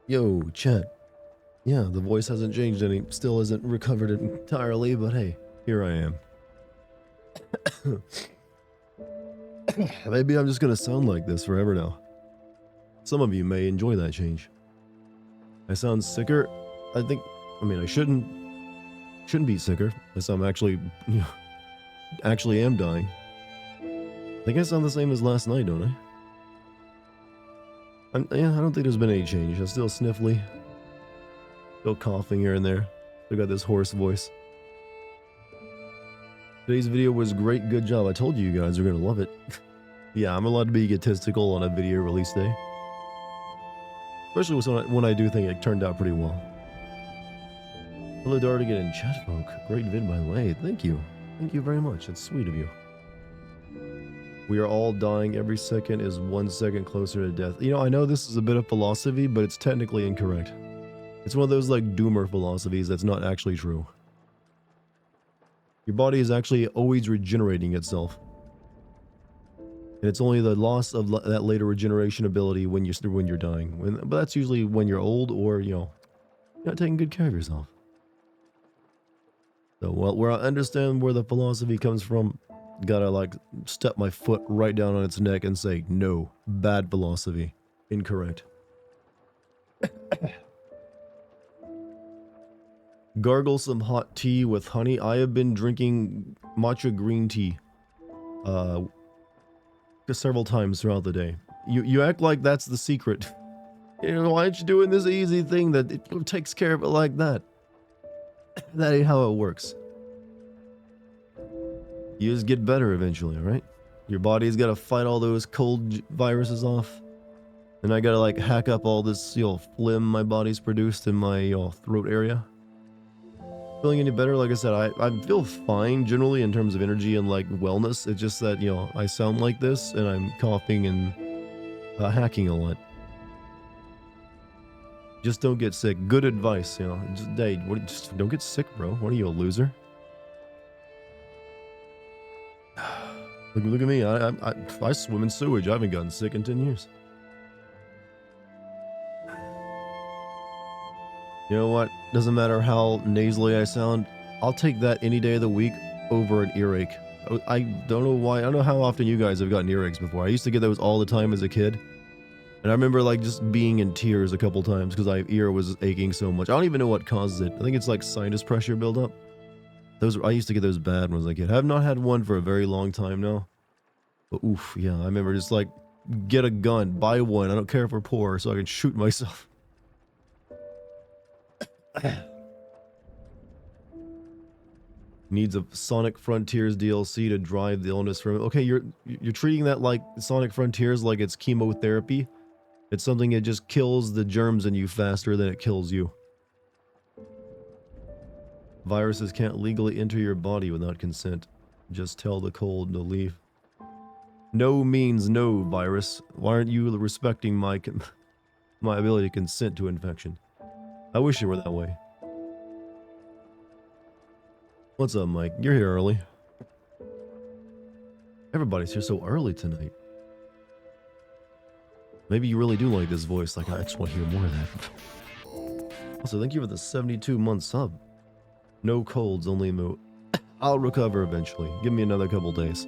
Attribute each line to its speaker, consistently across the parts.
Speaker 1: Yo, chat. Yeah, the voice hasn't changed any, still isn't recovered entirely, but hey, here I am. Maybe I'm just gonna sound like this forever now. Some of you may enjoy that change. I sound sicker. I shouldn't be sicker, unless I'm actually am dying. I think I sound the same as last night, don't I? Yeah, I don't think there's been any change. I'm still sniffly, still coughing here and there. Still got this hoarse voice. Today's video was great. Good job. I told you guys are gonna love it. Yeah, I'm allowed to be egotistical on a video release day, especially when I do think it turned out pretty well. Hello, Dartigan and chat folk. Great vid, by the way. Thank you. Thank you very much. It's sweet of you. We are all dying. Every second is 1 second closer to death. You know, I know this is a bit of philosophy, but it's technically incorrect. It's one of those like doomer philosophies that's not actually true. Your body is actually always regenerating itself. And it's only the loss of that later regeneration ability when you're dying. But that's usually when you're old or, you're not taking good care of yourself. So, well, where I understand where the philosophy comes from, gotta like step my foot right down on its neck and say, no, bad philosophy, incorrect. Gargle some hot tea with honey. I have been drinking matcha green tea several times throughout the day. You act like that's the secret. Why aren't you doing this easy thing that it takes care of it like that? That ain't how it works. You just get better eventually, right? Your body's got to fight all those cold viruses off. And I got to like hack up all this, phlegm my body's produced in my throat area. Feeling any better? Like I said, I feel fine generally in terms of energy and like wellness. It's just that, I sound like this and I'm coughing and hacking a lot. Just don't get sick. Good advice, just don't get sick, bro. What are you, a loser? Look at me. I swim in sewage. I haven't gotten sick in 10 years. You know what? Doesn't matter how nasally I sound. I'll take that any day of the week over an earache. I don't know why. I don't know how often you guys have gotten earaches before. I used to get those all the time as a kid. And I remember like just being in tears a couple times because my ear was aching so much. I don't even know what causes it. I think it's like sinus pressure buildup. I used to get those bad when I was a kid. I have not had one for a very long time now. But oof, yeah, I remember just like, get a gun, buy one. I don't care if we're poor, so I can shoot myself. Needs a Sonic Frontiers DLC to drive the illness from it. Okay, you're treating that like Sonic Frontiers like it's chemotherapy. It's something that just kills the germs in you faster than it kills you. Viruses can't legally enter your body without consent. Just tell the cold to leave. No means no, virus. Why aren't you respecting my ability to consent to infection? I wish it were that way. What's up, Mike? You're here early. Everybody's here so early tonight. Maybe you really do like this voice. Like, I just want to hear more of that. Also, thank you for the 72-month sub. No colds, only moo. I'll recover eventually. Give me another couple days.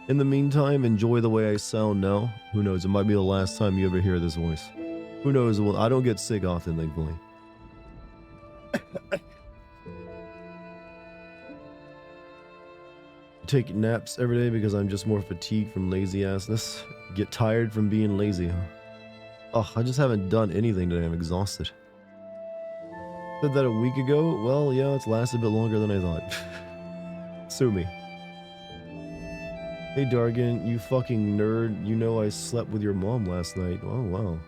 Speaker 1: In the meantime, enjoy the way I sound now. Who knows, it might be the last time you ever hear this voice. Who knows, well, I don't get sick often, thankfully. Take naps every day because I'm just more fatigued from lazy assness. Get tired from being lazy, huh? Oh, I just haven't done anything today. I'm exhausted. Said that a week ago? Well, yeah, it's lasted a bit longer than I thought. Sue me. Hey Dartigan, you fucking nerd. You know I slept with your mom last night. Oh, wow.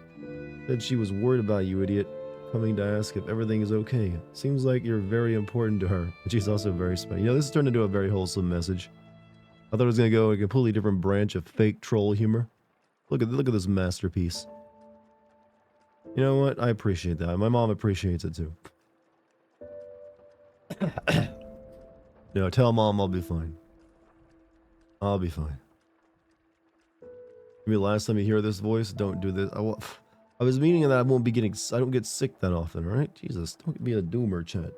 Speaker 1: Said she was worried about you, idiot. Coming to ask if everything is okay. Seems like you're very important to her. And she's also very special. You know, this has turned into a very wholesome message. I thought it was going to go a completely different branch of fake troll humor. Look at this masterpiece. You know what? I appreciate that. My mom appreciates it too. No, tell mom I'll be fine. I'll be fine. Maybe last time you hear this voice, don't do this. I was meaning that I won't be getting. I don't get sick that often, all right? Jesus, don't be a doomer, chat.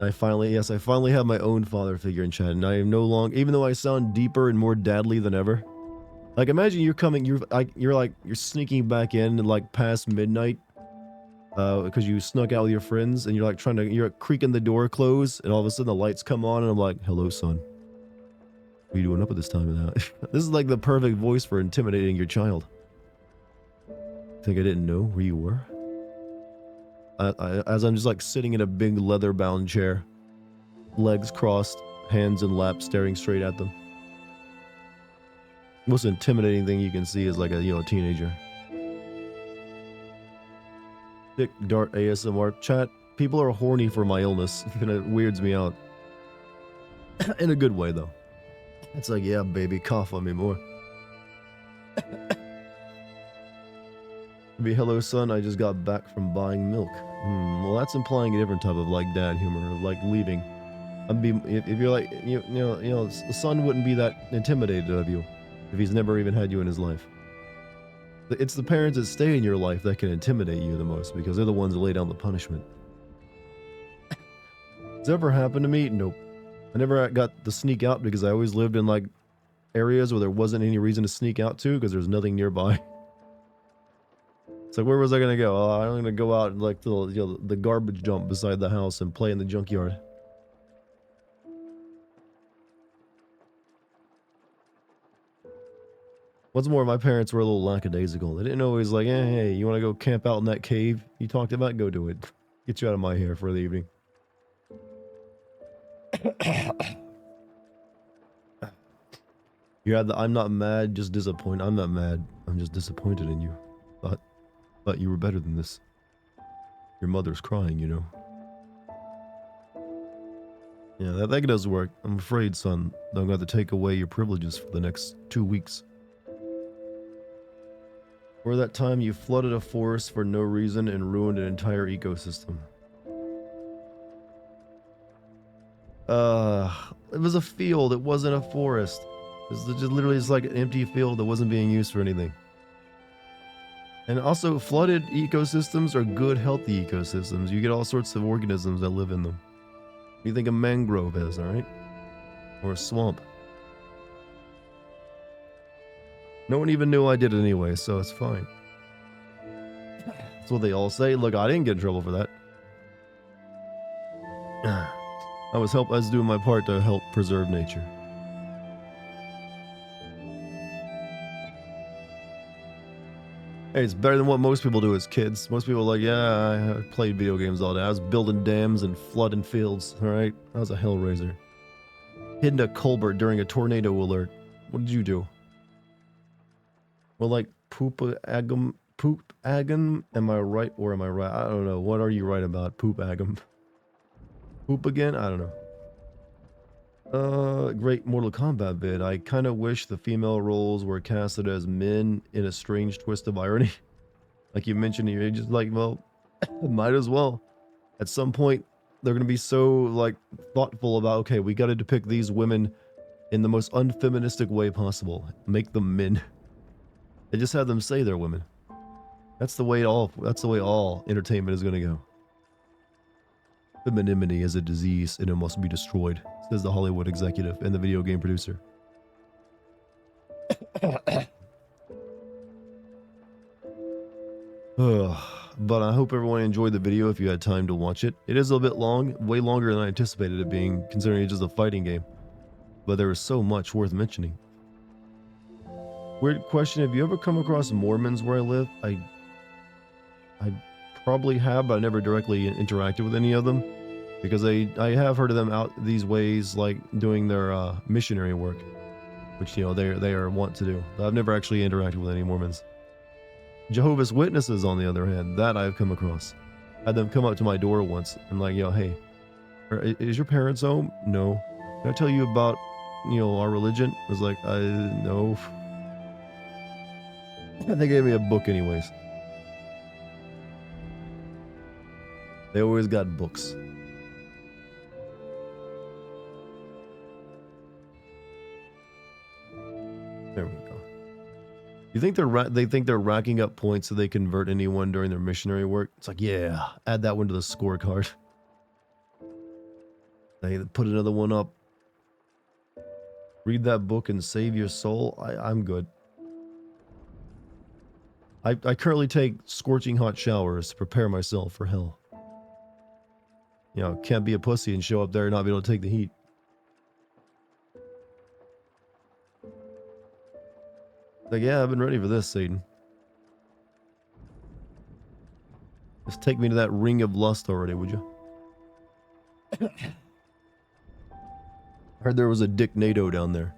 Speaker 1: I finally have my own father figure in chat, and I am no longer, even though I sound deeper and more dadly than ever. Like, imagine you're sneaking back in like past midnight, because you snuck out with your friends, and you're like you're creaking the door close, and all of a sudden the lights come on, and I'm like, hello, son. What are you doing up at this time of the night? This is like the perfect voice for intimidating your child. Think I didn't know where you were? As I'm just like sitting in a big leather-bound chair, legs crossed, hands in lap, staring straight at them. Most intimidating thing you can see is like a teenager. Dick Dart ASMR chat. People are horny for my illness, and it weirds me out. In a good way, though. It's like, yeah, baby, cough on me more. Be hello, son. I just got back from buying milk. Well, that's implying a different type of like dad humor, like leaving. If you're like, the son wouldn't be that intimidated of you if he's never even had you in his life. It's the parents that stay in your life that can intimidate you the most because they're the ones that lay down the punishment. Has it ever happened to me? Nope. I never got to sneak out because I always lived in like areas where there wasn't any reason to sneak out to because there's nothing nearby. It's like, where was I gonna go? Oh, I'm gonna go out and like the garbage dump beside the house and play in the junkyard. What's more, my parents were a little lackadaisical. They didn't always like, hey, you want to go camp out in that cave you talked about? Go do it. Get you out of my hair for the evening. You had the I'm not mad, just disappointed. I'm not mad. I'm just disappointed in you. Thought you were better than this. Your mother's crying, you know. Yeah, that does work. I'm afraid, son, that I'm going to take away your privileges for the next 2 weeks. Or that time you flooded a forest for no reason and ruined an entire ecosystem. It was a field, it wasn't a forest. It was just literally just like an empty field that wasn't being used for anything. And also, flooded ecosystems are good, healthy ecosystems. You get all sorts of organisms that live in them. What do you think a mangrove is, alright? Or a swamp. No one even knew I did it anyway, so it's fine. That's what they all say. Look, I didn't get in trouble for that. I was doing my part to help preserve nature. Hey, it's better than what most people do as kids. Most people are like, yeah, I played video games all day. I was building dams and flooding fields, alright? I was a hellraiser. Hidden a culvert during a tornado alert. What did you do? Well, like, poop agam, am I right or am I right? I don't know. What are you right about? Poop agam. Poop again? I don't know. Great Mortal Kombat vid. I kind of wish the female roles were casted as men in a strange twist of irony. Like you mentioned, you're just like, well, might as well. At some point, they're going to be so, like, thoughtful about, okay, we got to depict these women in the most unfeministic way possible. Make them men. They just have them say they're women. That's the way all entertainment is going to go. Femininity is a disease and it must be destroyed, says the Hollywood executive and the video game producer. But I hope everyone enjoyed the video if you had time to watch it. It is a bit long, way longer than I anticipated it being, considering it's just a fighting game. But there is so much worth mentioning. Weird question, have you ever come across Mormons where I live? I probably have, but I never directly interacted with any of them. Because I have heard of them out these ways, like doing their missionary work. Which, you know, they are wont to do. But I've never actually interacted with any Mormons. Jehovah's Witnesses, on the other hand, that I've come across. I had them come up to my door once and like, yo, hey, is your parents home? No. Can I tell you about, you know, our religion? I was like, no. They gave me a book anyways. They always got books. There we go. You think they think they're racking up points so they convert anyone during their missionary work? It's like, yeah, add that one to the scorecard. They put another one up. Read that book and save your soul. I'm good. I currently take scorching hot showers to prepare myself for hell. You know, can't be a pussy and show up there and not be able to take the heat. Like, yeah, I've been ready for this, Satan. Just take me to that ring of lust already, would you? I heard there was a Dick NATO down there.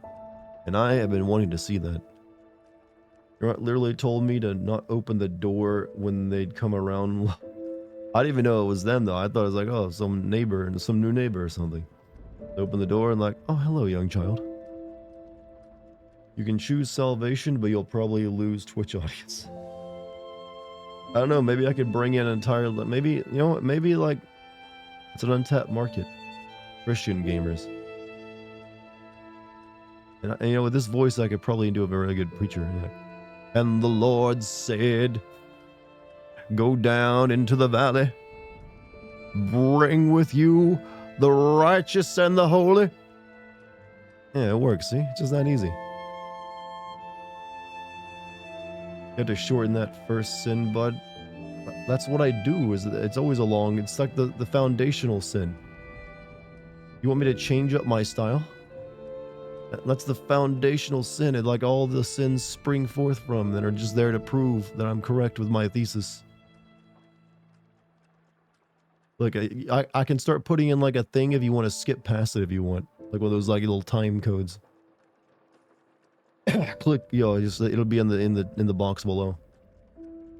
Speaker 1: And I have been wanting to see that. Your aunt literally told me to not open the door when they'd come around. I didn't even know it was them, though. I thought it was like, oh, some neighbor and some new neighbor or something. Open the door and like, oh, hello, young child. You can choose salvation, but you'll probably lose Twitch audience. I don't know, maybe I could bring in an entire, maybe, you know what, maybe like, it's an untapped market. Christian gamers. And you know, with this voice, I could probably do a very good preacher. Yeah. And the Lord said, go down into the valley. Bring with you the righteous and the holy. Yeah, it works, see? It's just that easy. You have to shorten that first sin, bud. That's what I do, is it's always it's like the foundational sin. You want me to change up my style? That's the foundational sin, and like all the sins spring forth from that are just there to prove that I'm correct with my thesis. Like I can start putting in like a thing if you want to skip past it if you want. Like one of those like little time codes. Click, it'll be in the box below.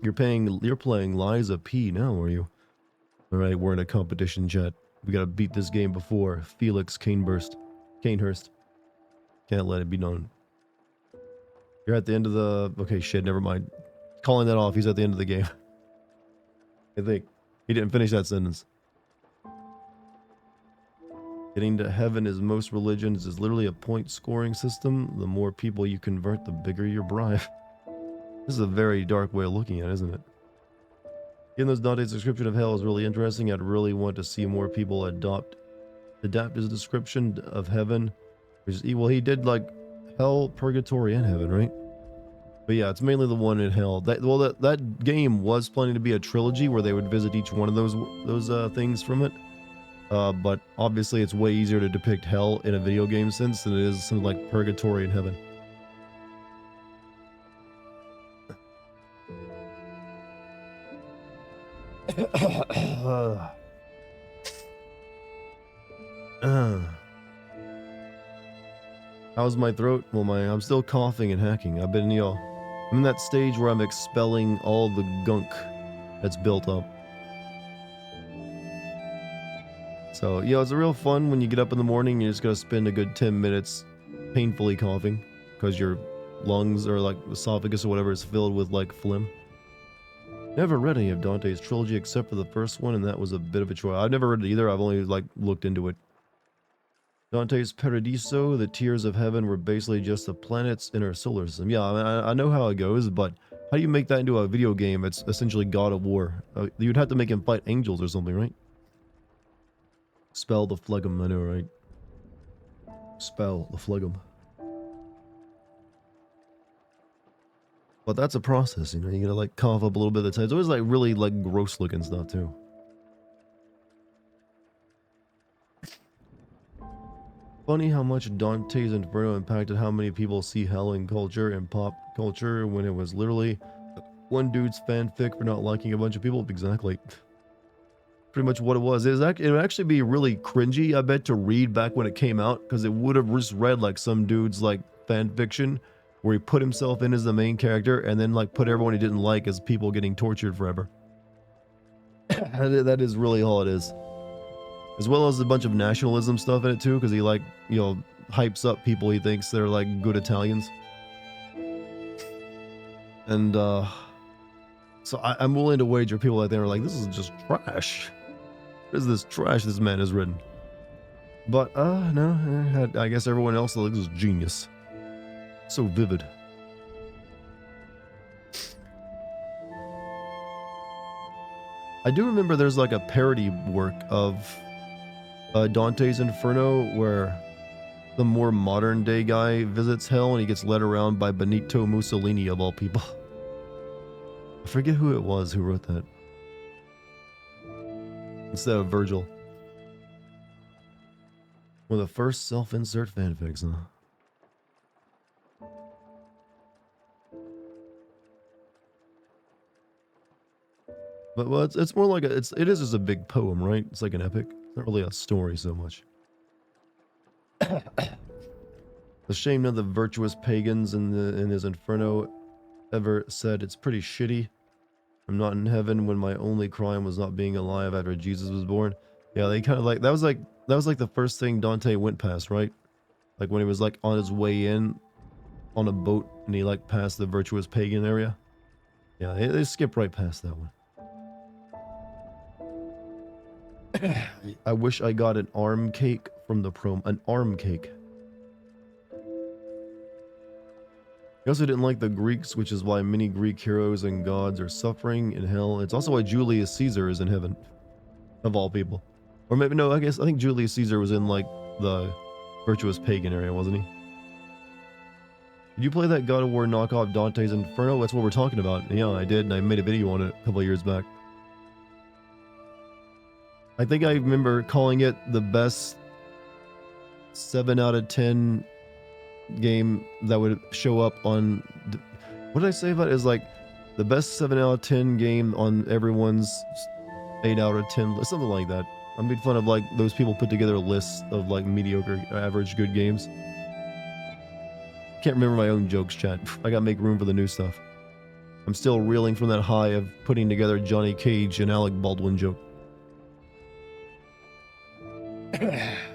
Speaker 1: You're playing Liza P now, are you? All right, we're in a competition chat. We gotta beat this game before Felix Canehurst. Can't let it be known. You're at the end of the. Okay, shit, never mind. Calling that off. He's at the end of the game. I think he didn't finish that sentence. Getting to heaven is most religions is literally a point scoring system. The more people you convert, the bigger your bribe. This is a very dark way of looking at it, isn't it? Even though Dante's description of hell is really interesting, I'd really want to see more people adapt his description of heaven. Well, he did like hell, purgatory, and heaven, right? But yeah, it's mainly the one in hell. That game was planning to be a trilogy where they would visit each one of those things from it. But obviously it's way easier to depict hell in a video game sense than it is something like purgatory and heaven. How's my throat? Well, I'm still coughing and hacking. I'm in that stage where I'm expelling all the gunk that's built up. So, it's a real fun when you get up in the morning, you're just gonna spend a good 10 minutes painfully coughing because your lungs or like esophagus or whatever is filled with like phlegm. Never read any of Dante's trilogy except for the first one, and that was a bit of a chore. I've never read it either. I've only like looked into it. Dante's Paradiso, the Tears of Heaven, were basically just the planet's inner solar system. Yeah, I know how it goes, but how do you make that into a video game? It's essentially God of War. You'd have to make him fight angels or something, right? Spell the phlegm, I know, right? Spell the phlegm. But that's a process, you gotta like cough up a little bit at the time. It's always like really like gross looking stuff too. Funny how much Dante's Inferno impacted how many people see hell in culture and pop culture when it was literally one dude's fanfic for not liking a bunch of people. Exactly. Pretty much what it was. It would actually be really cringy, I bet, to read back when it came out, because it would have just read like some dude's like fan fiction where he put himself in as the main character and then like put everyone he didn't like as people getting tortured forever. That is really all it is. As well as a bunch of nationalism stuff in it too, because he like, hypes up people he thinks they're like good Italians. And so I'm willing to wager people out there are like, this is just trash. What is this trash this man has written? But no, I guess everyone else thinks this is genius. So vivid. I do remember there's like a parody work of Dante's Inferno where the more modern day guy visits hell and he gets led around by Benito Mussolini of all people. I forget who it was who wrote that. Instead of Virgil. One of the first self-insert fanfics, huh? But well, it's more like it is just a big poem, right? It's like an epic. It's not really a story so much. The shame none of the virtuous pagans in his Inferno ever said it's pretty shitty. I'm not in heaven when my only crime was not being alive after Jesus was born. Yeah, they kind of like that was like the first thing Dante went past, right? Like when he was like on his way in on a boat and he like passed the virtuous pagan area. Yeah, they skip right past that one. I wish I got an arm cake from the prom. An arm cake. He also didn't like the Greeks, which is why many Greek heroes and gods are suffering in hell. It's also why Julius Caesar is in heaven. Of all people. Or maybe, no, I think Julius Caesar was in like the virtuous pagan area, wasn't he? Did you play that God of War knockoff Dante's Inferno? That's what we're talking about. Yeah, I did, and I made a video on it a couple of years back. I think I remember calling it the best 7 out of 10 game that would show up on... What did I say about it? Is like the best 7 out of 10 game on everyone's 8 out of 10 list, something like that. I made fun of like those people put together lists of like mediocre, average, good games. Can't remember my own jokes, chat. I gotta make room for the new stuff. I'm still reeling from that high of putting together Johnny Cage and Alec Baldwin joke.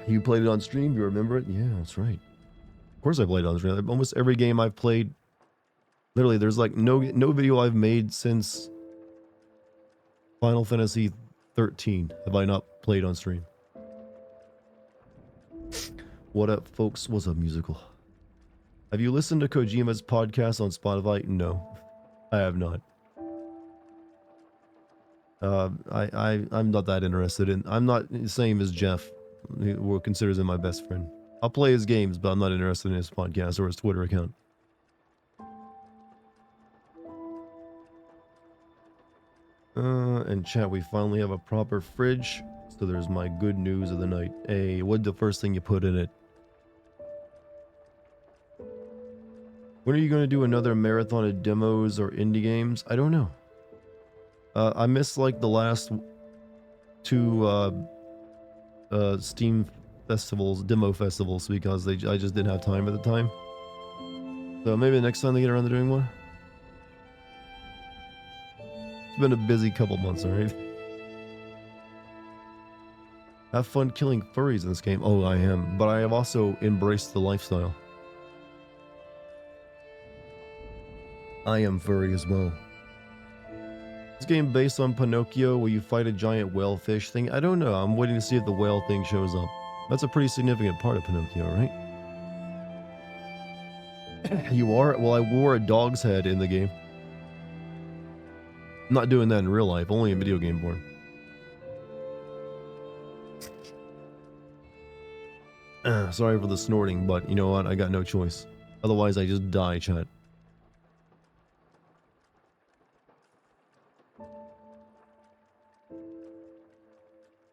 Speaker 1: You played it on stream, you remember it? Yeah, that's right. Of course I played it on stream. Almost every game I've played, literally there's like no video I've made since Final Fantasy 13 have I not played on stream. What Up Folks was a musical. Have you listened to Kojima's podcast on Spotify? No, I have not. I'm not that interested in. I'm not the same as Jeff, who considers him my best friend. I'll play his games, but I'm not interested in his podcast or his Twitter account. And chat, we finally have a proper fridge. So there's my good news of the night. Hey, what's the first thing you put in it? When are you going to do another marathon of demos or indie games? I don't know. I missed like the last two Steam festivals, demo festivals, because I just didn't have time at the time. So maybe next time they get around to doing one. It's been a busy couple months, alright? Have fun killing furries in this game. Oh, I am. But I have also embraced the lifestyle. I am furry as well. This game based on Pinocchio where you fight a giant whale fish thing. I don't know. I'm waiting to see if the whale thing shows up. That's a pretty significant part of Pinocchio, right? You are? Well, I wore a dog's head in the game. I'm not doing that in real life, only in video game form. Sorry for the snorting, but you know what? I got no choice. Otherwise, I just die, chat.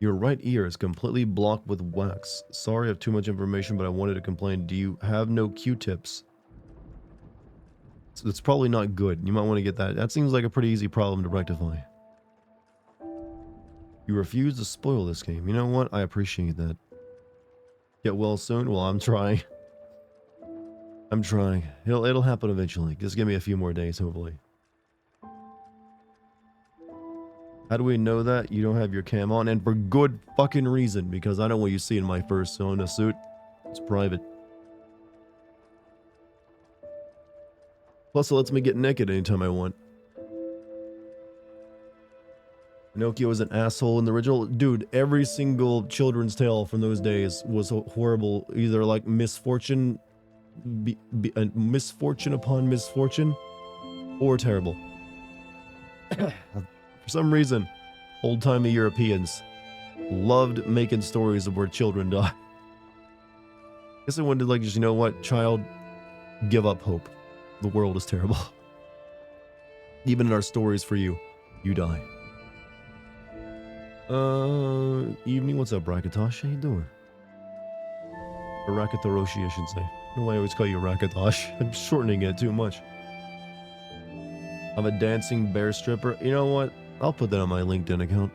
Speaker 1: Your right ear is completely blocked with wax. Sorry I have too much information, but I wanted to complain. Do you have no Q-tips? So it's probably not good. You might want to get that. That seems like a pretty easy problem to rectify. You refuse to spoil this game. You know what? I appreciate that. Get well soon? Well, I'm trying. I'm trying. It'll happen eventually. Just give me a few more days, hopefully. How do we know that? You don't have your cam on, and for good fucking reason, because I don't want you seeing my persona suit. It's private. Plus, it lets me get naked anytime I want. Pinocchio is an asshole in the original. Dude, every single children's tale from those days was horrible. Either like misfortune, misfortune upon misfortune, or terrible. For some reason, old-timey Europeans loved making stories of where children die. I guess I wanted to like, just, you know what, child, give up hope. The world is terrible. Even in our stories for you, you die. Evening, what's up, Rakatosh? How you doing? Or Rakatoroshi, I should say. No, I always call you Rakatosh. I'm shortening it too much. I'm a dancing bear stripper. You know what? I'll put that on my LinkedIn account.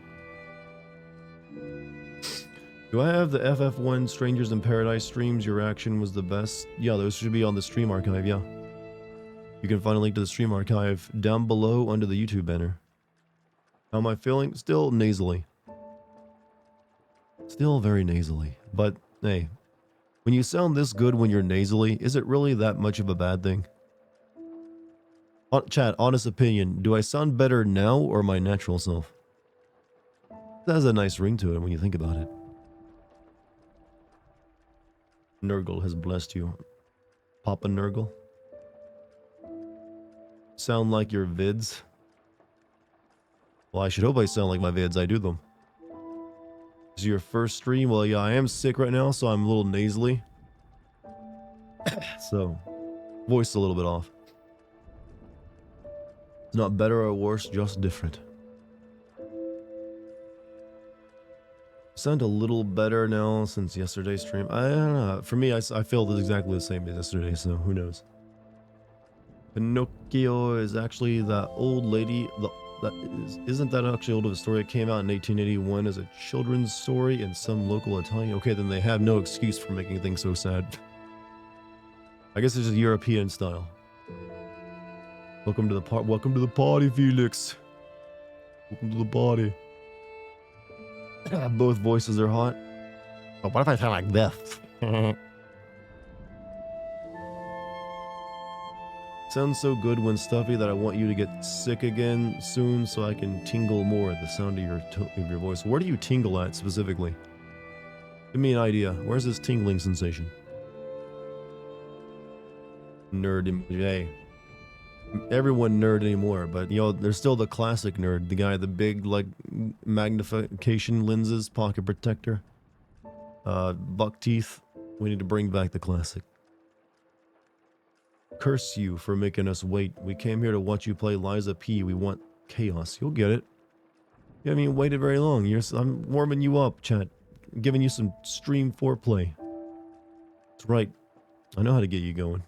Speaker 1: Do I have the FF1 Strangers in Paradise streams? Your reaction was the best. Yeah, those should be on the stream archive, yeah. You can find a link to the stream archive down below under the YouTube banner. How am I feeling? Still nasally. Still very nasally. But, hey, when you sound this good when you're nasally, is it really that much of a bad thing? Chat, honest opinion, do I sound better now or my natural self? That has a nice ring to it when you think about it. Nurgle has blessed you. Papa Nurgle. Sound like your vids? Well, I should hope I sound like my vids. I do them. This is your first stream? Well, yeah, I am sick right now, so I'm a little nasally. So, voice a little bit off. It's not better or worse, just different. Sound a little better now since yesterday's stream. I don't know. For me, I feel exactly the same as yesterday, so who knows. Pinocchio is actually that old lady. Isn't that actually old of a story? It came out in 1881 as a children's story in some local Italian. Okay, then they have no excuse for making things so sad. I guess it's just European style. Welcome to the party, Felix. Welcome to the party. Both voices are hot. Oh, what if I sound like this? Sounds so good when stuffy that I want you to get sick again soon so I can tingle more at the sound of your voice. Where do you tingle at specifically? Give me an idea. Where's this tingling sensation? Nerd. Hey. Everyone nerd anymore, but you know, there's still the classic nerd, the guy, the big like magnification lenses, pocket protector, buck teeth. We need to bring back the classic. Curse you for making us wait. We came here to watch you play Liza P. We want chaos. You'll get it. You haven't even waited very long. I'm warming you up, chat. I'm giving you some stream foreplay. That's right. I know how to get you going.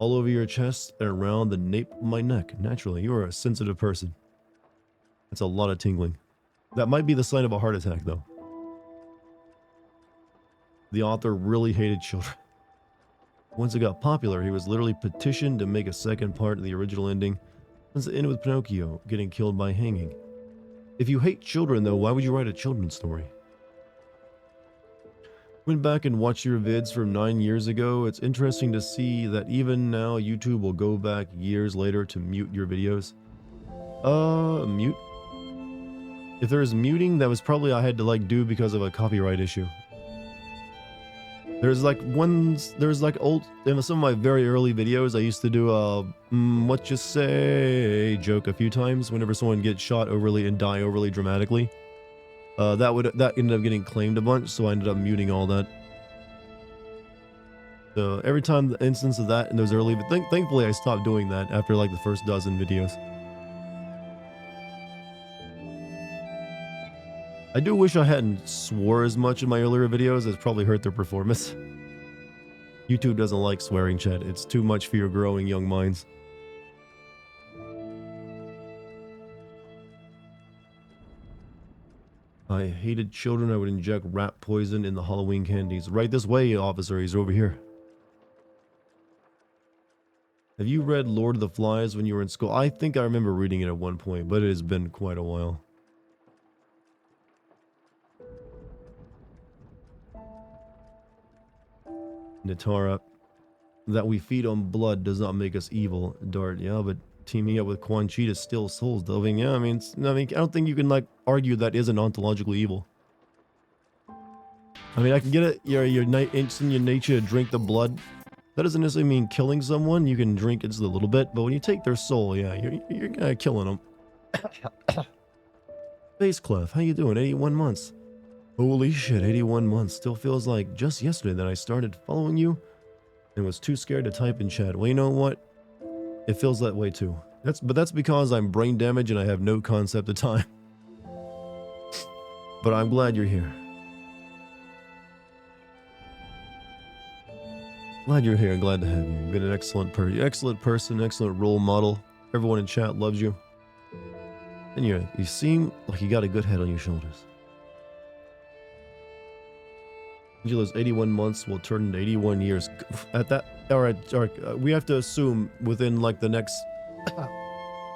Speaker 1: All over your chest and around the nape of my neck. Naturally, you are a sensitive person. That's a lot of tingling. That might be the sign of a heart attack, though. The author really hated children. Once it got popular, he was literally petitioned to make a second part of the original ending. Let's end with Pinocchio getting killed by hanging. If you hate children, though, why would you write a children's story? Went back and watched your vids from 9 years ago. It's interesting to see that even now YouTube will go back years later to mute your videos. Mute? If there's muting, that was probably I had to do because of a copyright issue. There's old, in some of my very early videos, I used to do a what you say joke a few times whenever someone gets shot overly and die overly dramatically. That ended up getting claimed a bunch, so I ended up muting all that. So every time the instance of that in those early, but thankfully I stopped doing that after the first dozen videos. I do wish I hadn't swore as much in my earlier videos. It's probably hurt their performance. YouTube doesn't like swearing, chat. It's too much for your growing young minds. I hated children. I would inject rat poison in the Halloween candies. Right this way, officer. He's over here. Have you read Lord of the Flies when you were in school? I think I remember reading it at one point, but it has been quite a while. Natara, that we feed on blood does not make us evil. Dart, yeah, but teaming up with Quan Chi to steal souls, delving. Yeah, I mean, I don't think you can argue that isn't ontologically evil. I mean, I can get it. It's in your nature to drink the blood. That doesn't necessarily mean killing someone. You can drink it a little bit, but when you take their soul, yeah, you're kind of killing them. Face Clef, how you doing? 81 months. Holy shit, 81 months. Still feels like just yesterday that I started following you and was too scared to type in chat. Well, you know what? It feels that way too. That's because I'm brain damaged and I have no concept of time. But I'm glad you're here. Glad you're here. Glad to have you. You've been an excellent person, excellent role model. Everyone in chat loves you. And you seem like you got a good head on your shoulders. Angelo's 81 months will turn into 81 years. At that, all right, we have to assume within the next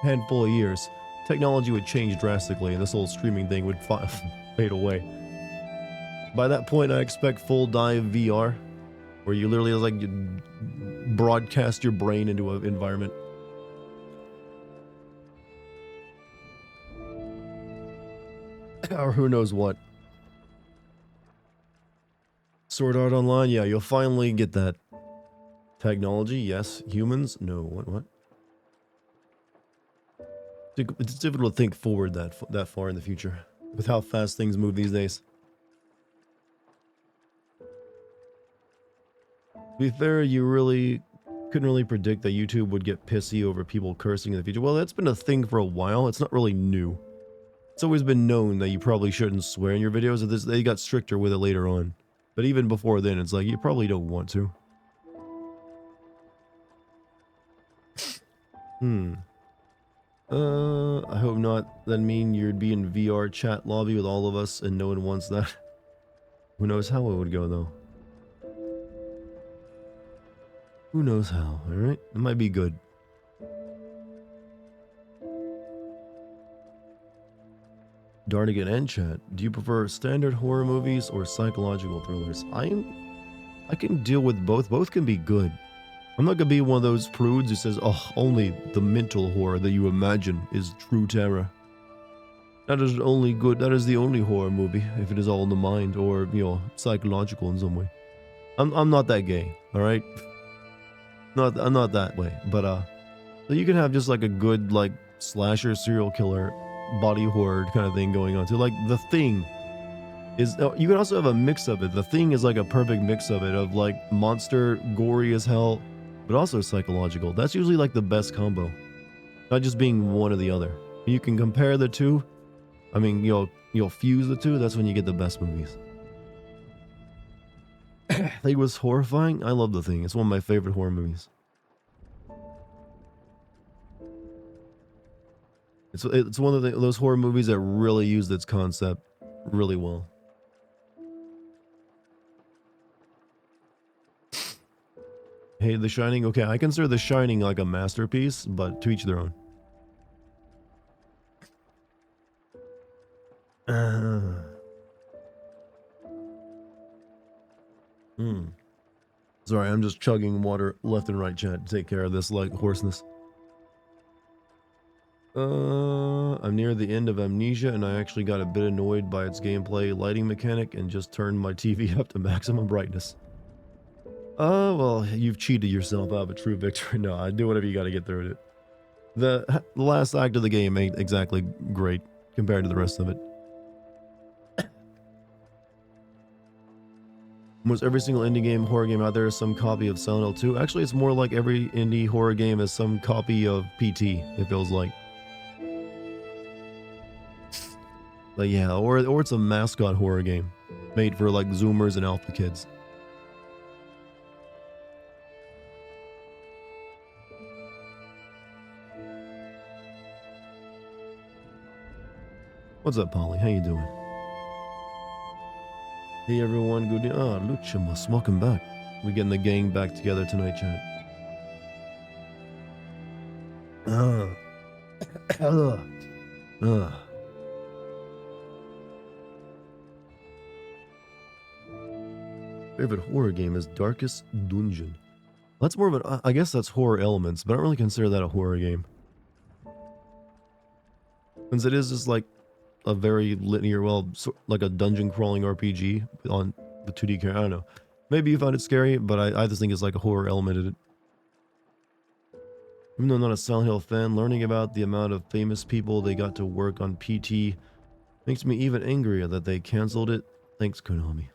Speaker 1: handful of years, technology would change drastically and this whole streaming thing would fade away. By that point, I expect full dive VR, where you literally you broadcast your brain into an environment. Or who knows what. Sword Art Online, yeah, you'll finally get that. Technology, yes. Humans, no. What? It's difficult to think forward that far in the future with how fast things move these days. To be fair, you really couldn't really predict that YouTube would get pissy over people cursing in the future. Well, that's been a thing for a while. It's not really new. It's always been known that you probably shouldn't swear in your videos. They got stricter with it later on. But even before then, it's you probably don't want to. I hope not. That mean you'd be in VR chat lobby with all of us and no one wants that. Who knows how it would go, though. Who knows how, alright? It might be good. Dartigan and chat, do you prefer standard horror movies or psychological thrillers? I can deal with both. Both can be good. I'm not gonna be one of those prudes who says, oh, only the mental horror that you imagine is true terror. That is only good. That is the only horror movie if it is all in the mind or, psychological in some way. I'm not that gay, all right? I'm not that way. But so you can have just a good slasher serial killer body horror kind of thing going on too. The Thing is, you can also have a mix of it. The Thing is a perfect mix of it, of monster, gory as hell, but also psychological. That's usually the best combo, not just being one or the other. You can compare the two. I mean, you'll fuse the two. That's when you get the best movies. Thing was horrifying. I love The Thing. It's one of my favorite horror movies. It's one of those horror movies that really used its concept really well. Hey, The Shining. Okay, I consider The Shining like a masterpiece, but to each their own. Hmm. Sorry, I'm just chugging water left and right, chat, to take care of this like hoarseness. I'm near the end of Amnesia, and I actually got a bit annoyed by its gameplay lighting mechanic and just turned my TV up to maximum brightness. Well, you've cheated yourself out of a true victory. No, I do whatever you got to get through it. The last act of the game ain't exactly great compared to the rest of it. Almost every single indie game, horror game out there is some copy of Silent Hill 2. Actually, it's more like every indie horror game is some copy of PT, it feels like. But yeah, or it's a mascot horror game made for like Zoomers and Alpha kids. What's up, Polly? How you doing? Hey everyone, good day. Ah, Luchamus, welcome back. We're getting the gang back together tonight, chat. Favorite horror game is Darkest Dungeon. That's more of an, I guess that's horror elements, but I don't really consider that a horror game. Since it is just like a very linear, well, like a dungeon crawling RPG on the 2D character. I don't know. Maybe you found it scary, but I just think it's like a horror element in it. Even though I'm not a Silent Hill fan, learning about the amount of famous people they got to work on PT makes me even angrier that they canceled it. Thanks, Konami.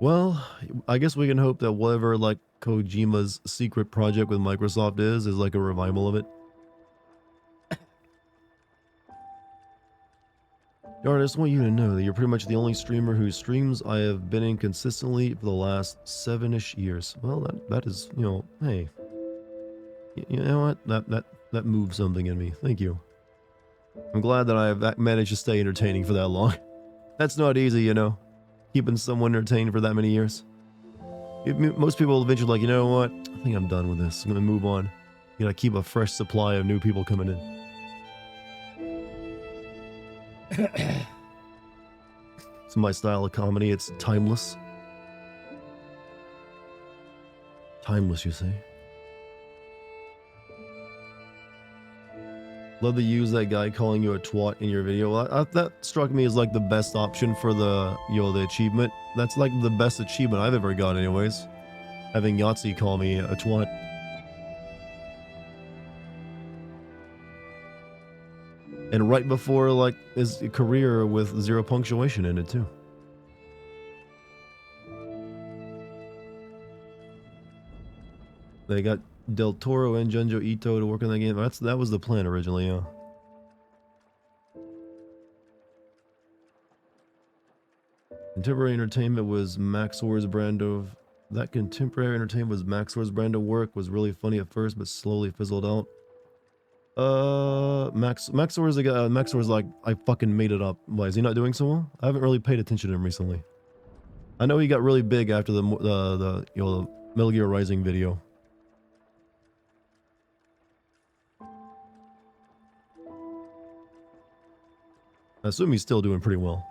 Speaker 1: Well, I guess we can hope that whatever like Kojima's secret project with Microsoft is like a revival of it. Darn, I just want you to know that you're pretty much the only streamer whose streams I have been in consistently for the last 7-ish years. Well, that is, you know, hey. You know what? That moves something in me. Thank you. I'm glad that I've managed to stay entertaining for that long. That's not easy, you know. Keeping someone entertained for that many years. Most people eventually like, you know what? I think I'm done with this. I'm gonna move on. You gotta keep a fresh supply of new people coming in. It's my style of comedy. It's timeless. Timeless, you say? Love to use that guy calling you a twat in your video. Well, that struck me as like the best option for the, you know, the achievement. That's like the best achievement I've ever got anyways. Having Yahtzee call me a twat. And right before like his career with 0 punctuation in it too. They got Del Toro and Junjo Ito to work on that game. That was the plan originally, yeah. Contemporary entertainment was Maxor's brand of... That contemporary entertainment was Maxor's brand of work. Was really funny at first, but slowly fizzled out. Maxor's the guy. Maxor's like, I fucking made it up. Why, is he not doing so well? I haven't really paid attention to him recently. I know he got really big after the you know, the Metal Gear Rising video. I assume he's still doing pretty well.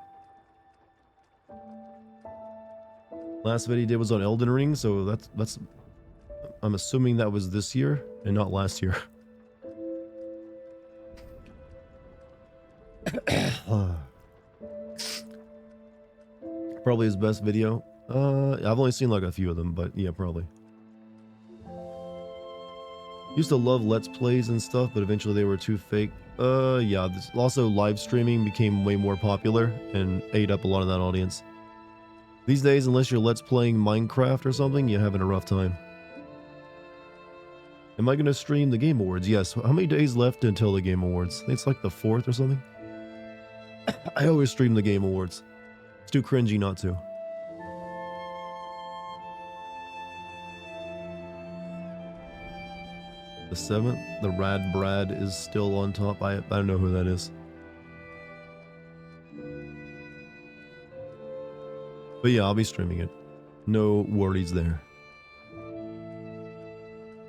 Speaker 1: Last video he did was on Elden Ring, so that's I'm assuming that was this year and not last year. Probably his best video. I've only seen like a few of them, but yeah, probably. Used to love Let's Plays and stuff, but eventually they were too fake. Yeah, also live streaming became way more popular and ate up a lot of that audience. These days, unless you're Let's Playing Minecraft or something, you're having a rough time. Am I going to stream the Game Awards? Yes. How many days left until the Game Awards? I think it's like the 4th or something. I always stream the Game Awards. It's too cringy not to. The 7th, the Rad Brad is still on top. I don't know who that is. But yeah, I'll be streaming it. No worries there.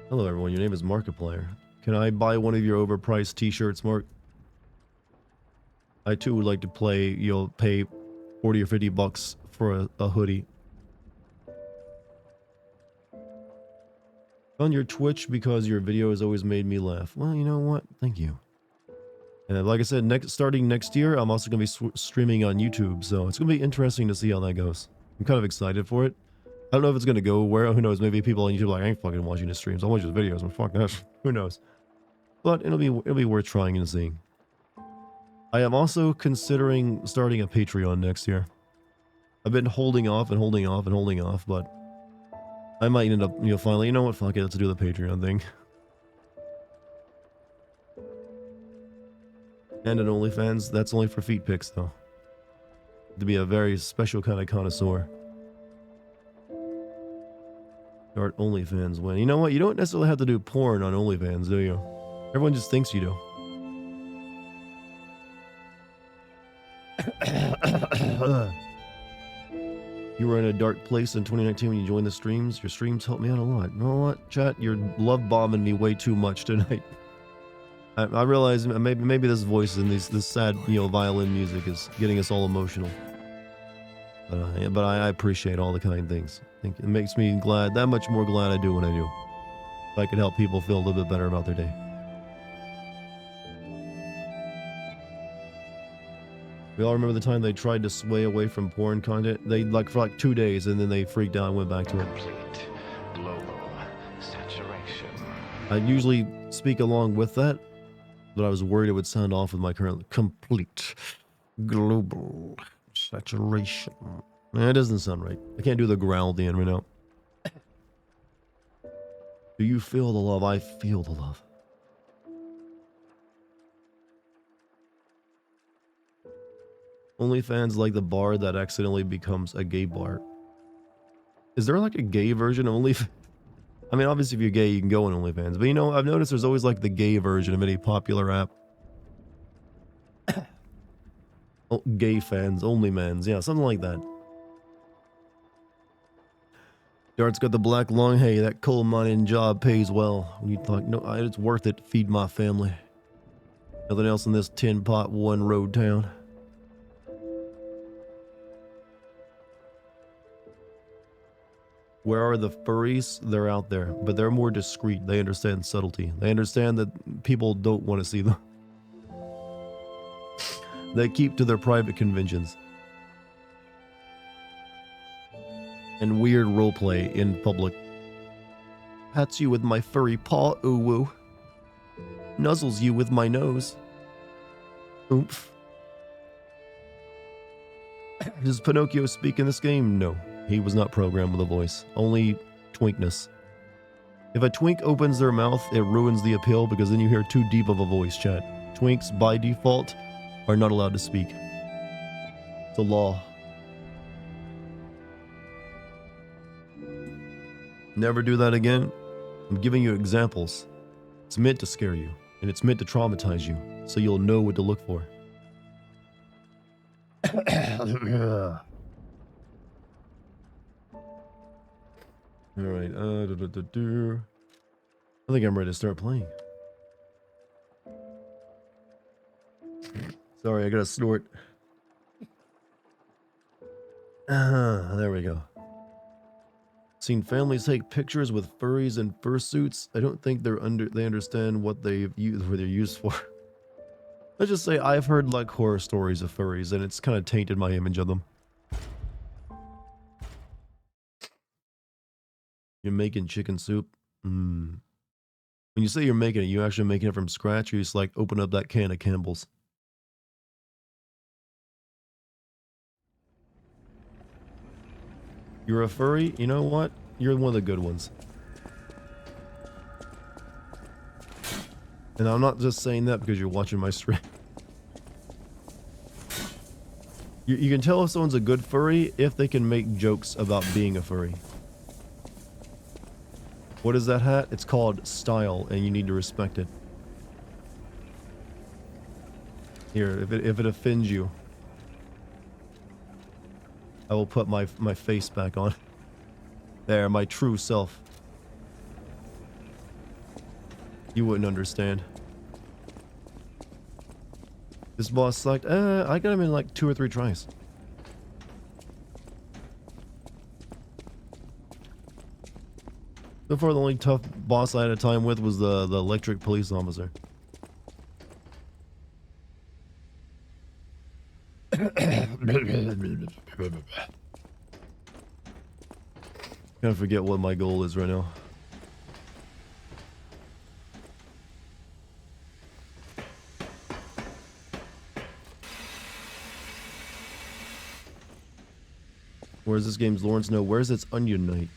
Speaker 1: Hello everyone, your name is Markiplier. Can I buy one of your overpriced t-shirts, Mark? I too would like to play, you'll pay 40 or 50 bucks for a hoodie. On your Twitch because your video has always made me laugh. Well, you know what? Thank you. And like I said, starting next year, I'm also going to be streaming on YouTube, so it's going to be interesting to see how that goes. I'm kind of excited for it. I don't know if it's going to go where, who knows, maybe people on YouTube are like, I ain't fucking watching his streams, I'll watch his videos, and fuck that, who knows. But it'll be worth trying and seeing. I am also considering starting a Patreon next year. I've been holding off, but I might end up, finally, you know what, fuck it, let's do the Patreon thing. And an OnlyFans, that's only for feet pics, though. To be a very special kind of connoisseur. Start OnlyFans when. You know what, you don't necessarily have to do porn on OnlyFans, do you? Everyone just thinks you do. You were in a dark place in 2019 when you joined the streams. Your streams helped me out a lot. You know what, chat? You're love bombing me way too much tonight. I realize maybe this voice and this sad, violin music is getting us all emotional. But I appreciate all the kind things. I think it makes me glad, that much more glad I do when I do. If I could help people feel a little bit better about their day. We all remember the time they tried to sway away from porn content. They for like 2 days, and then they freaked out and went back to it.
Speaker 2: Complete global saturation.
Speaker 1: I usually speak along with that, but I was worried it would sound off with my current complete global saturation. It doesn't sound right. I can't do the growl at the end right now. Do you feel the love? I feel the love. OnlyFans like the bar that accidentally becomes a gay bar. Is there like a gay version of OnlyFans? I mean, obviously if you're gay, you can go on OnlyFans. But I've noticed there's always like the gay version of any popular app. Oh, gay fans, OnlyMans, yeah, something like that. Dart's got the black lung. Hey, that coal mining job pays well. When you thought, no, it's worth it to feed my family. Nothing else in this tin pot one road town. Where are the furries? They're out there, but they're more discreet. They understand subtlety. They understand that people don't want to see them. They keep to their private conventions. And weird roleplay in public. Pats you with my furry paw, ooh woo. Nuzzles you with my nose. Oomph. Does Pinocchio speak in this game? No. He was not programmed with a voice. Only twinkness. If a twink opens their mouth, it ruins the appeal because then you hear too deep of a voice, chat. Twinks, by default, are not allowed to speak. It's a law. Never do that again. I'm giving you examples. It's meant to scare you, and it's meant to traumatize you, so you'll know what to look for. Alright, I think I'm ready to start playing. Sorry, I gotta snort. There we go. Seen families take pictures with furries in fursuits. I don't think they understand what they're used for. Let's just say I've heard like horror stories of furries, and it's kind of tainted my image of them. You're making chicken soup? When you say you're making it, you actually making it from scratch, or you just like open up that can of Campbell's? You're a furry? You know what? You're one of the good ones. And I'm not just saying that because you're watching my stream. You can tell if someone's a good furry if they can make jokes about being a furry. What is that hat? It's called style, and you need to respect it. Here, if it offends you, I will put my face back on. There, my true self. You wouldn't understand. This boss sucked. I got him in like 2 or 3 tries. So far, the only tough boss I had a time with was the electric police officer. Gotta forget what my goal is right now. Where's this game's Lawrence? No, where's its Onion Knight?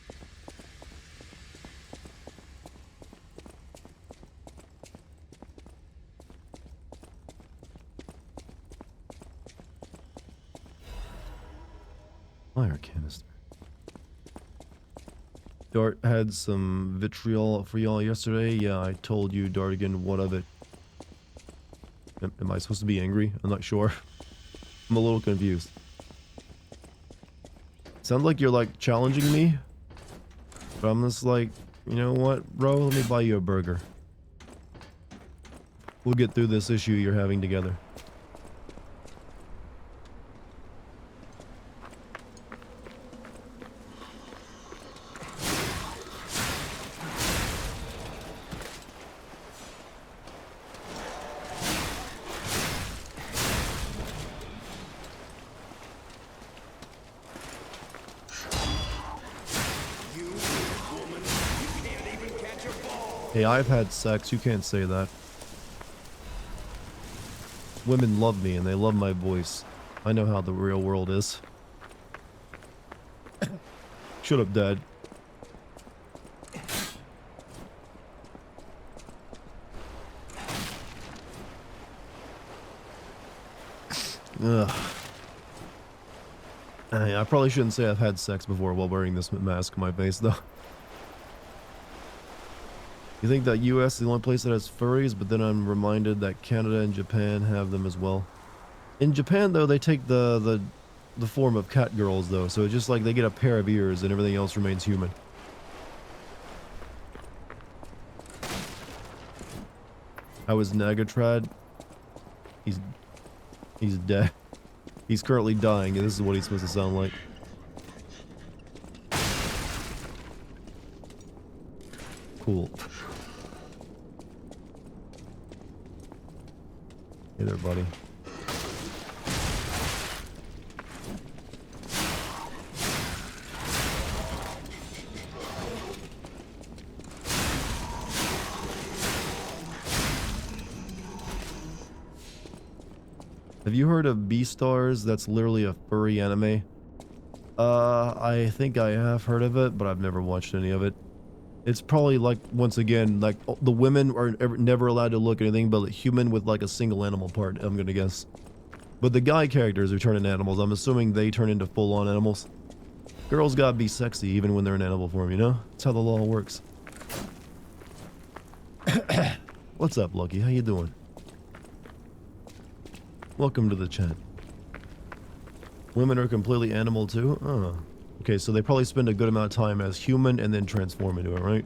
Speaker 1: Fire canister. Dart had some vitriol for y'all yesterday. Yeah, I told you, Dartigan. What of it? Am I supposed to be angry? I'm not sure. I'm a little confused. Sounds like you're like challenging me, but I'm just like, you know what, bro? Let me buy you a burger. We'll get through this issue you're having together. Hey, I've had sex. You can't say that. Women love me and they love my voice. I know how the real world is. Shut up, Dad. Ugh. I probably shouldn't say I've had sex before while wearing this mask on my face, though. You think that US is the only place that has furries, but then I'm reminded that Canada and Japan have them as well. In Japan, though, they take the form of cat girls, though, so it's just like they get a pair of ears and everything else remains human. How is Nagatrad? He's dead. He's currently dying, and this is what he's supposed to sound like. Cool. Hey there, buddy. Have you heard of Beastars? That's literally a furry anime. I think I have heard of it, but I've never watched any of it. It's probably like, once again, like the women are never allowed to look at anything but a human with like a single animal part, I'm gonna guess. But the guy characters who turn into animals, I'm assuming they turn into full-on animals. Girls gotta be sexy even when they're in animal form, you know? That's how the law works. What's up, Lucky? How you doing? Welcome to the chat. Women are completely animal too? Oh. Okay, so they probably spend a good amount of time as human and then transform into it, right?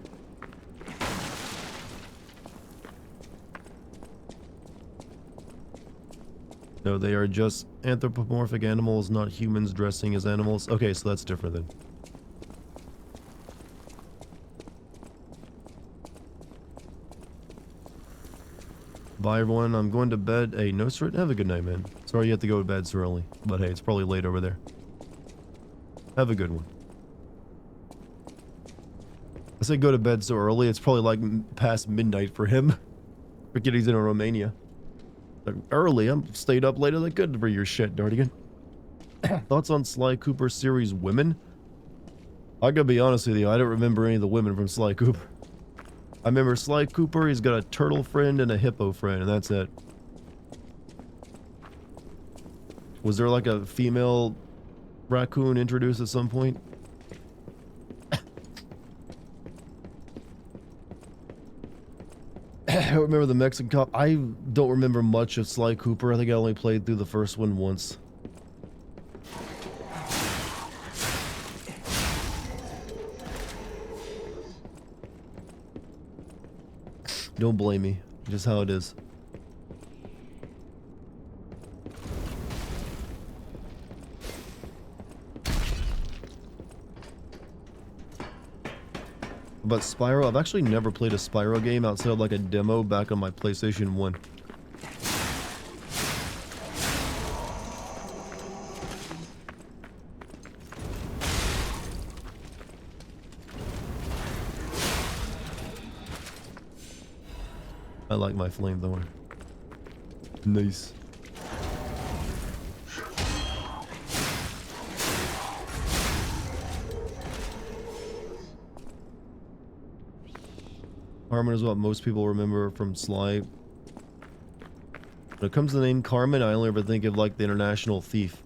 Speaker 1: No, they are just anthropomorphic animals, not humans dressing as animals. Okay, so that's different then. Bye everyone, I'm going to bed. Hey, no sir, have a good night, man. Sorry you have to go to bed so early, but hey, it's probably late over there. Have a good one. I said go to bed so early, it's probably like past midnight for him. Forget he's in Romania. Like, early, I'm stayed up later than good for your shit, Dartigan. Thoughts on Sly Cooper series women? I gotta be honest with you, I don't remember any of the women from Sly Cooper. I remember Sly Cooper, he's got a turtle friend and a hippo friend, and that's it. Was there like a female raccoon introduced at some point? don't remember the Mexican cop. I don't remember much of Sly Cooper. I think I only played through the first one once. Don't blame me. Just how it is. But Spyro, I've actually never played a Spyro game outside of like a demo back on my PlayStation 1. I like my flamethrower. Nice. Carmen is what most people remember from Sly. When it comes to the name Carmen, I only ever think of like the international thief.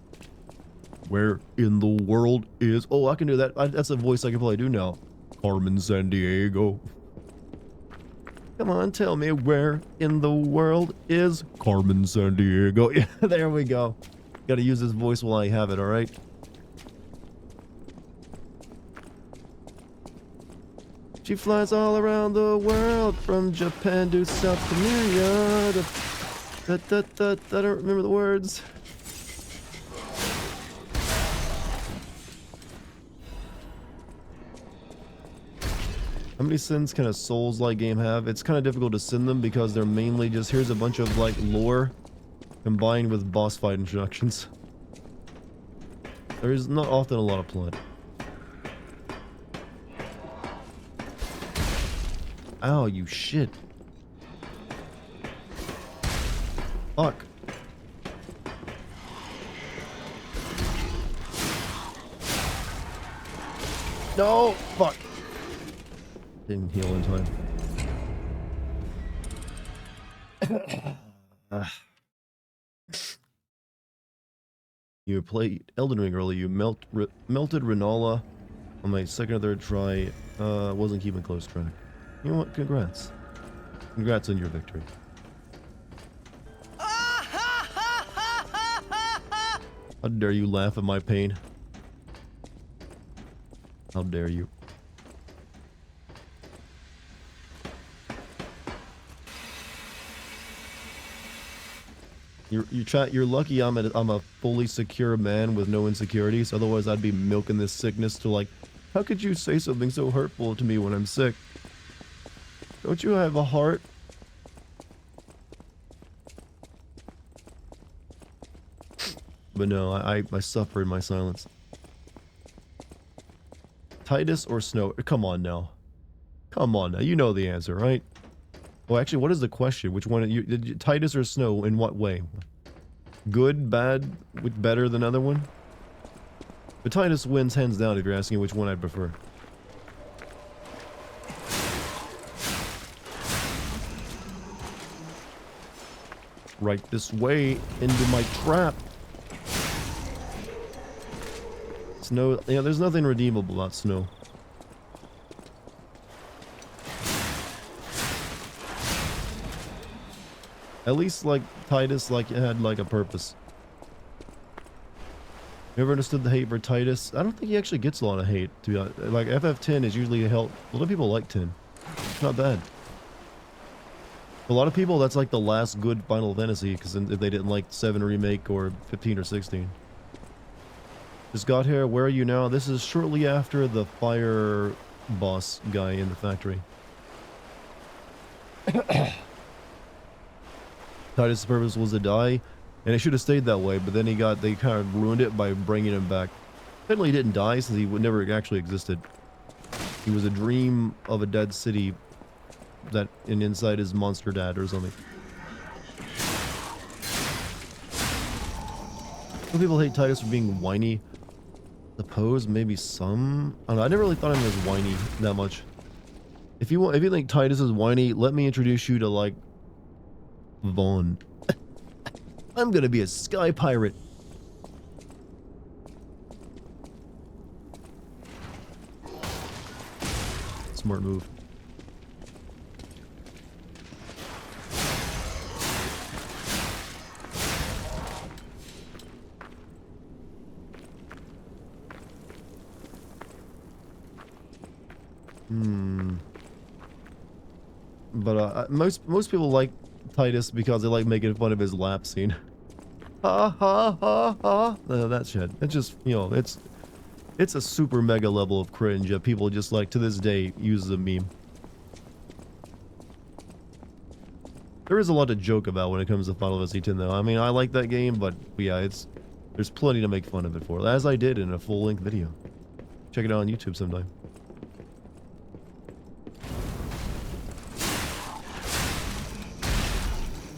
Speaker 1: Where in the world is... Oh, I can do that. That's a voice I can probably do now. Carmen Sandiego. Come on, tell me where in the world is Carmen Sandiego. Yeah, there we go. Gotta use this voice while I have it, alright? She flies all around the world, from Japan to South Korea. I don't remember the words. How many sins can a Souls-like game have? It's kind of difficult to send them because they're mainly just, here's a bunch of like lore combined with boss fight introductions. There is not often a lot of plot. Ow, you shit. Fuck. No! Fuck. Didn't heal in time. You played Elden Ring early. You melted Renola on my second or third try. Wasn't keeping close track. You know what? Congrats. Congrats on your victory. How dare you laugh at my pain? How dare you? You're lucky I'm a fully secure man with no insecurities. Otherwise, I'd be milking this sickness to like, how could you say something so hurtful to me when I'm sick? Don't you have a heart? But no, I suffer in my silence. Titus or Snow? Come on now. Come on now. You know the answer, right? Well, actually, what is the question? Which one? Titus or Snow? In what way? Good, bad, with better than other one? But Titus wins hands down if you're asking which one I prefer. Right this way into my trap. Snow, yeah, there's nothing redeemable about Snow. At least, like, Titus, like, it had, like, a purpose. Never understood the hate for Titus. I don't think he actually gets a lot of hate, to be honest. Like, FF10 is usually a lot of people like 10. It's not bad. A lot of people, that's like the last good Final Fantasy, because if they didn't like 7 Remake or 15 or 16. Just got here. Where are you now? This is shortly after the fire boss guy in the factory. Titus' purpose was to die, and it should have stayed that way, but then they kind of ruined it by bringing him back. Technically, he didn't die since he never actually existed. He was a dream of a dead city that inside his monster dad or something. Some people hate Titus for being whiny. Suppose maybe some. I don't know, I never really thought of him as whiny that much. If you think Titus is whiny, let me introduce you to like Vaughn. I'm gonna be a sky pirate. Smart move. Hmm. But most people like Titus because they like making fun of his lap scene. Ha ha ha ha. That shit. It's just, you know, it's a super mega level of cringe that people just like to this day use as a meme. There is a lot to joke about when it comes to Final Fantasy X though. I mean, I like that game, but yeah, there's plenty to make fun of it for, as I did in a full-length video. Check it out on YouTube sometime.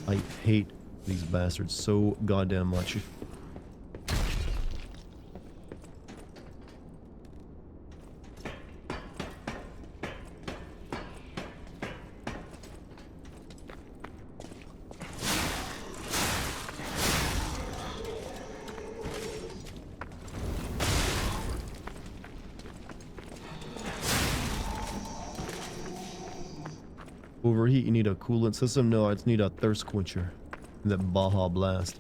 Speaker 1: I hate these bastards so goddamn much. Overheat, you need a coolant system? No, I just need a thirst quencher. That Baja Blast.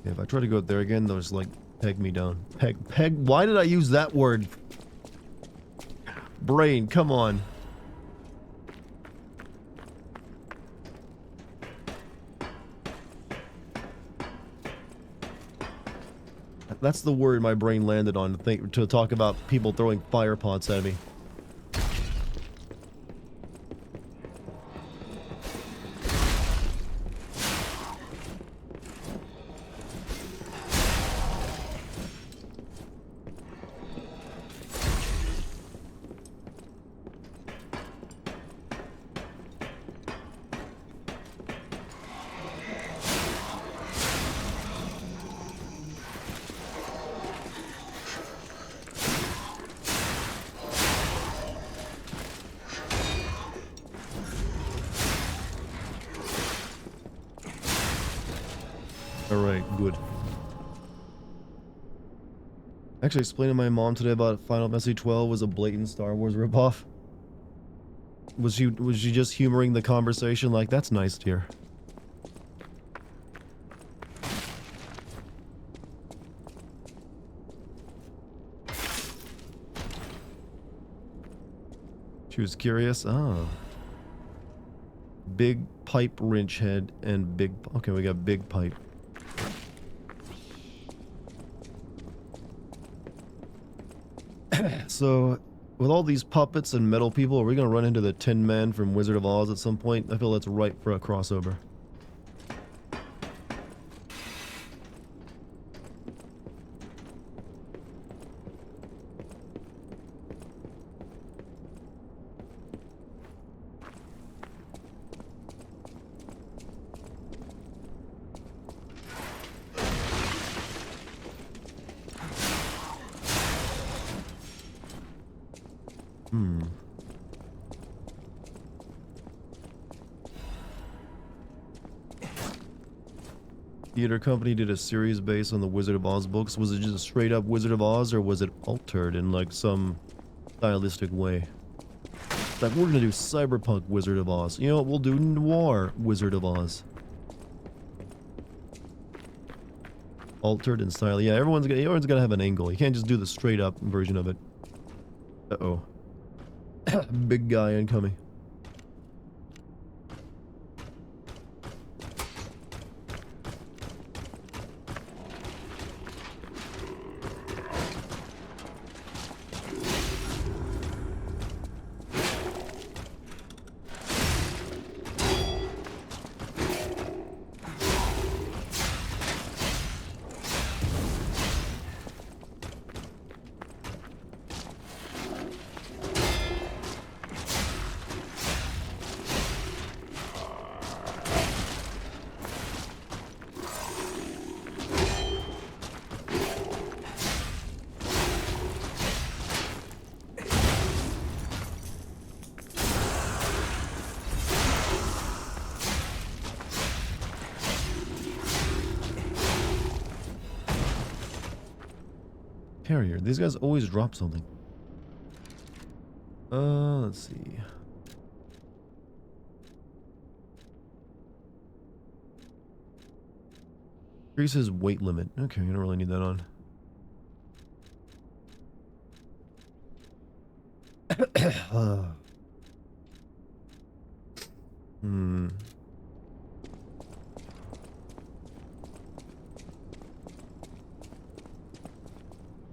Speaker 1: If I try to go there again, they'll just like peg me down. Peg, why did I use that word? Brain, come on. That's the word my brain landed on to talk about people throwing fire pots at me. Alright, good. Actually, explaining to my mom today about Final Fantasy XII was a blatant Star Wars ripoff. Was she just humoring the conversation like, that's nice, dear? She was curious? Oh. Big pipe wrench head and big... Okay, we got big pipe. So, with all these puppets and metal people, are we going to run into the Tin Man from Wizard of Oz at some point? I feel that's ripe for a crossover. Theater company did a series based on the Wizard of Oz books. Was it just a straight up Wizard of Oz, or was it altered in like some stylistic way? Like, we're gonna do cyberpunk Wizard of Oz. You know what? We'll do noir Wizard of Oz. Altered in style. Yeah, everyone's gonna have an angle. You can't just do the straight up version of it. Uh-oh. Big guy incoming. Carrier. These guys always drop something. Let's see. Increases weight limit. Okay, you don't really need that on. Hmm.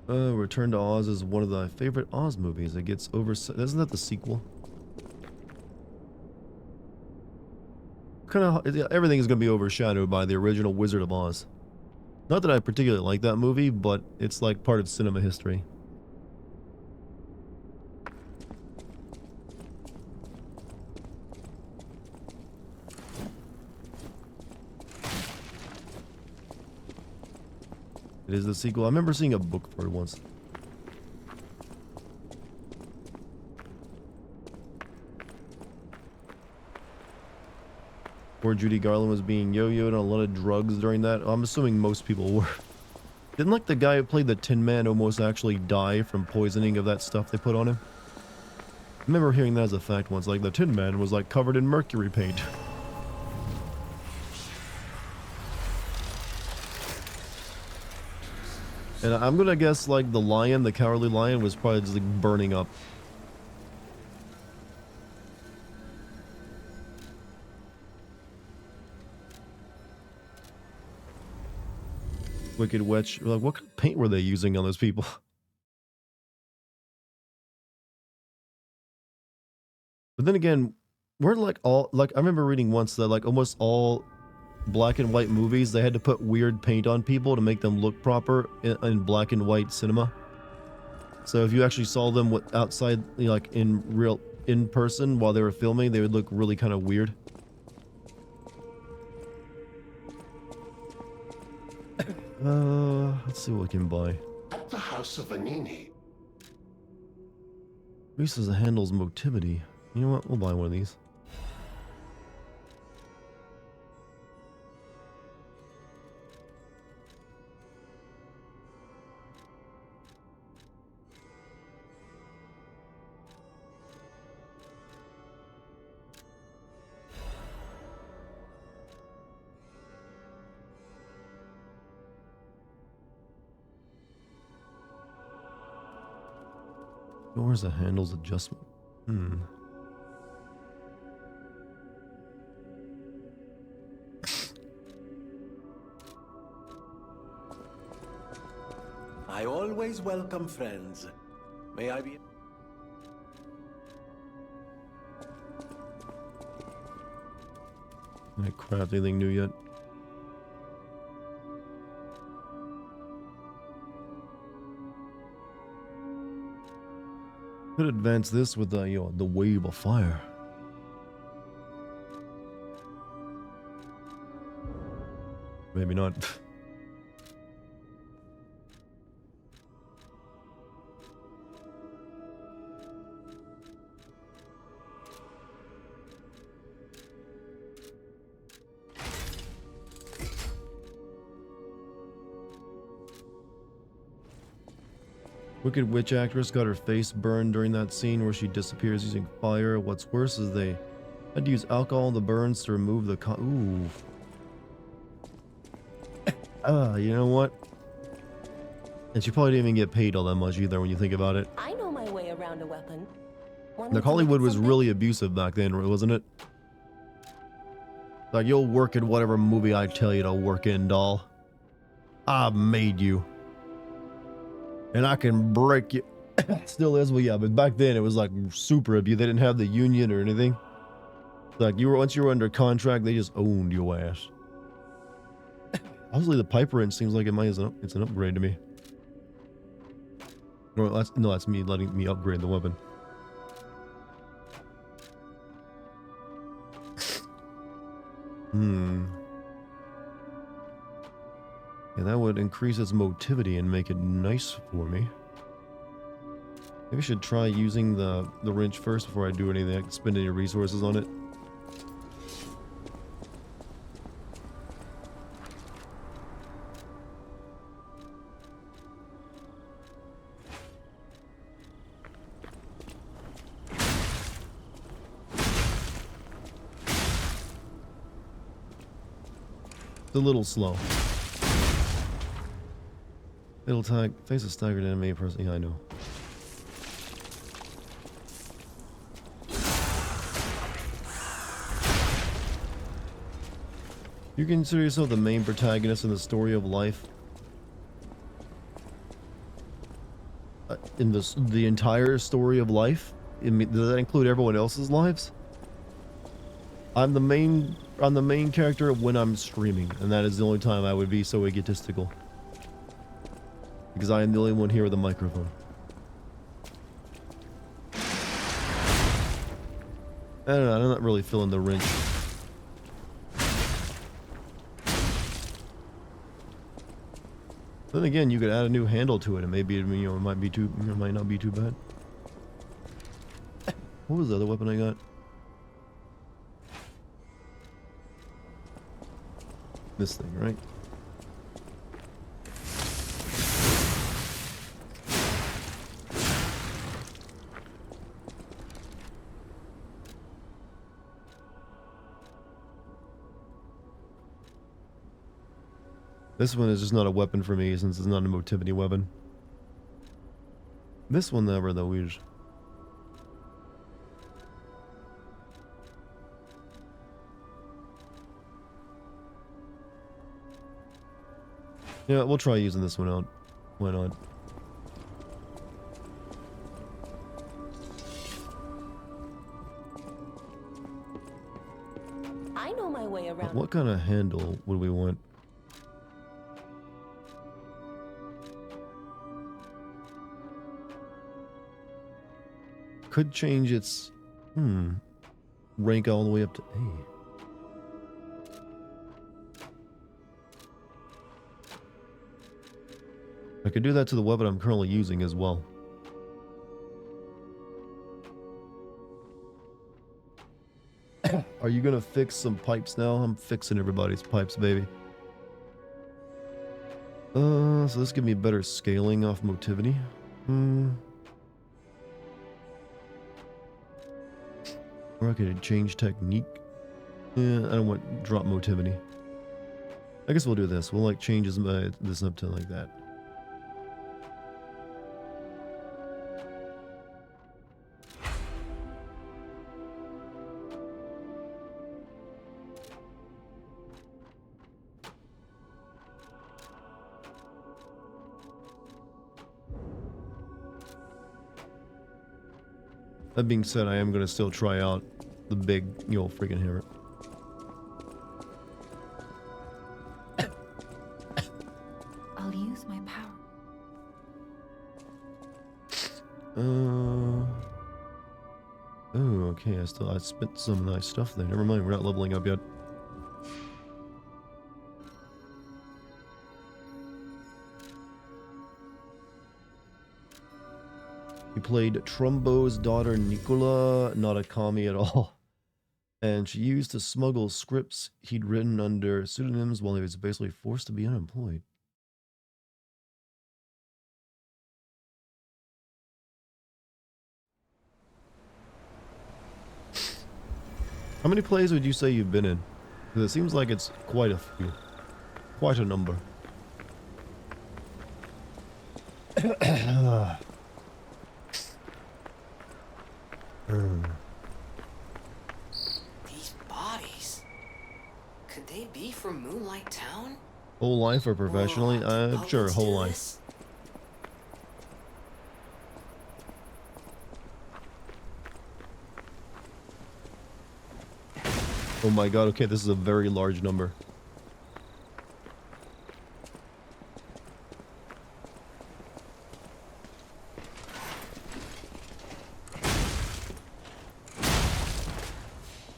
Speaker 1: Return to Oz is one of my favorite Oz movies. It gets over. Isn't that the sequel? Kind of. Everything is going to be overshadowed by the original Wizard of Oz. Not that I particularly like that movie, but it's like part of cinema history. It is the sequel. I remember seeing a book for it once. Poor Judy Garland was being yo-yoed on a lot of drugs during that. I'm assuming most people were. Didn't like the guy who played the Tin Man almost actually die from poisoning of that stuff they put on him? I remember hearing that as a fact once, like the Tin Man was like covered in mercury paint. And I'm gonna guess like the lion, the cowardly lion, was probably just like burning up. Wicked Witch. Like, what kind of paint were they using on those people? But then again, weren't like all like I remember reading once that like almost all black and white movies they had to put weird paint on people to make them look proper in black and white cinema. So if you actually saw them outside, you know, like in person while they were filming, they would look really kind of weird. Let's see what we can buy.
Speaker 3: At the House of Vanini.
Speaker 1: Increases the handle's motivity. You know what? We'll buy one of these. Where's the handle's adjustment?
Speaker 4: I always welcome friends. May I be...
Speaker 1: Can I craft anything new yet? Could advance this with the the wave of fire. Maybe not. Wicked Witch actress got her face burned during that scene where she disappears using fire. What's worse is they had to use alcohol in the burns to remove the ooh. You know what? And she probably didn't even get paid all that much either when you think about it.
Speaker 5: I know my way around a weapon.
Speaker 1: Like Hollywood was really abusive back then, wasn't it? Like, you'll work in whatever movie I tell you to work in, doll. I made you. And I can break you. Still is, well, yeah, but back then it was like super abuse. They didn't have the union or anything. Like, once you were under contract, they just owned your ass. Honestly, the pipe wrench seems like it's an upgrade to me. Or that's me letting me upgrade the weapon. Yeah, that would increase its motivity and make it nice for me. Maybe I should try using the wrench first before I do anything. I can spend any resources on it. a little slow. It'll tag face a staggered enemy person. Yeah, I know. You consider yourself the main protagonist in the story of life? In the entire story of life? Does that include everyone else's lives? I'm the main character when I'm streaming, and that is the only time I would be so egotistical. Because I am the only one here with a microphone. I don't know, I'm not really feeling the wrench. Then again, you could add a new handle to it, and maybe it might be too, it might not be too bad. What was the other weapon I got? This thing, right? This one is just not a weapon for me since it's not a motivity weapon. This one, never though, we just... Yeah, we'll try using this one out. Why not?
Speaker 5: I know my way around.
Speaker 1: What kind of handle would we want? Could change its rank all the way up to A. I could do that to the weapon I'm currently using as well. Are you gonna fix some pipes now? I'm fixing everybody's pipes, baby. So this give me better scaling off motivity. Or I could change technique. Yeah, I don't want drop motivity. I guess we'll do this. We'll like change this up to like that. That being said, I am going to still try out the big, freaking hammer.
Speaker 5: I'll use my power.
Speaker 1: Oh, okay. I spent some nice stuff there. Never mind. We're not leveling up yet. He played Trumbo's daughter Nicola, not a commie at all. And she used to smuggle scripts he'd written under pseudonyms while he was basically forced to be unemployed. How many plays would you say you've been in? Because it seems like it's quite a few. Quite a number.
Speaker 6: These bodies, could they be from Moonlight Town?
Speaker 1: Whole life or professionally? Sure, whole life. Oh my god, okay, this is a very large number.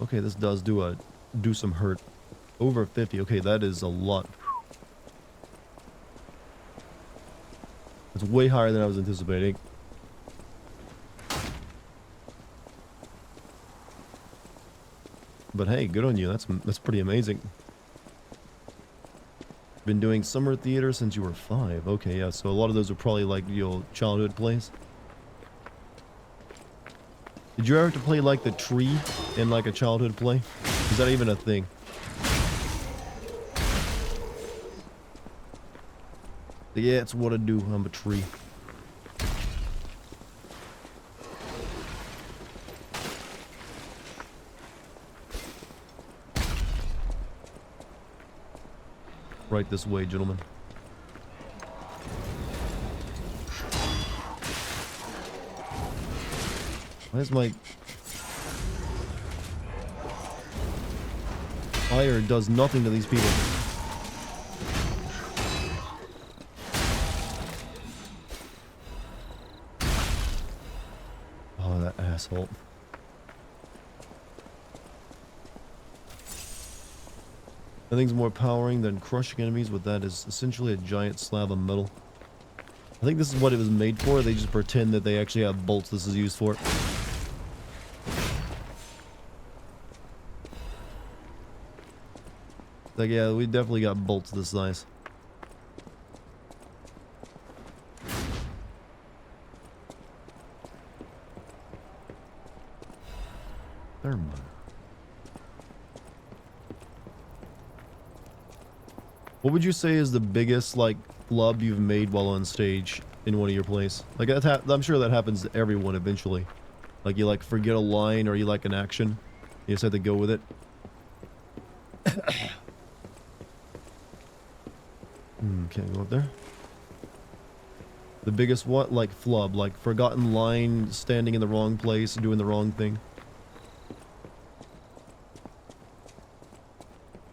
Speaker 1: Okay, this does do some hurt. Over 50. Okay, that is a lot. It's way higher than I was anticipating. But hey, good on you. That's pretty amazing. Been doing summer theater since you were 5. Okay, yeah. So a lot of those are probably like your childhood plays. Did you ever have to play like the tree in like a childhood play? Is that even a thing? Yeah, it's what I do. I'm a tree. Right this way, gentlemen. Why is my fire does nothing to these people? Oh, that asshole. Nothing's more powering than crushing enemies with that is essentially a giant slab of metal. I think this is what it was made for. They just pretend that they actually have bolts this is used for. Like, yeah, we definitely got bolts this size. Thermite. What would you say is the biggest, like, flub you've made while on stage in one of your plays? Like, I'm sure that happens to everyone eventually. Like, you, like, forget a line or you like an action. You just have to go with it. Okay, go up there. The biggest what? Like, flub. Like, forgotten line, standing in the wrong place, doing the wrong thing.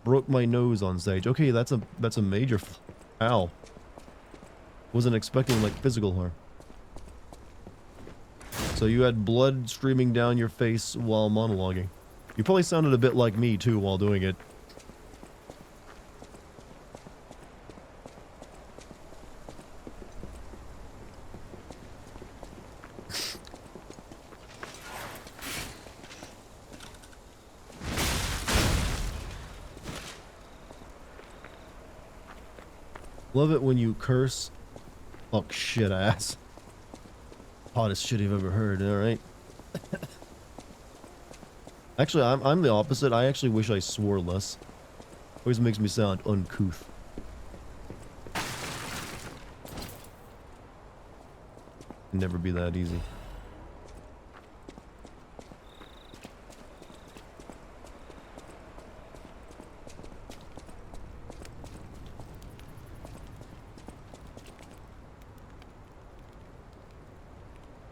Speaker 1: Broke my nose on stage. Okay, that's a major ow. Wasn't expecting like physical harm. So you had blood streaming down your face while monologuing. You probably sounded a bit like me too while doing it. Love it when you curse. Fuck shit ass. Hottest shit you've ever heard, alright? Actually, I'm the opposite. I actually wish I swore less. Always makes me sound uncouth. Never be that easy.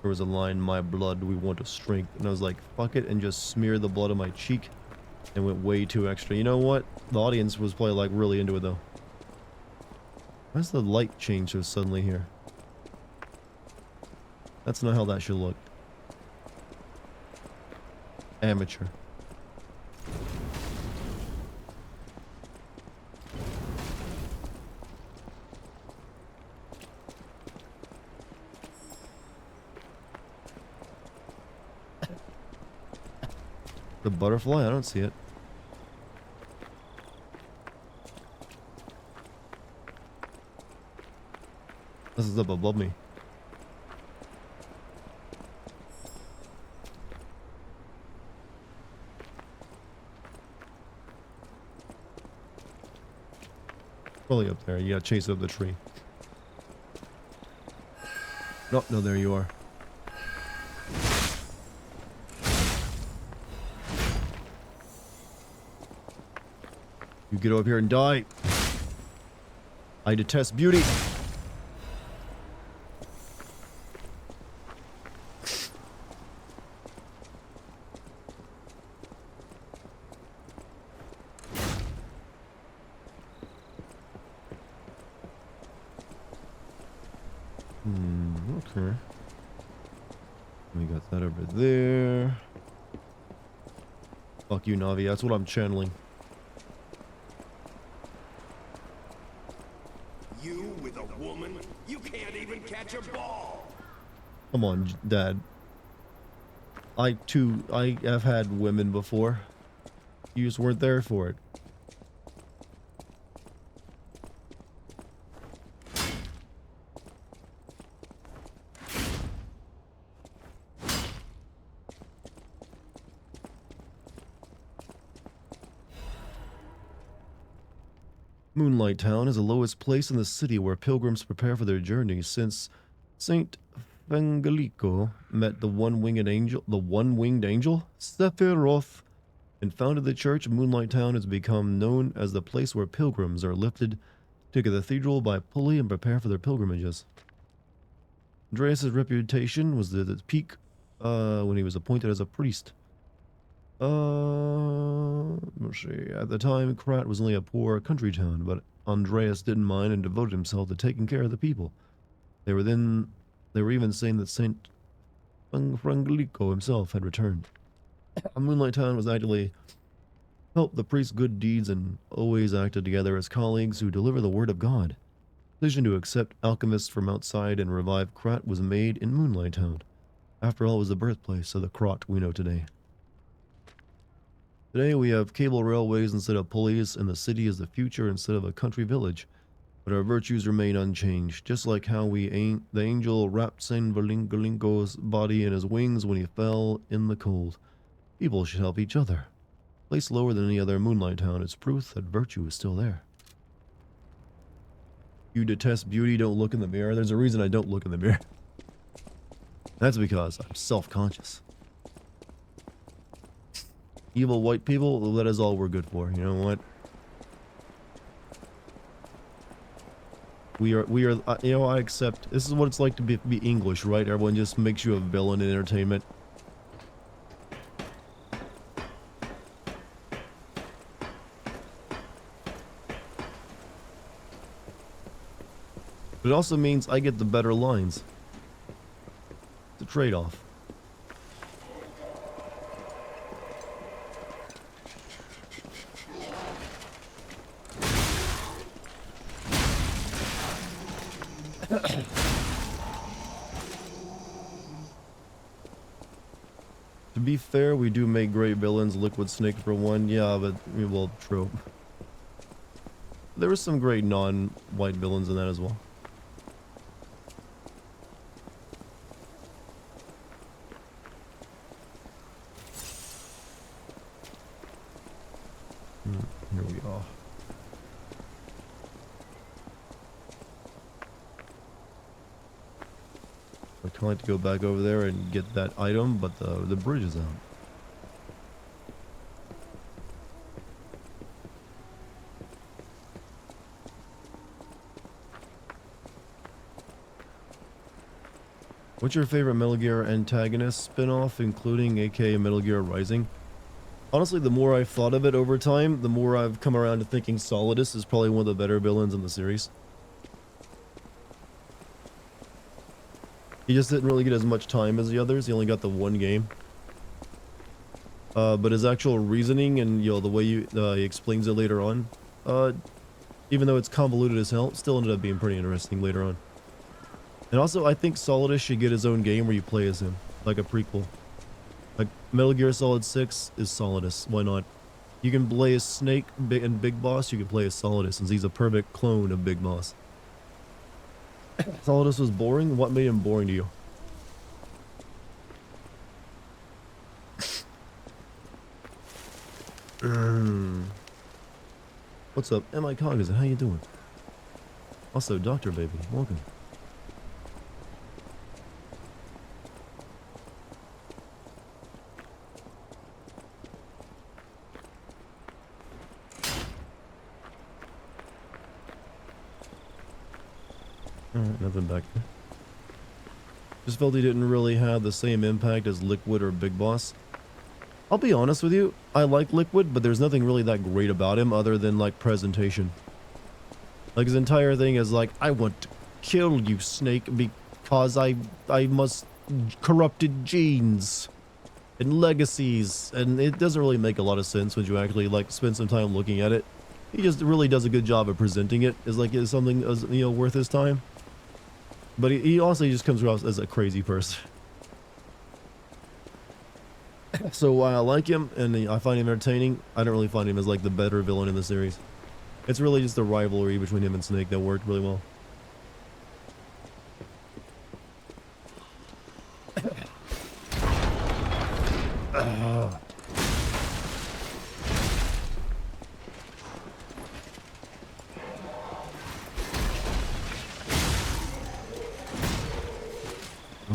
Speaker 1: There was a line, my blood, we want to strength. And I was like, fuck it, and just smeared the blood on my cheek. And went way too extra. You know what? The audience was probably like really into it though. Why's the light change so suddenly here? That's not how that should look. Amateur. The butterfly? I don't see it. This is up above me. Probably up there. You gotta chase up the tree. No, no, there you are. You get up here and die. I detest beauty. Okay. We got that over there. Fuck you, Navi. That's what I'm channeling.
Speaker 4: You with a woman? You can't even catch a ball!
Speaker 1: Come on, Dad. I have had women before. You just weren't there for it. Moonlight Town is the lowest place in the city where pilgrims prepare for their journey since Saint Fangelico met the one-winged angel, Sephiroth, and founded the church. Moonlight Town has become known as the place where pilgrims are lifted to the cathedral by pulley and prepare for their pilgrimages. Andreas's reputation was at its peak when he was appointed as a priest. Let's see. At the time, Krat was only a poor country town, but Andreas didn't mind and devoted himself to taking care of the people. They were even saying that Saint Frangelico himself had returned. Moonlight Town was actively helped the priest's good deeds and always acted together as colleagues who deliver the word of God. The decision to accept alchemists from outside and revive Krat was made in Moonlight Town. After all, it was the birthplace of the Krat we know today. Today we have cable railways instead of pulleys, and the city is the future instead of a country village. But our virtues remain unchanged, just like how the angel wrapped Saint Valingolingo's body in his wings when he fell in the cold. People should help each other. Placed lower than any other Moonlight Town, it's proof that virtue is still there. You detest beauty, don't look in the mirror. There's a reason I don't look in the mirror. That's because I'm self-conscious. Evil white people, well, that is all we're good for. You know what? We are, you know, I accept, this is what it's like to be English, right? Everyone just makes you a villain in entertainment. But it also means I get the better lines. It's a trade-off. To be fair, we do make great villains, Liquid Snake for one. Yeah, but, well, true. There were some great non-white villains in that as well. Here we are. I kind of like to go back over there and get that item, but the bridge is out. What's your favorite Metal Gear antagonist spin-off, including aka Metal Gear Rising? Honestly, the more I've thought of it over time, the more I've come around to thinking Solidus is probably one of the better villains in the series. He just didn't really get as much time as the others. He only got the one game. But his actual reasoning and, you know, the way he explains it later on, even though it's convoluted as hell, it still ended up being pretty interesting later on. And also, I think Solidus should get his own game where you play as him, like a prequel. Like, Metal Gear Solid 6 is Solidus. Why not? You can play as Snake and Big Boss, you can play as Solidus, since he's a perfect clone of Big Boss. Solidus was boring? What made him boring to you? What's up? M.I. Cognizant, how you doing? Also, Dr. Baby, welcome. Alright, nothing back there. Just felt he didn't really have the same impact as Liquid or Big Boss. I'll be honest with you, I like Liquid, but there's nothing really that great about him other than, like, presentation. Like, his entire thing is like, I want to kill you, Snake, because I must corrupted genes and legacies, and it doesn't really make a lot of sense when you actually, like, spend some time looking at it. He just really does a good job of presenting it as, like, as something, as, you know, worth his time. But he also just comes across as a crazy person. So while I like him and I find him entertaining, I don't really find him as like the better villain in the series. It's really just the rivalry between him and Snake that worked really well.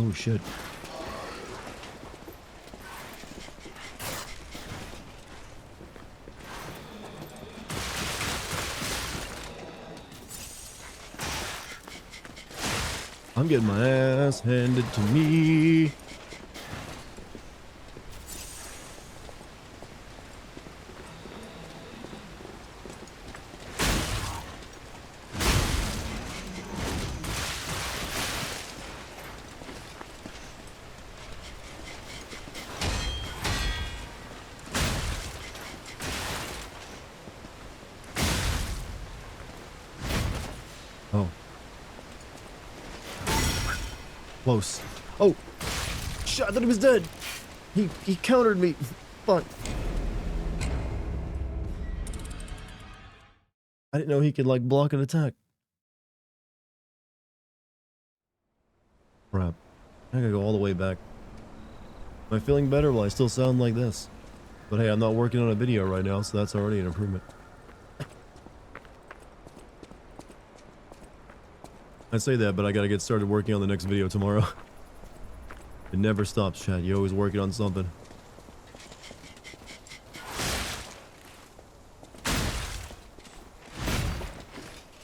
Speaker 1: Oh shit. I'm getting my ass handed to me. Oh. Close. Oh! Shit, I thought he was dead! He countered me! Fuck. I didn't know he could, like, block an attack. Crap. I gotta go all the way back. Am I feeling better? Well, I still sound like this. But hey, I'm not working on a video right now, so that's already an improvement. I say that, but I gotta get started working on the next video tomorrow. It never stops, Chad. You're always working on something.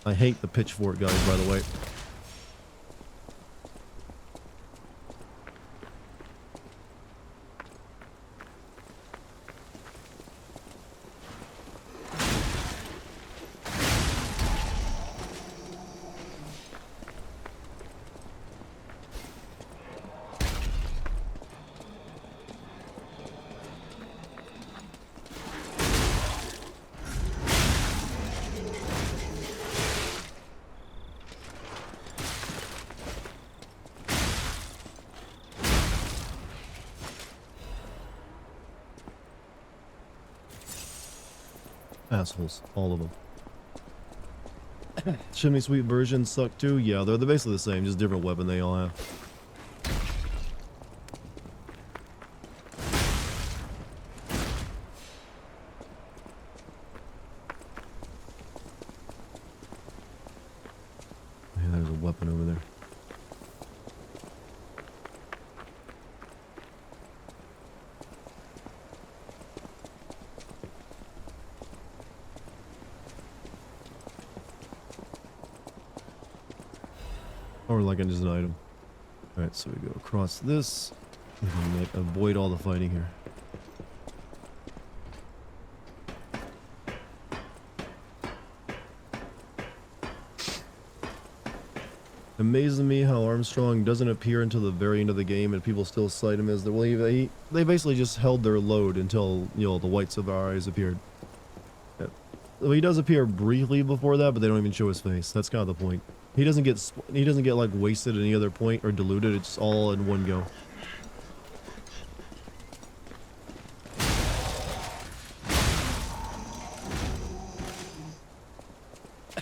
Speaker 1: I hate the pitchfork guys, by the way. Assholes, all of them. Chimney Sweep versions suck too? Yeah, they're basically the same, just different weapon they all have. Yeah, there's a weapon over there. Or like just an item. Alright, so we go across this. We can like avoid all the fighting here. Amazes me how Armstrong doesn't appear until the very end of the game and people still cite him as the they basically just held their load until, you know, the whites of our eyes appeared. Yeah. Well, he does appear briefly before that, but they don't even show his face. That's kind of the point. He doesn't get like wasted at any other point or diluted. It's all in one go.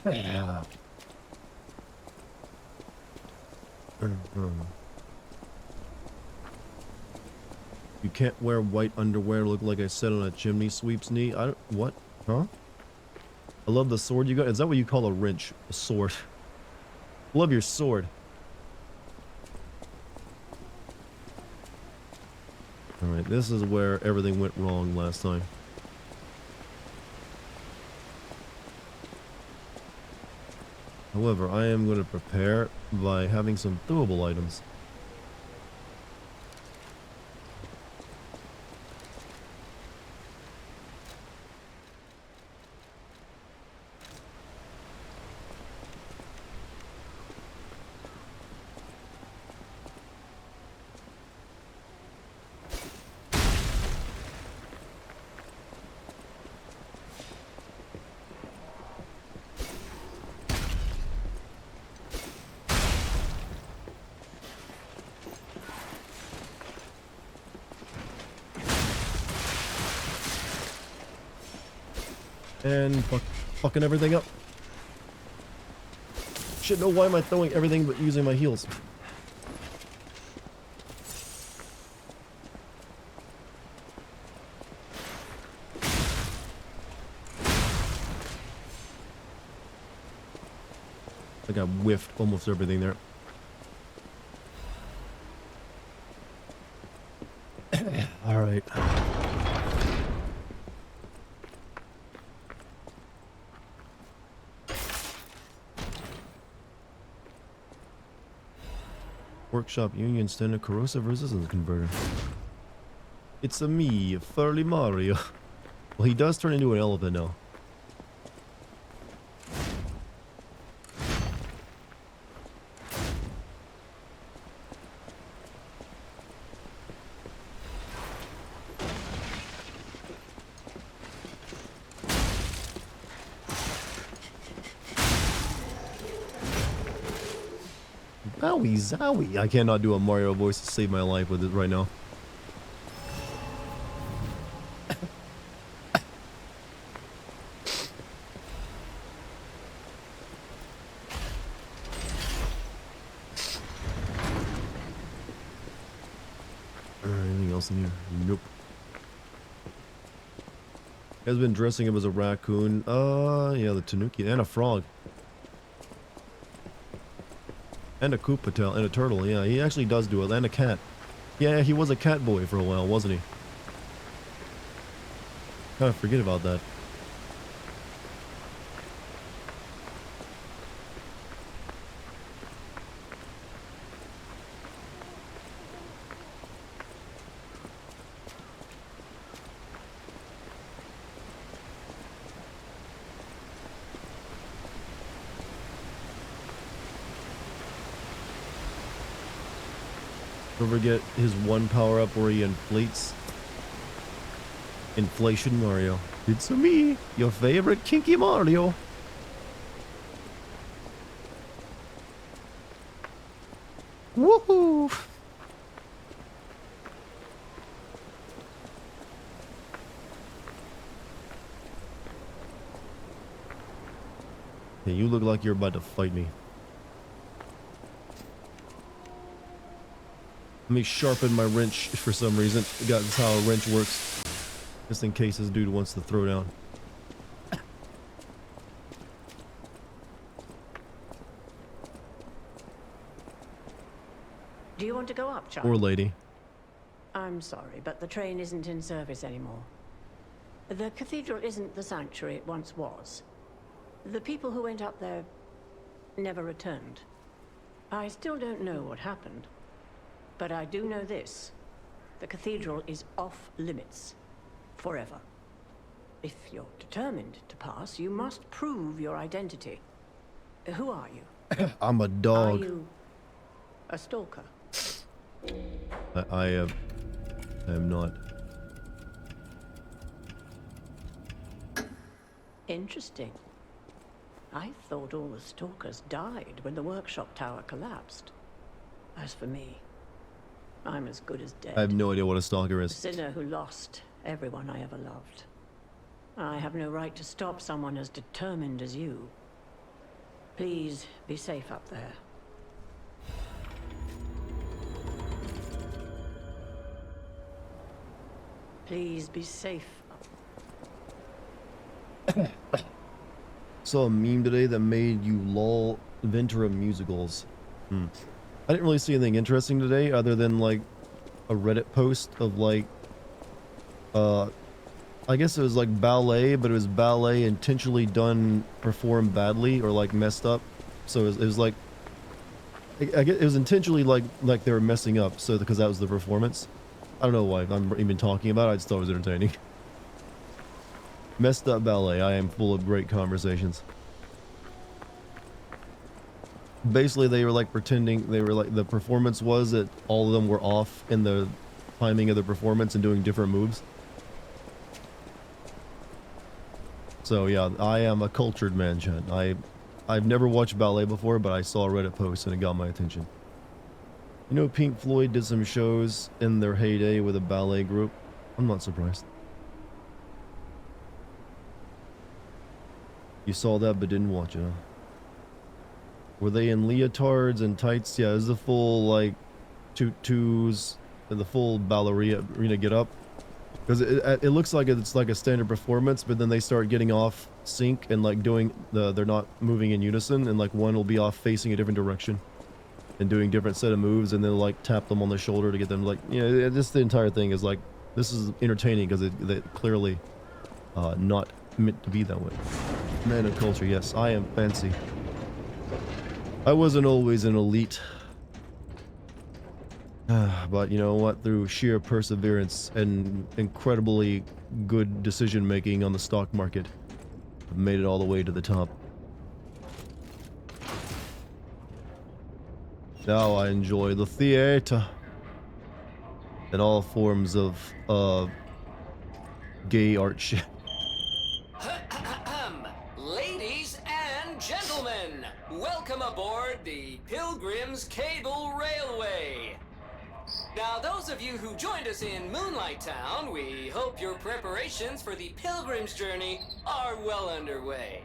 Speaker 1: Yeah. You can't wear white underwear. Look like I said on a chimney sweep's knee. I don't. What? Huh? I love the sword you got. Is that what you call a wrench? A sword. Love your sword. Alright, this is where everything went wrong last time. However, I am going to prepare by having some throwable items. And fucking everything up. Shit, no, why am I throwing everything but using my heels? I got whiffed almost everything there. right. Workshop Union Standard Corrosive Resistance Converter. It's a me, Furry Mario. Well, he does turn into an elephant now. Wowie zowie. I cannot do a Mario voice to save my life with it right now. Anything else in here? Nope. Has been dressing him as a raccoon. Yeah, the tanuki and a frog. And a Koopa tail and a turtle. Yeah, he actually does do it. And a cat. Yeah, he was a cat boy for a while, wasn't he? Kind of forget about that. Don't forget his one power up where he inflates. Inflation Mario. It's me, your favorite kinky Mario. Woohoo! Hey, you look like you're about to fight me. Let me sharpen my wrench for some reason. That's how a wrench works. Just in case this dude wants to throw down.
Speaker 7: Do you want to go up, child?
Speaker 1: Or lady.
Speaker 7: I'm sorry, but the train isn't in service anymore. The cathedral isn't the sanctuary it once was. The people who went up there never returned. I still don't know what happened. But I do know this. The cathedral is off limits. Forever. If you're determined to pass, you must prove your identity. Who are you?
Speaker 1: I'm a dog.
Speaker 7: Are you a stalker?
Speaker 1: I am not.
Speaker 7: Interesting. I thought all the stalkers died when the workshop tower collapsed. As for me, I'm as good as dead.
Speaker 1: I have no idea what a stalker
Speaker 7: A
Speaker 1: is.
Speaker 7: sinner who lost everyone I ever loved. I have no right to stop someone as determined as you. Please be safe up there. Please be safe.
Speaker 1: Saw a meme today that made you lol Ventura musicals. I didn't really see anything interesting today other than like a Reddit post of like I guess it was like ballet, but it was ballet intentionally performed badly or like messed up. So it was like I guess it was intentionally like they were messing up, so because that was the performance. I don't know why I'm even talking about it. I just thought it was entertaining. Messed up ballet. I am full of great conversations. Basically, they were like pretending they were like the performance was that all of them were off in the timing of the performance and doing different moves. So yeah, I am a cultured man, Chad. I've never watched ballet before, but I saw a Reddit post and it got my attention. You know, Pink Floyd did some shows in their heyday with a ballet group. I'm not surprised. You saw that but didn't watch it, huh? Were they in leotards and tights? Yeah, it was the full, like, tutus, and the full ballerina get up. Because it looks like it's like a standard performance, but then they start getting off sync and, like, they're not moving in unison, and, like, one will be off facing a different direction and doing different set of moves, and then, like, tap them on the shoulder to get them, like, you know, just the entire thing is, like, This is entertaining because it clearly not meant to be that way. Man of culture, yes, I am fancy. I wasn't always an elite. But you know what? Through sheer perseverance and incredibly good decision making on the stock market, I've made it all the way to the top. Now I enjoy the theater and all forms of gay art shit.
Speaker 6: Ladies and gentlemen, welcome aboard the Pilgrim's Cable Railway. Now, those of you who joined us in Moonlight Town, we hope your preparations for the Pilgrim's journey are well underway.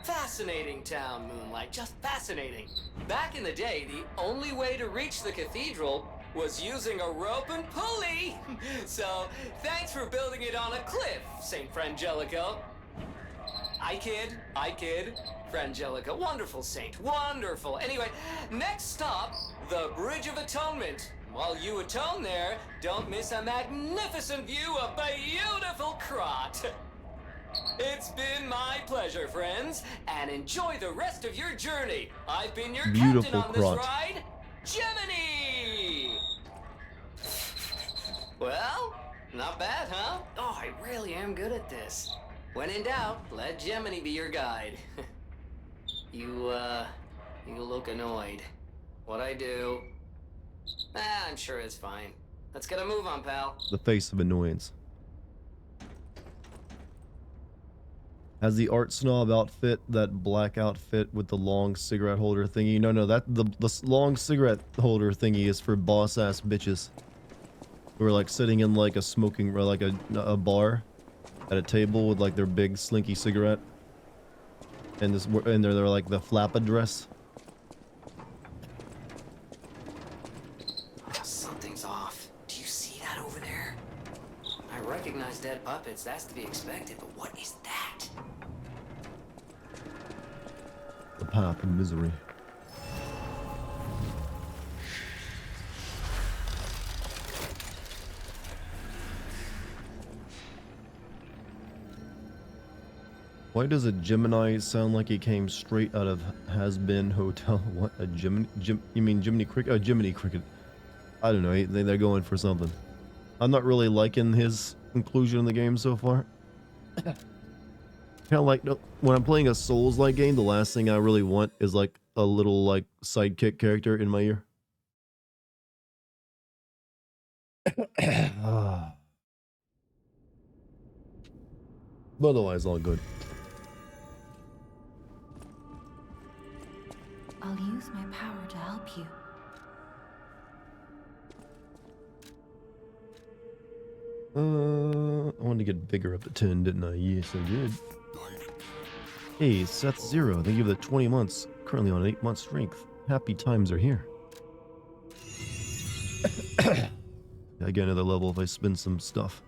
Speaker 6: Fascinating town, Moonlight, just fascinating. Back in the day, the only way to reach the cathedral was using a rope and pulley. So, thanks for building it on a cliff, St. Frangelico. I kid. Frangelica, wonderful saint, wonderful. Anyway, next stop, the Bridge of Atonement. While you atone there, don't miss a magnificent view of beautiful Krot. It's been my pleasure, friends, and enjoy the rest of your journey. I've been your
Speaker 1: Beautiful
Speaker 6: captain on
Speaker 1: Krot.
Speaker 6: this ride, Gemini! Well, not bad, huh? Oh, I really am good at this. When in doubt, let Gemini be your guide. You look annoyed. What I do? I'm sure it's fine. Let's get a move on, pal.
Speaker 1: The face of annoyance. Has the art snob outfit, that black outfit with the long cigarette holder thingy? No, that the long cigarette holder thingy is for boss ass bitches who are like sitting in like a smoking or like a bar at a table with like their big slinky cigarette and they're like the flappa dress.
Speaker 6: Something's off. Do you see that over there? I recognize dead puppets. That's to be expected, but what is that?
Speaker 1: The path of misery. Why does a Gemini sound like he came straight out of Has Been Hotel? What? A Gemini? You mean Jiminy Cricket? Oh, Jiminy Cricket. I don't know. They're going for something. I'm not really liking his inclusion in the game so far. Kind of like when I'm playing a Souls-like game, the last thing I really want is like a little like sidekick character in my ear. But otherwise, all good.
Speaker 5: I'll use my power to help you.
Speaker 1: I wanted to get bigger up to 10, didn't I? Yes, I did. Hey, Seth Zero. Thank you for the 20 months. Currently on an 8-month strength. Happy times are here. I get another level if I spin some stuff.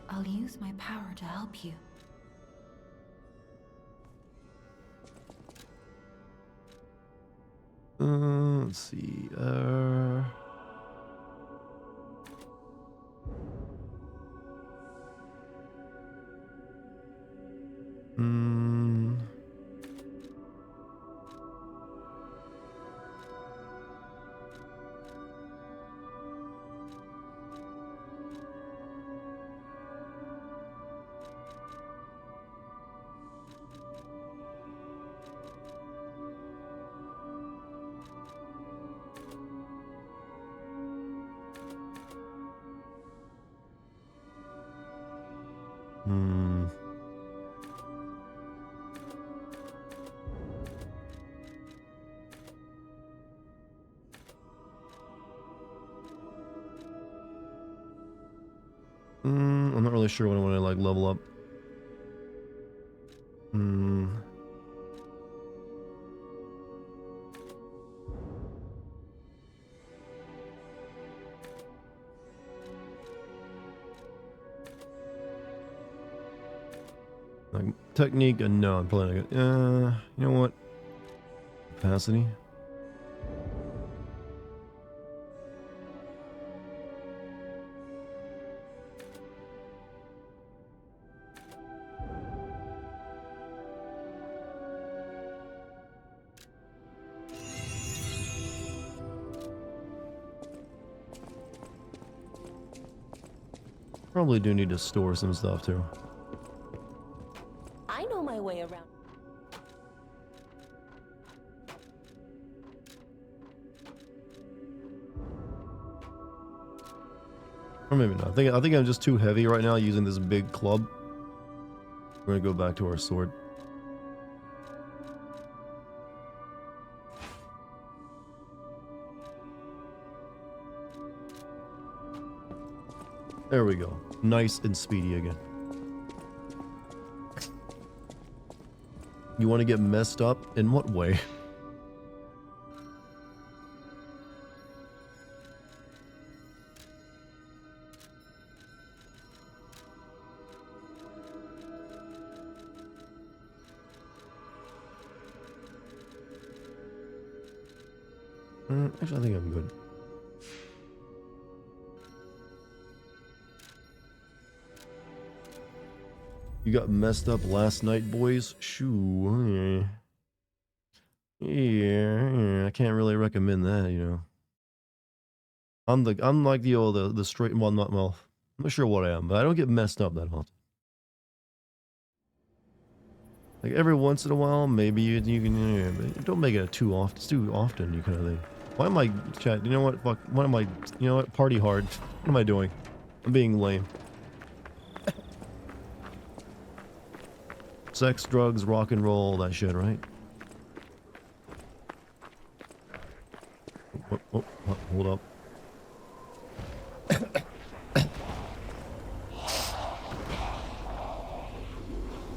Speaker 5: I'll use my power to help you.
Speaker 1: Let's see. I'm not really sure what I want to like level up. technique, no, I'm probably not gonna, you know what? Capacity. Probably do need to store some stuff too.
Speaker 8: I know my way around.
Speaker 1: Or maybe not. I think I'm just too heavy right now using this big club. We're gonna go back to our sword. There we go. Nice and speedy again. You want to get messed up? In what way? Actually, I think I'm good. You got messed up last night, boys? Shoo. Yeah, I can't really recommend that, you know. I'm like the straight, well, I'm not sure what I am, but I don't get messed up that often. Like every once in a while, maybe you can, yeah, but don't make it too often. It's too often, you kind of thing. Why am I, chat? You know what? Fuck. What am I? You know what? Party hard. What am I doing? I'm being lame. Sex, drugs, rock and roll, that shit, right? Oh, hold up.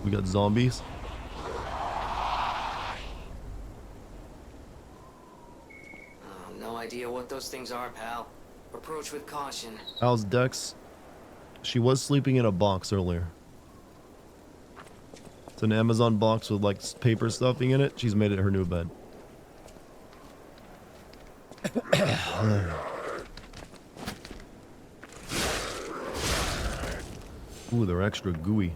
Speaker 1: We got zombies.
Speaker 6: No idea what those things are, pal. Approach with caution.
Speaker 1: How's Dex? She was sleeping in a box earlier. It's an Amazon box with like paper stuffing in it. She's made it her new bed. Ooh, they're extra gooey.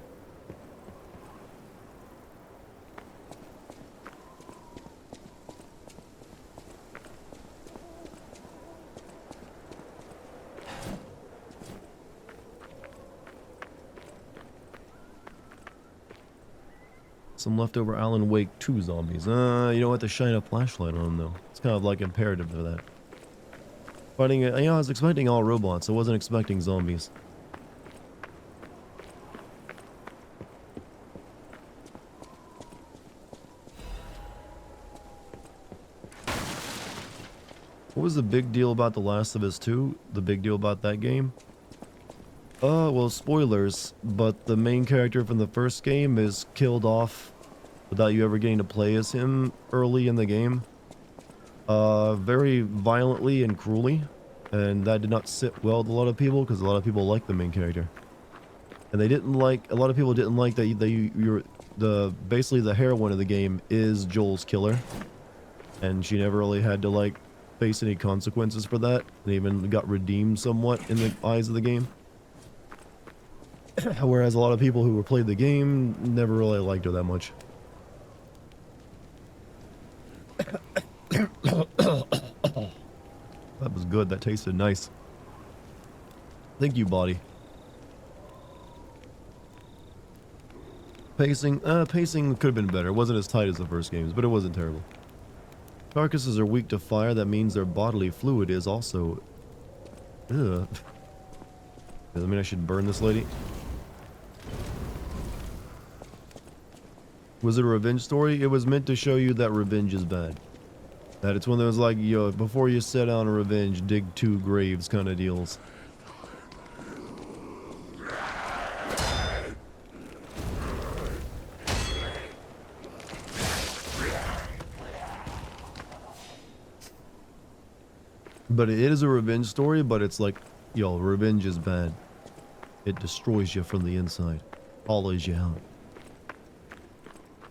Speaker 1: Some leftover Alan Wake 2 zombies. You don't have to shine a flashlight on them though. It's kind of like imperative for that. Fighting, you know, I was expecting all robots. I wasn't expecting zombies. What was the big deal about The Last of Us 2? The big deal about that game? Well, spoilers, but the main character from the first game is killed off without you ever getting to play as him early in the game. Very violently and cruelly, and that did not sit well with a lot of people because a lot of people like the main character. And they didn't like, a lot of people didn't like that basically the heroine of the game is Joel's killer. And she never really had to like face any consequences for that. They even got redeemed somewhat in the eyes of the game. Whereas a lot of people who played the game never really liked her that much. That was good. That tasted nice. Thank you, body. Pacing could have been better. It wasn't as tight as the first games, but it wasn't terrible. Carcasses are weak to fire. That means their bodily fluid is also... Ugh. Does that mean I should burn this lady? Was it a revenge story? It was meant to show you that revenge is bad. That it's one of those like, yo, before you set out on revenge, dig 2 graves kind of deals. But it is a revenge story, but it's like, yo, revenge is bad. It destroys you from the inside. Hollows you out.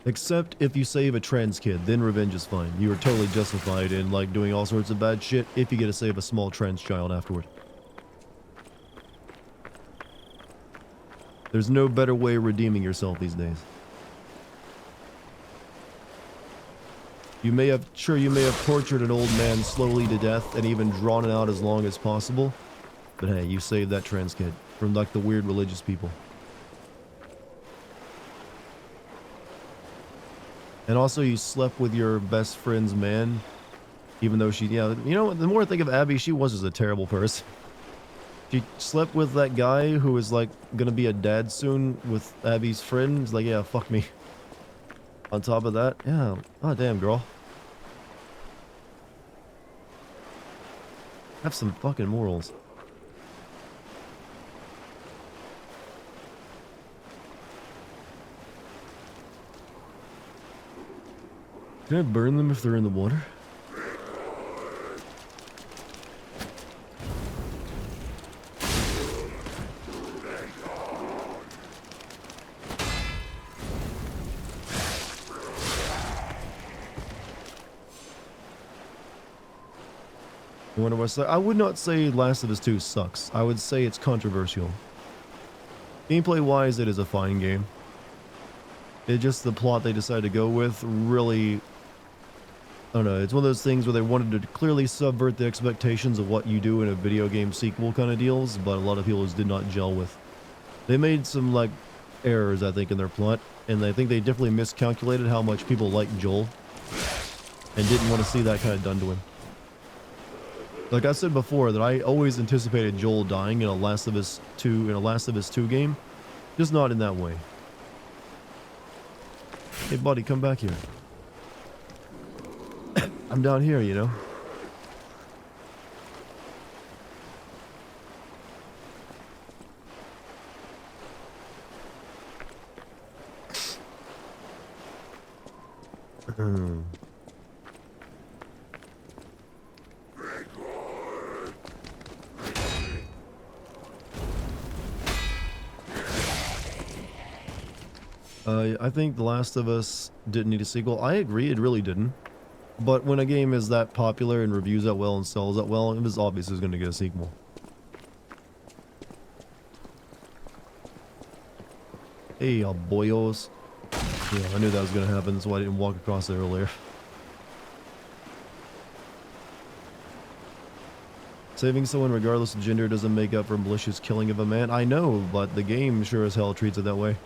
Speaker 1: Except if you save a trans kid, then revenge is fine. You are totally justified in like doing all sorts of bad shit if you get to save a small trans child afterward. There's no better way of redeeming yourself these days. You may have tortured an old man slowly to death and even drawn it out as long as possible. But hey, you saved that trans kid from like the weird religious people. And also you slept with your best friend's man, even though she, yeah, you know, the more I think of Abby, she was just a terrible person. She slept with that guy who was like gonna be a dad soon with Abby's friend. He's like, yeah, fuck me. On top of that, yeah, oh damn girl. Have some fucking morals. Can I burn them if they're in the water? What do I say? I would not say Last of Us 2 sucks. I would say it's controversial. Gameplay wise, it is a fine game. It's just the plot they decided to go with really, I don't know, it's one of those things where they wanted to clearly subvert the expectations of what you do in a video game sequel kind of deals, but a lot of people just did not gel with. They made some like errors, I think, in their plot, and I think they definitely miscalculated how much people like Joel and didn't want to see that kind of done to him. Like I said before, that I always anticipated Joel dying in a Last of Us 2 game, just not in that way. Hey buddy, come back here. I'm down here, you know. I think The Last of Us didn't need a sequel. I agree, it really didn't. But when a game is that popular and reviews that well and sells that well, it was obvious it was going to get a sequel. Hey, boyos. Yeah, I knew that was going to happen, that's why I didn't walk across there earlier. Saving someone regardless of gender doesn't make up for malicious killing of a man. I know, but the game sure as hell treats it that way.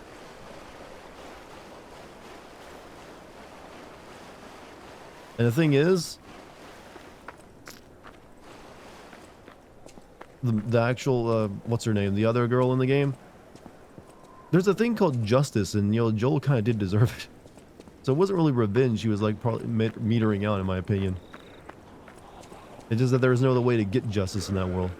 Speaker 1: And the thing is, the actual, what's her name? The other girl in the game? There's a thing called justice, and, you know, Joel kind of did deserve it. So it wasn't really revenge, he was, like, probably metering out, in my opinion. It's just that there was no other way to get justice in that world.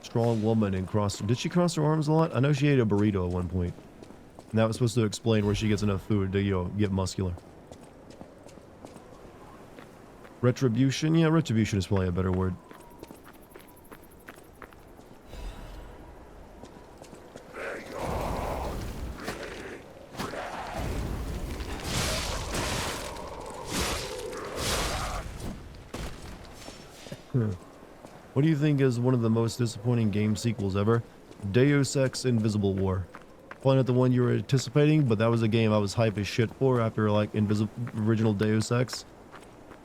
Speaker 1: Strong woman and did she cross her arms a lot? I know she ate a burrito at one point. And that was supposed to explain where she gets enough food to, you know, get muscular. Retribution? Yeah, retribution is probably a better word. What do you think is one of the most disappointing game sequels ever? Deus Ex Invisible War. Probably not the one you were anticipating, but that was a game I was hype as shit for after like original Deus Ex.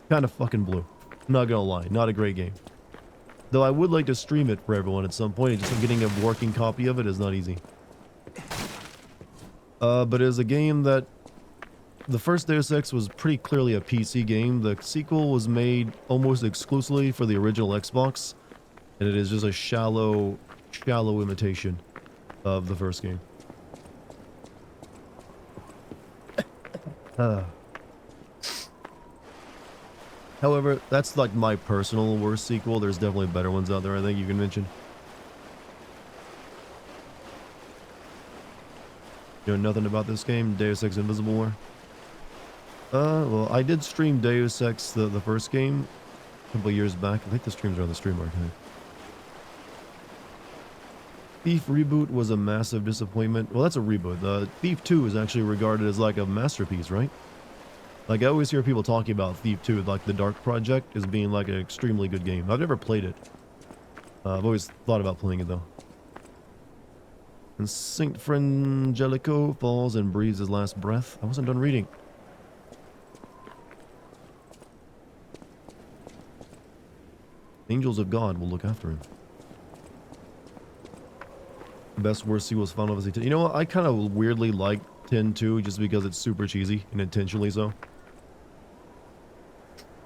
Speaker 1: Kind of fucking blew. Not gonna lie, not a great game. Though I would like to stream it for everyone at some point, just getting a working copy of it is not easy. But it was a game that... The first Deus Ex was pretty clearly a PC game. The sequel was made almost exclusively for the original Xbox. And it is just a shallow imitation of the first game. However, that's like my personal worst sequel. There's definitely better ones out there I think you can mention. You know nothing about this game, Deus Ex Invisible War? Well, I did stream Deus Ex, the first game, a couple of years back. I think the streams are on the stream archive. Thief reboot was a massive disappointment. Well, that's a reboot. Thief 2 is actually regarded as like a masterpiece, right? Like, I always hear people talking about Thief 2, like the Dark Project, as being like an extremely good game. I've never played it. I've always thought about playing it, though. And Saint Frangelico falls and breathes his last breath. I wasn't done reading. Angels of God will look after him. Best worst sequels Final Fantasy 10. You know what? I kind of weirdly like 10 too, just because it's super cheesy and intentionally so.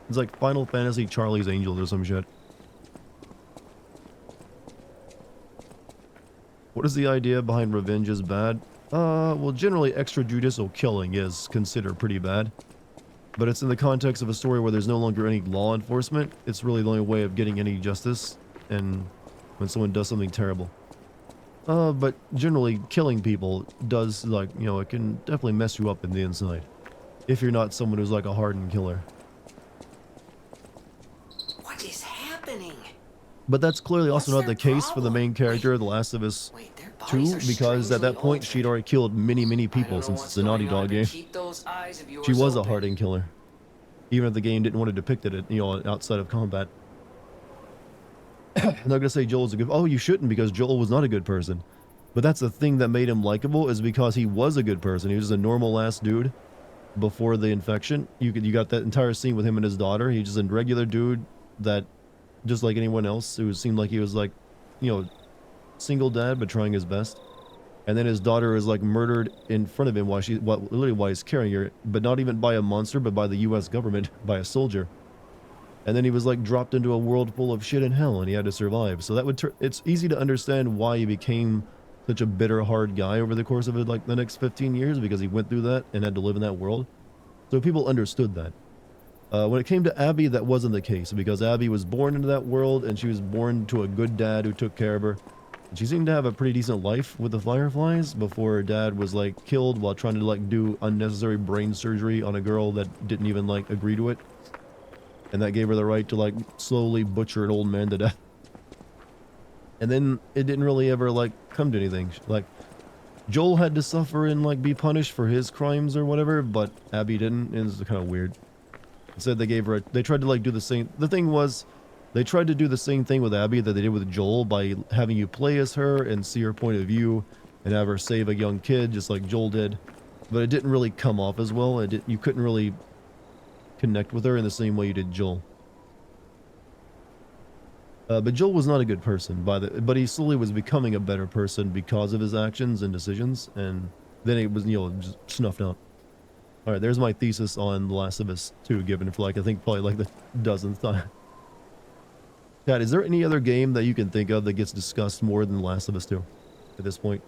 Speaker 1: It's like Final Fantasy Charlie's Angels or some shit. What is the idea behind revenge is bad? Well, generally extrajudicial killing is considered pretty bad. But it's in the context of a story where there's no longer any law enforcement. It's really the only way of getting any justice, and when someone does something terrible. But generally killing people does, like, you know, it can definitely mess you up in the inside. If you're not someone who's like a hardened killer.
Speaker 6: What is happening?
Speaker 1: But that's clearly also
Speaker 6: What's
Speaker 1: not the
Speaker 6: their
Speaker 1: case for the main character of The Last of Us
Speaker 6: Wait, their
Speaker 1: 2,
Speaker 6: bodies are
Speaker 1: because at that
Speaker 6: strangely
Speaker 1: point she'd
Speaker 6: altered.
Speaker 1: already killed many
Speaker 6: I
Speaker 1: people
Speaker 6: don't know
Speaker 1: since
Speaker 6: what's
Speaker 1: it's a Naughty
Speaker 6: going on,
Speaker 1: Dog
Speaker 6: but
Speaker 1: game.
Speaker 6: keep those eyes of yours
Speaker 1: She was a
Speaker 6: open.
Speaker 1: hardened killer. Even if the game didn't want to depict it, you know, outside of combat. I'm not gonna say Joel's a good... Oh, you shouldn't, because Joel was not a good person. But that's the thing that made him likable, is because he was a good person. He was just a normal ass dude before the infection. You got that entire scene with him and his daughter. He's just a regular dude that, just like anyone else, it seemed like he was like, you know, single dad but trying his best. And then his daughter is like murdered in front of him literally while he's carrying her, but not even by a monster, but by the US government, by a soldier. And then he was like dropped into a world full of shit and hell, and he had to survive. So that would it's easy to understand why he became such a bitter, hard guy over the course of it, like the next 15 years, because he went through that and had to live in that world. So people understood that. When it came to Abby, that wasn't the case, because Abby was born into that world, and she was born to a good dad who took care of her. And she seemed to have a pretty decent life with the Fireflies before her dad was like killed while trying to like do unnecessary brain surgery on a girl that didn't even like agree to it. And that gave her the right to like slowly butcher an old man to death. And then it didn't really ever like come to anything. Like, Joel had to suffer and like be punished for his crimes or whatever, but Abby didn't. It was kind of weird. Instead, they gave her they tried to like do the same. The thing was, they tried to do the same thing with Abby that they did with Joel by having you play as her and see her point of view and have her save a young kid just like Joel did. But it didn't really come off as well. You couldn't really connect with her in the same way you did Joel. But Joel was not a good person, but he slowly was becoming a better person because of his actions and decisions, and then it was, you know, just snuffed out. All right, there's my thesis on The Last of Us 2, given for like, I think probably like the dozenth time. Kat, is there any other game that you can think of that gets discussed more than The Last of Us 2 at this point?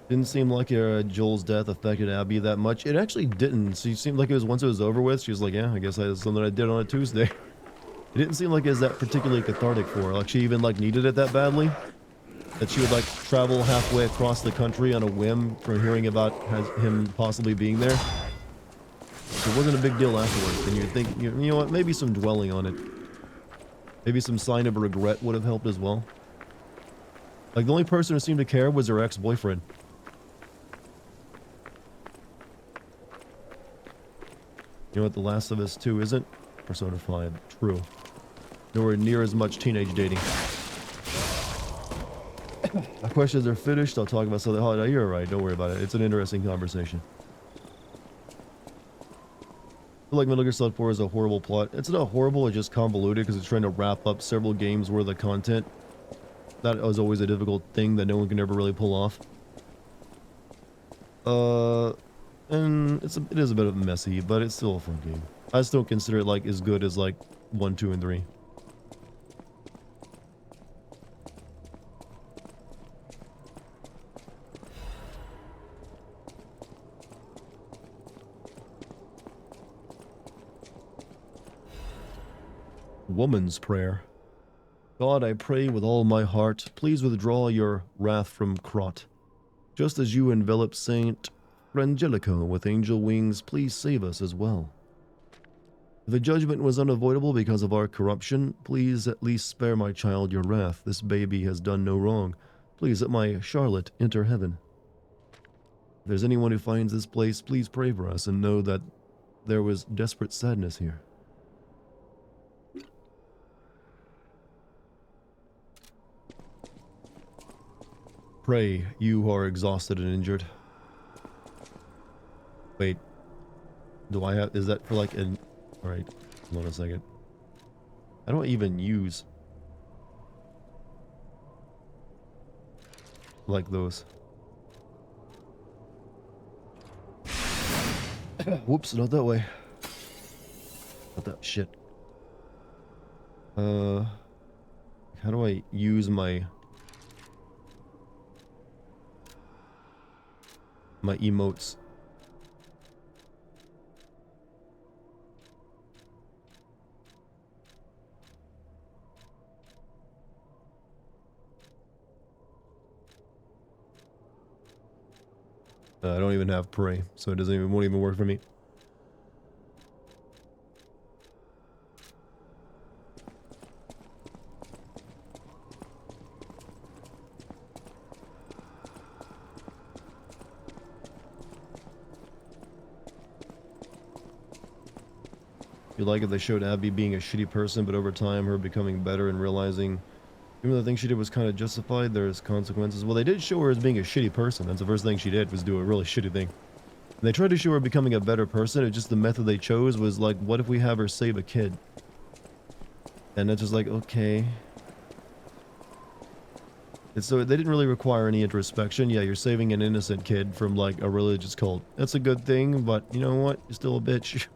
Speaker 1: Didn't seem like Joel's death affected Abby that much. It actually didn't. She seemed like it was once it was over with, she was like, yeah, I guess that's something I did on a Tuesday. It didn't seem like it was that particularly cathartic for her. Like she even like needed it that badly. That she would like travel halfway across the country on a whim for hearing about him possibly being there. It wasn't a big deal afterwards. And you'd think, you know what, maybe some dwelling on it. Maybe some sign of regret would have helped as well. Like the only person who seemed to care was her ex-boyfriend. You know what The Last of Us 2 isn't? Persona 5. True. Nowhere near as much teenage dating. My questions are finished. I'll talk about something. Oh, no, you're alright. Don't worry about it. It's an interesting conversation. I feel like Metal Gear Solid 4 is a horrible plot. It's not horrible, it's just convoluted because it's trying to wrap up several games worth of content. That was always a difficult thing that no one can ever really pull off. And it is a bit of messy, but it's still a fun game. I just don't consider it like as good as like 1, 2, and 3. woman's prayer. God, I pray with all my heart, please withdraw your wrath from Krot. Just as you envelop Saint Frangelico with angel wings, please save us as well. If the judgment was unavoidable because of our corruption, please at least spare my child your wrath. This baby has done no wrong. Please let my Charlotte enter heaven. If there's anyone who finds this place, please pray for us and know that there was desperate sadness here. Pray, you who are exhausted and injured. Wait. Do I have... Is that for like an... Alright. Hold on a second. I don't even use... like those. Whoops, not that way. Not that shit. How do I use my emotes? I don't even have pray, so it won't even work for me. You like it they showed Abby being a shitty person, but over time her becoming better and realizing even the thing she did was kind of justified, there's consequences. Well, they did show her as being a shitty person. That's the first thing she did, was do a really shitty thing. And they tried to show her becoming a better person. It's just the method they chose was like, what if we have her save a kid? And it's just like, okay. And so they didn't really require any introspection. Yeah, you're saving an innocent kid from like a religious cult. That's a good thing, but you know what? You're still a bitch.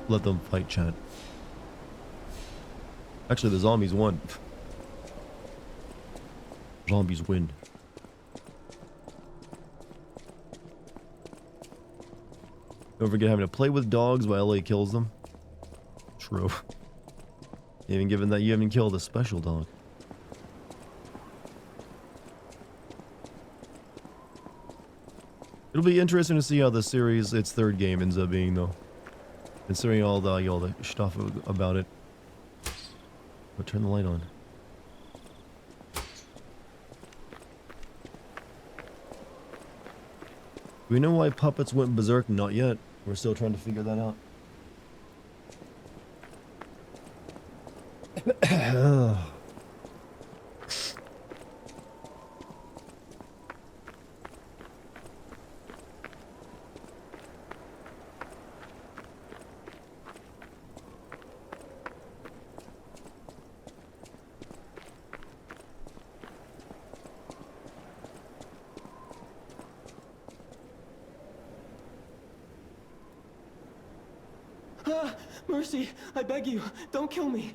Speaker 1: Let them fight, chat. Actually, the zombies won. Zombies win. Don't forget having to play with dogs while LA kills them. True. Even given that you haven't killed a special dog. It'll be interesting to see how the series, its third game, ends up being, though. Considering all the stuff about it. But turn the light on. Do we know why puppets went berserk? Not yet. We're still trying to figure that out.
Speaker 8: Mercy, I beg you, don't kill me.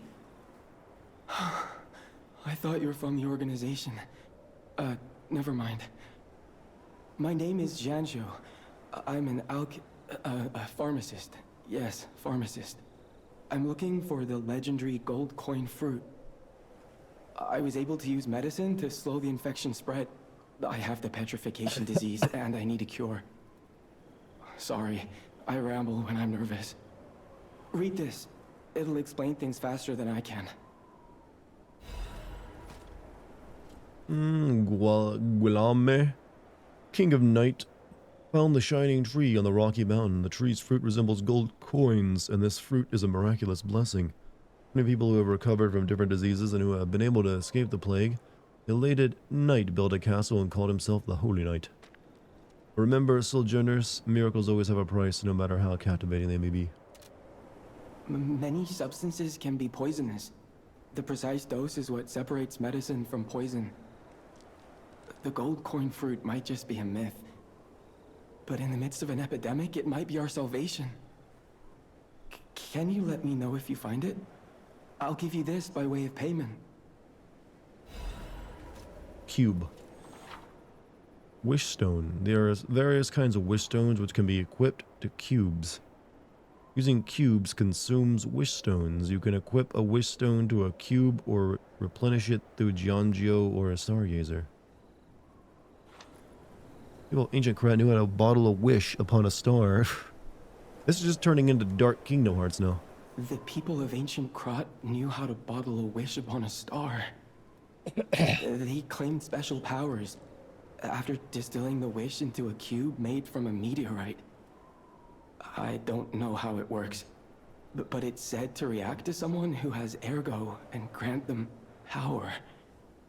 Speaker 8: I thought you were from the organization. Never mind. My name is Janjo. I'm an a pharmacist. Yes, pharmacist. I'm looking for the legendary gold coin fruit. I was able to use medicine to slow the infection spread. I have the petrification disease and I need a cure. Sorry, I ramble when I'm nervous. Read this. It'll explain things faster than I can.
Speaker 1: Guilame, King of Night, found the shining tree on the rocky mountain. The tree's fruit resembles gold coins, and this fruit is a miraculous blessing. Many people who have recovered from different diseases and who have been able to escape the plague. The elated knight built a castle and called himself the Holy Knight. Remember, Sojourners, miracles always have a price, no matter how captivating they may be.
Speaker 8: Many substances can be poisonous. The precise dose is what separates medicine from poison. The gold coin fruit might just be a myth. But in the midst of an epidemic, it might be our salvation. Can you let me know if you find it? I'll give you this by way of payment.
Speaker 1: Cube. Wish stone. There are various kinds of wish stones which can be equipped to cubes. Using cubes consumes wish stones. You can equip a wish stone to a cube or replenish it through Giangio or a stargazer. People ancient Krat knew how to bottle a wish upon a star. This is just turning into Dark Kingdom Hearts now.
Speaker 8: The people of ancient Krat knew how to bottle a wish upon a star. They claimed special powers after distilling the wish into a cube made from a meteorite. I don't know how it works, but it's said to react to someone who has ergo and grant them power.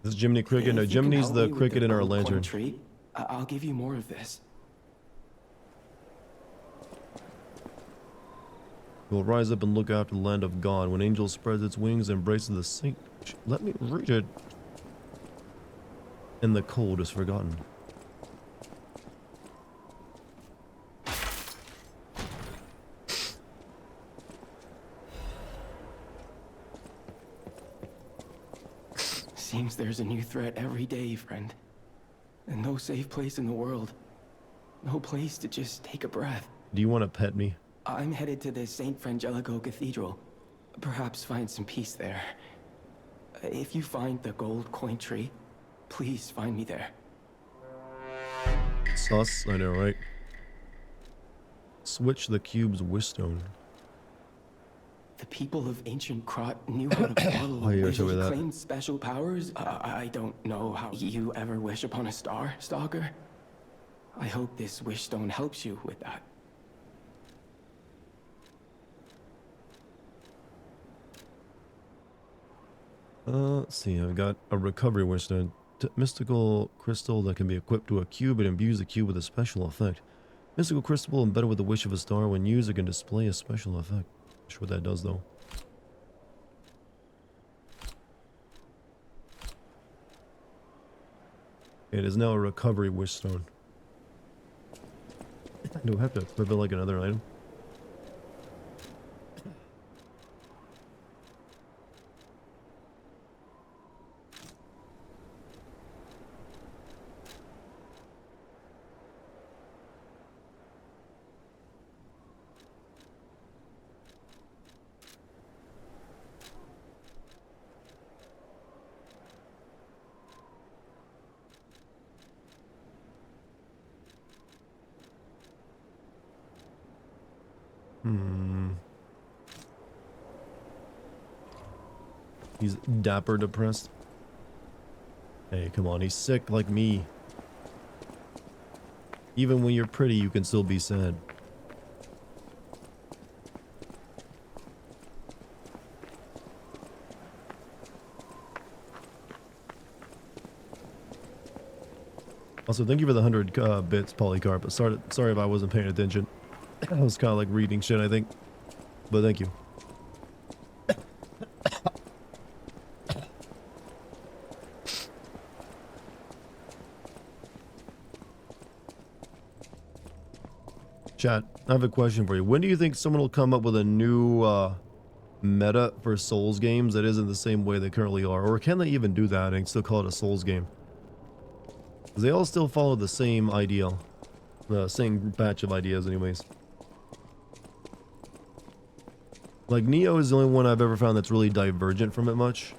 Speaker 1: This is Jiminy Cricket. No,
Speaker 8: If you can
Speaker 1: Jiminy's
Speaker 8: help
Speaker 1: the
Speaker 8: me with
Speaker 1: cricket in our
Speaker 8: gold coin
Speaker 1: lantern.
Speaker 8: tree, I'll give you more of this.
Speaker 1: Will rise up and look after the land of God. When angel spreads its wings and embraces the saint. Let me read it. And the cold is forgotten.
Speaker 8: Seems there's a new threat every day, friend. And no safe place in the world. No place to just take a breath.
Speaker 1: Do you want to pet me?
Speaker 8: I'm headed to the St. Frangelico Cathedral. Perhaps find some peace there. If you find the gold coin tree, please find me there.
Speaker 1: Sus, I know, right? Switch the cube's wish stone.
Speaker 8: The people of ancient Krat knew how to bottle
Speaker 1: Oh, you're
Speaker 8: wishes,
Speaker 1: sure with that.
Speaker 8: claimed special powers. I don't know how you ever wish upon a star, Stalker. I hope this wish stone helps you with that.
Speaker 1: Let's see, I've got a recovery wish stone. Mystical crystal that can be equipped to a cube and imbues the cube with a special effect. Mystical crystal embedded with the wish of a star. When used, it can display a special effect. Not sure what that does, though. It is now a recovery wish stone. Do I have to equip it like another item? He's dapper depressed. Hey, come on, he's sick like me. Even when you're pretty, you can still be sad. Also, thank you for the 100 bits, Polycarp. Sorry if I wasn't paying attention. I was kind of like reading shit, I think. But thank you. Chat, I have a question for you. When do you think someone will come up with a new meta for Souls games that isn't the same way they currently are? Or can they even do that and still call it a Souls game? Because they all still follow the same ideal. The same batch of ideas anyways. Like, Neo is the only one I've ever found that's really divergent from it much.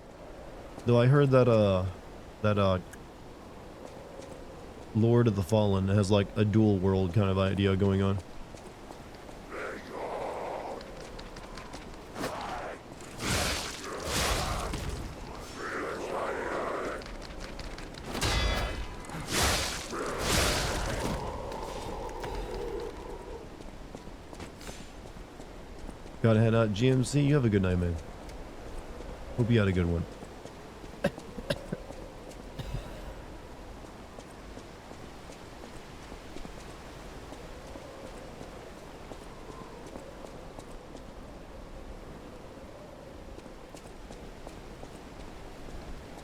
Speaker 1: Though I heard that, Lord of the Fallen has like a dual world kind of idea going on. Gotta head out. GMC, you have a good night, man. Hope you had a good one.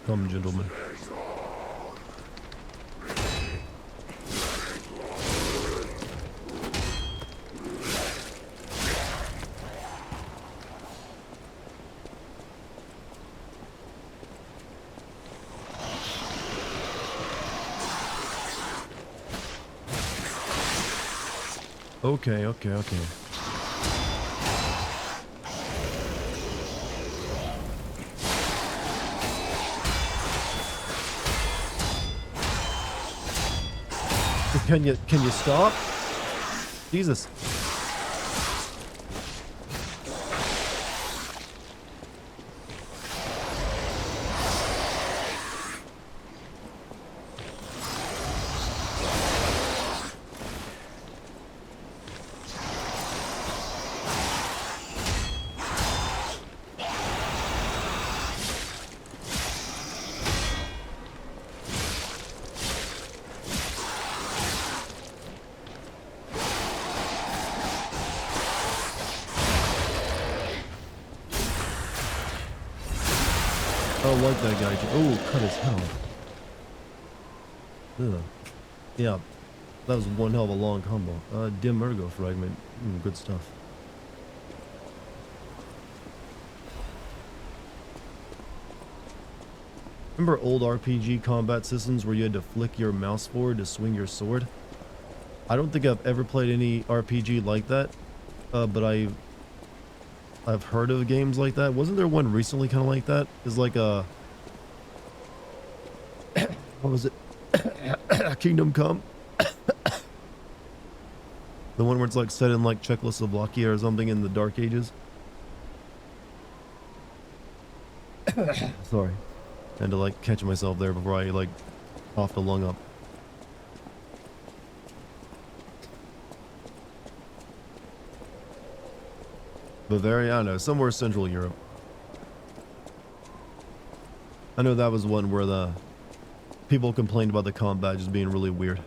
Speaker 1: Come, gentlemen. Okay, okay, okay. Can you stop? Jesus. I don't like that guy. Oh, cut his head. Ugh. Yeah, that was one hell of a long combo. Dim Ergo Fragment. Good stuff. Remember old RPG combat systems where you had to flick your mouse forward to swing your sword? I don't think I've ever played any RPG like that, but I've heard of games like that. Wasn't there one recently kind of like that? It's like a... what was it? Kingdom Come? The one where it's like set in like Czechoslovakia or something in the Dark Ages? Sorry. Had to like catch myself there before I like coughed a lung up. Bavaria? I don't know, somewhere Central Europe. I know that was one where the people complained about the combat just being really weird.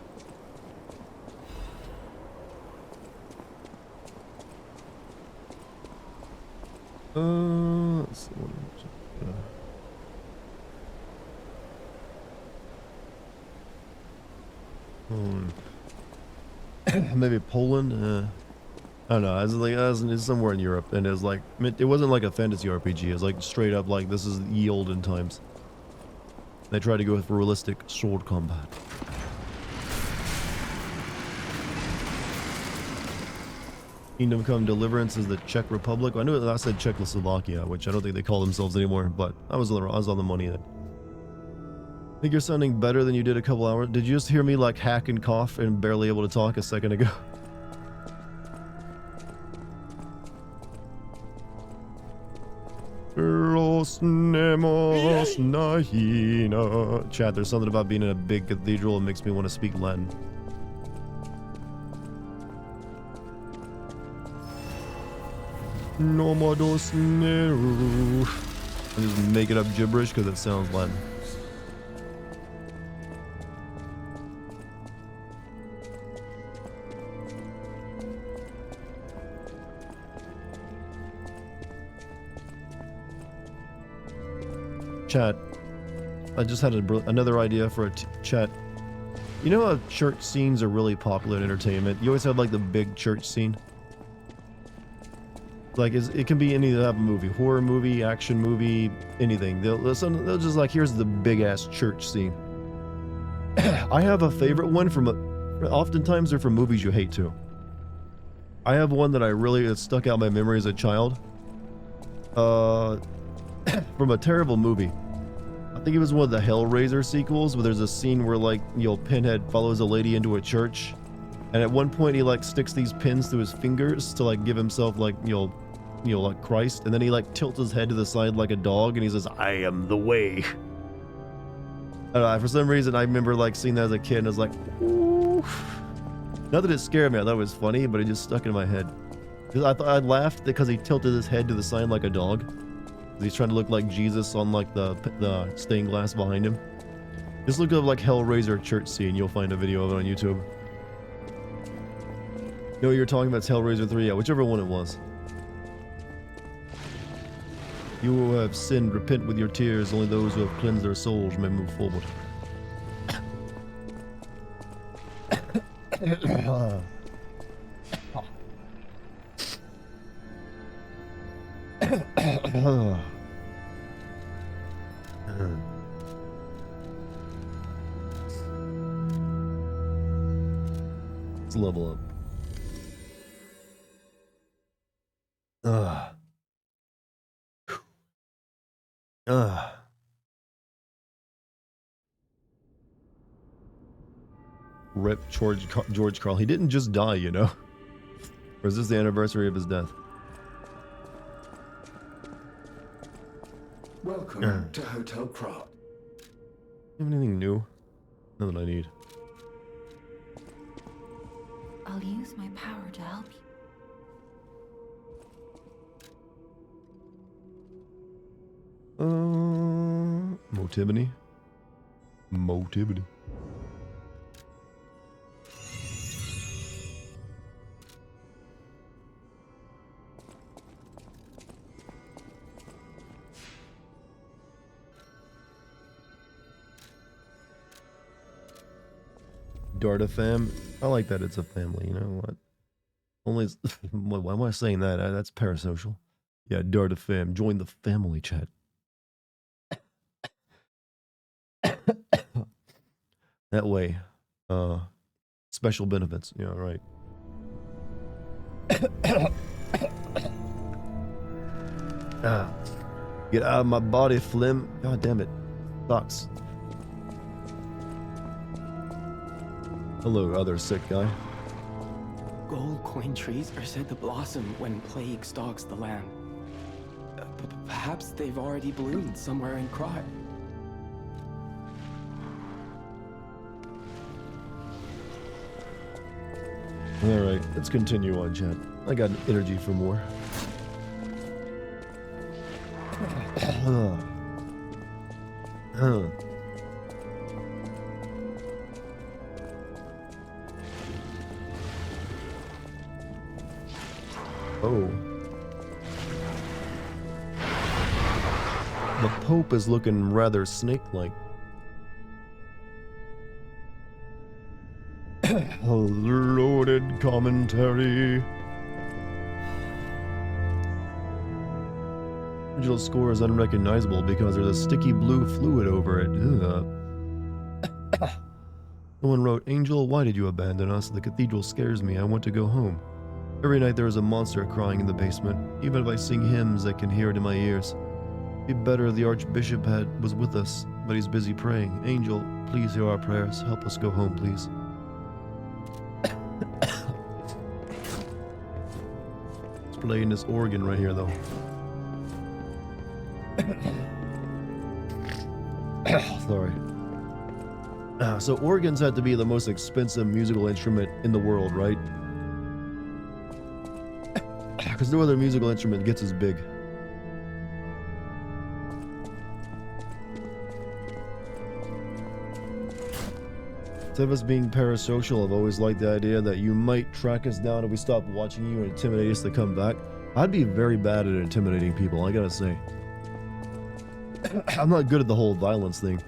Speaker 1: Let's see maybe Poland? I don't know. It's somewhere in Europe, and it's like it wasn't like a fantasy RPG. It was like straight up like this is ye olden times. They tried to go with realistic sword combat. Kingdom Come Deliverance is the Czech Republic. I knew that I said Czechoslovakia, which I don't think they call themselves anymore, but I was on the money then. I think you're sounding better than you did a couple hours. Did you just hear me like hack and cough and barely able to talk a second ago? Chat, there's something about being in a big cathedral that makes me want to speak Latin. Nomados Neru. I'm just making up gibberish because it sounds Latin. Chat, I just had another idea for a chat. You know how church scenes are really popular in entertainment? You always have like the big church scene. Like it can be any type of movie, horror movie, action movie, anything. They'll just like, here's the big ass church scene. I have a favorite one oftentimes they're from movies you hate too. I have one that that stuck out in my memory as a child. From a terrible movie. I think it was one of the Hellraiser sequels, where there's a scene where like, Pinhead follows a lady into a church, and at one point he like sticks these pins through his fingers to like give himself like, like Christ, and then he like tilts his head to the side like a dog, and he says, "I am the way." I don't know, for some reason I remember like seeing that as a kid, and I was like, ooh. Not that it scared me, I thought it was funny, but it just stuck in my head. Because I thought I laughed because he tilted his head to the side like a dog. He's trying to look like Jesus on like the stained glass behind him. Just look up like Hellraiser church scene. You'll find a video of it on YouTube. No, you're talking about Hellraiser 3. Yeah, whichever one it was. You who have sinned, repent with your tears. Only those who have cleansed their souls may move forward. Let's level up. Rip George Carl. He didn't just die, you know? Or is this the anniversary of his death?
Speaker 3: Welcome to Hotel Crop.
Speaker 1: You have anything new? Nothing I need.
Speaker 5: I'll use my power to help you.
Speaker 1: Motivity. Motivity. Darta fam. I like that it's a family, you know what? Only why am I saying that? That's parasocial. Yeah, Darta fam. Join the family chat. That way. Special benefits. Yeah, right. Get out of my body, Flim. God damn it. Sucks. Hello, other sick guy.
Speaker 8: Gold coin trees are said to blossom when plague stalks the land. Perhaps they've already bloomed somewhere in Krot.
Speaker 1: Alright, let's continue on, chat. I got energy for more. Oh. The Pope is looking rather snake-like. A loaded commentary. Original score is unrecognizable because there's a sticky blue fluid over it. Someone wrote, Angel, why did you abandon us? The cathedral scares me. I want to go home. Every night there is a monster crying in the basement. Even if I sing hymns, I can hear it in my ears. It'd be better if the Archbishop was with us, but he's busy praying. Angel, please hear our prayers. Help us go home, please. It's playing this organ right here, though. Sorry. So organs have to be the most expensive musical instrument in the world, right? Because no other musical instrument gets as big. Instead of us being parasocial, I've always liked the idea that you might track us down if we stop watching you and intimidate us to come back. I'd be very bad at intimidating people, I gotta say. I'm not good at the whole violence thing.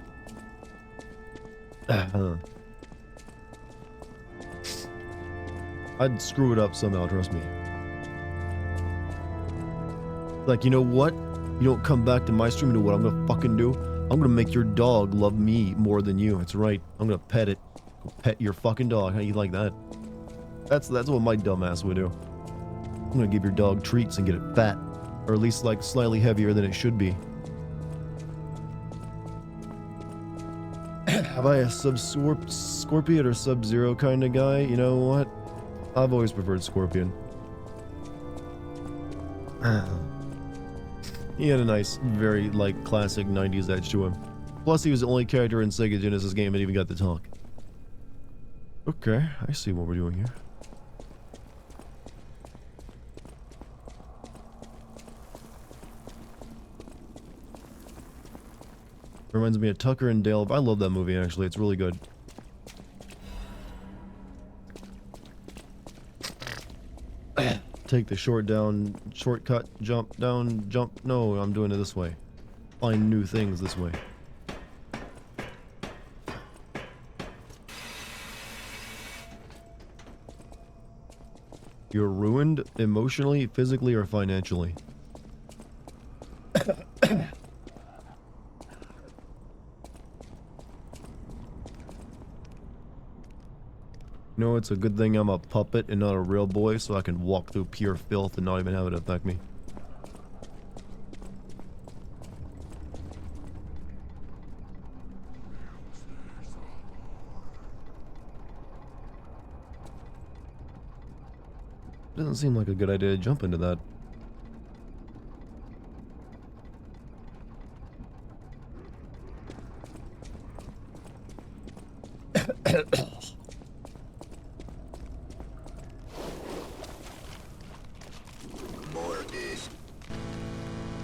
Speaker 1: I'd screw it up somehow, trust me. Like, you know what? You don't come back to my stream, you know what I'm gonna fucking do? I'm gonna make your dog love me more than you. That's right. I'm gonna pet it. Pet your fucking dog. How you like that? That's what my dumbass would do. I'm gonna give your dog treats and get it fat. Or at least like slightly heavier than it should be. Have I a Scorpion or Sub-Zero kind of guy? You know what? I've always preferred Scorpion. He had a nice, very, like, classic 90s edge to him. Plus, he was the only character in Sega Genesis game that even got to talk. Okay, I see what we're doing here. Reminds me of Tucker and Dale. I love that movie, actually. It's really good. take the shortcut, jump down, jump. No, I'm doing it this way. Find new things this way. You're ruined emotionally, physically, or financially. You know, it's a good thing I'm a puppet and not a real boy, so I can walk through pure filth and not even have it affect me. Doesn't seem like a good idea to jump into that.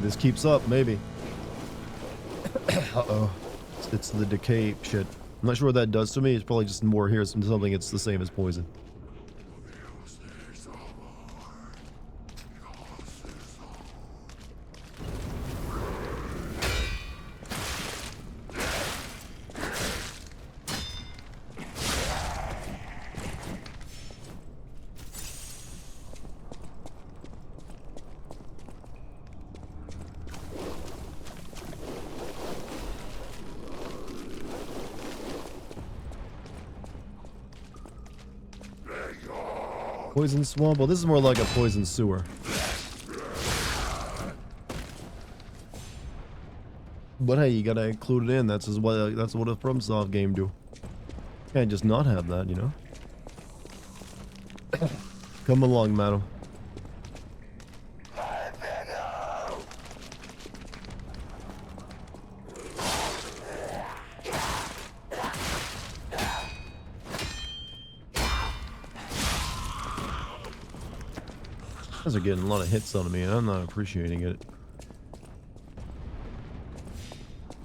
Speaker 1: This keeps up, maybe. Uh-oh. It's the decay shit. I'm not sure what that does to me. It's probably just more here, something it's the same as poison. Poison swamp? Well, this is more like a poison sewer. But hey, you gotta include it in. That's what a FromSoft game do. Can't just not have that, you know? Come along, madam. Guys are getting a lot of hits on me and I'm not appreciating it.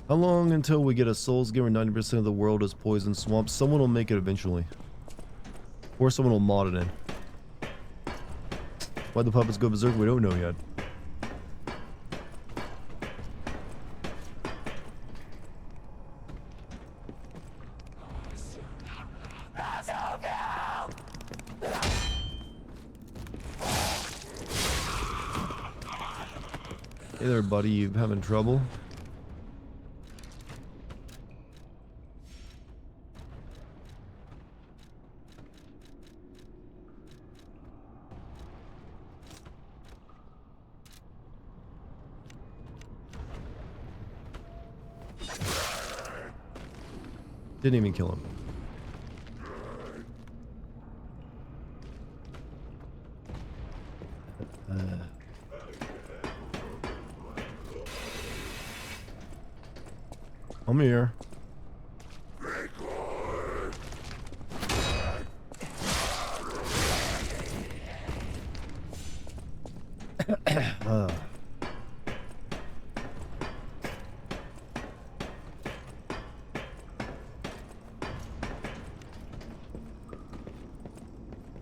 Speaker 1: How long until we get a Souls game where 90% of the world is poison swamp? Someone will make it eventually. Or someone will mod it in. Why the puppets go berserk, we don't know yet. Hey there, buddy, you having trouble? Didn't even kill him. I'm here.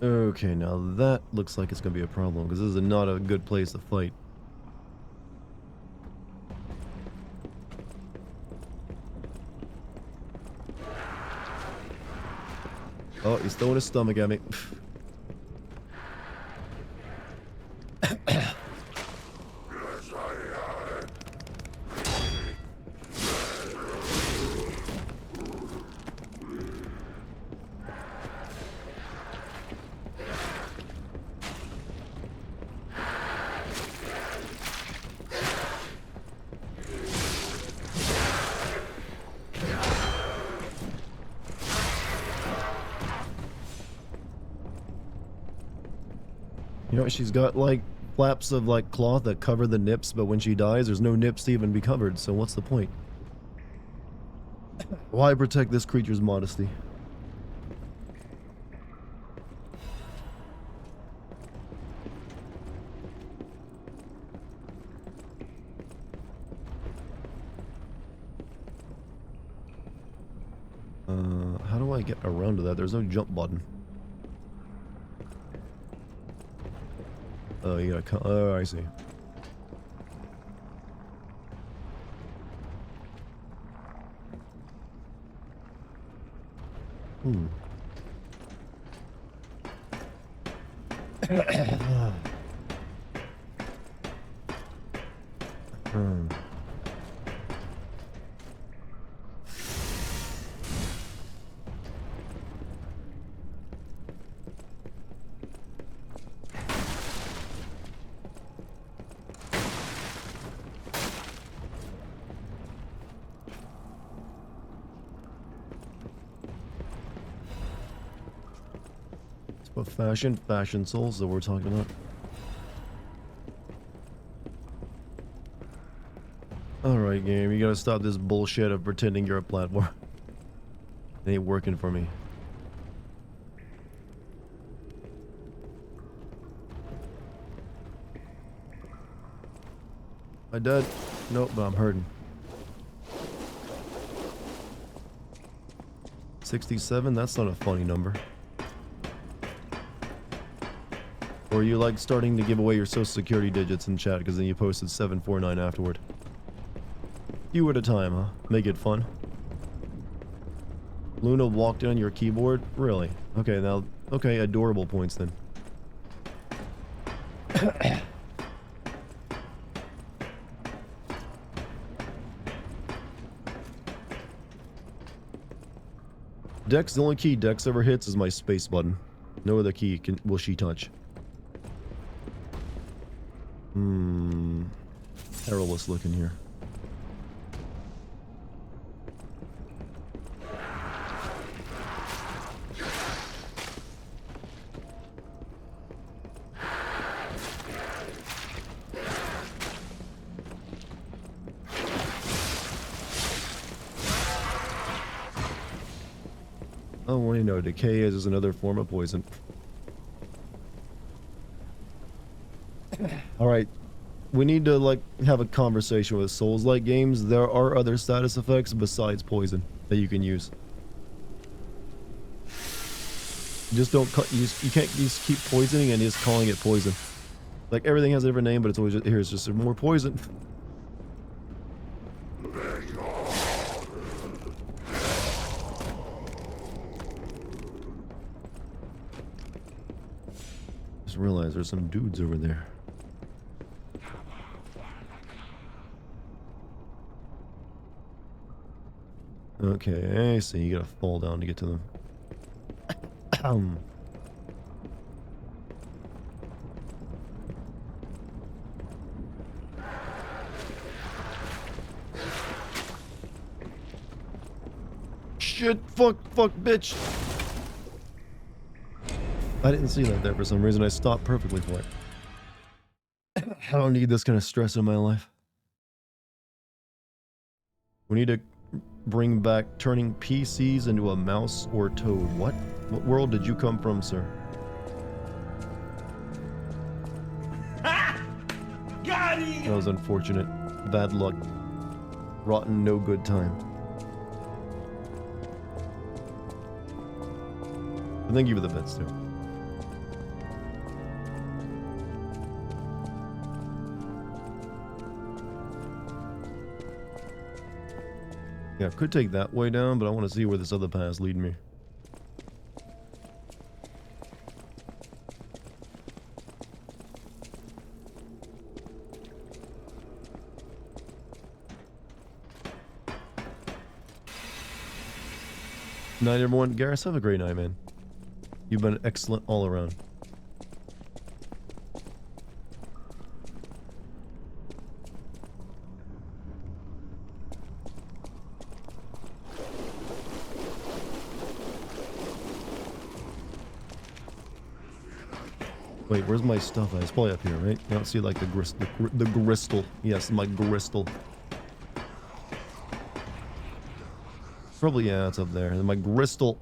Speaker 1: Okay, now that looks like it's gonna be a problem because this is not a good place to fight. Oh, he's throwing his stomach at me. You know, she's got like flaps of like cloth that cover the nips, but when she dies, there's no nips to even be covered, so what's the point? Why protect this creature's modesty? How do I get around to that? There's no jump button. Oh, you gotta oh, I see. Hmm. Hmm. But fashion souls that we're talking about. Alright, game, you gotta stop this bullshit of pretending you're a platform. It ain't working for me. I dead? Nope, but I'm hurting. 67? That's not a funny number. Or you like starting to give away your social security digits in chat because then you posted 749 afterward. Few at a time, huh? Make it fun. Luna walked in on your keyboard? Really? Okay, now, okay, adorable points then. Dex, the only key Dex ever hits is my space button. No other key will she touch. Perilous looking here. Oh, well, you know, decay is another form of poison. Alright. We need to, like, have a conversation with Souls-like games. There are other status effects besides poison that you can use. Just don't cut. You can't just keep poisoning and just calling it poison. Like, everything has a different name, but it's always just, here's just more poison. Just realized there's some dudes over there. Okay, I see. You gotta fall down to get to them. Shit, fuck, bitch. I didn't see that there for some reason. I stopped perfectly for it. I don't need this kind of stress in my life. We need to bring back turning PCs into a mouse or toad. What? What world did you come from, sir?
Speaker 4: Got him!
Speaker 1: That was unfortunate. Bad luck. Rotten, no good time. But thank you for the bits, too. Yeah, could take that way down, but I want to see where this other paths lead me. Night, everyone. Garrus, have a great night, man. You've been excellent all around. Wait, where's my stuff? It's probably up here, right? I don't see like the gristle. Yes, my gristle. Probably, yeah, it's up there. And my gristle.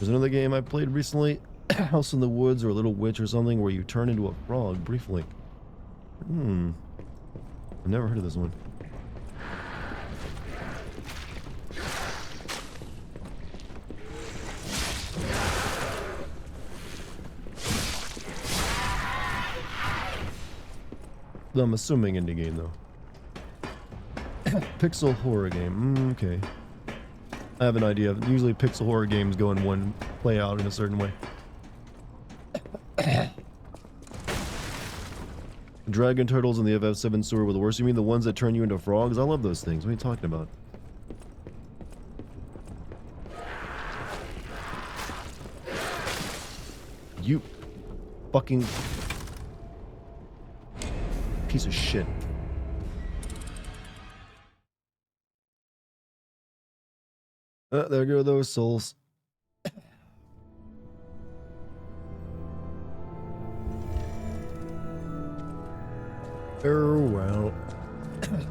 Speaker 1: There's another game I played recently, House in the Woods or a Little Witch or something, where you turn into a frog briefly. I've never heard of this one. I'm assuming indie game though. Pixel horror game. Okay. I have an idea. Usually pixel horror games go in one play out in a certain way. Dragon turtles in the FF7 sewer were the worst. You mean the ones that turn you into frogs? I love those things. What are you talking about? You fucking piece of shit. There go those souls. Farewell.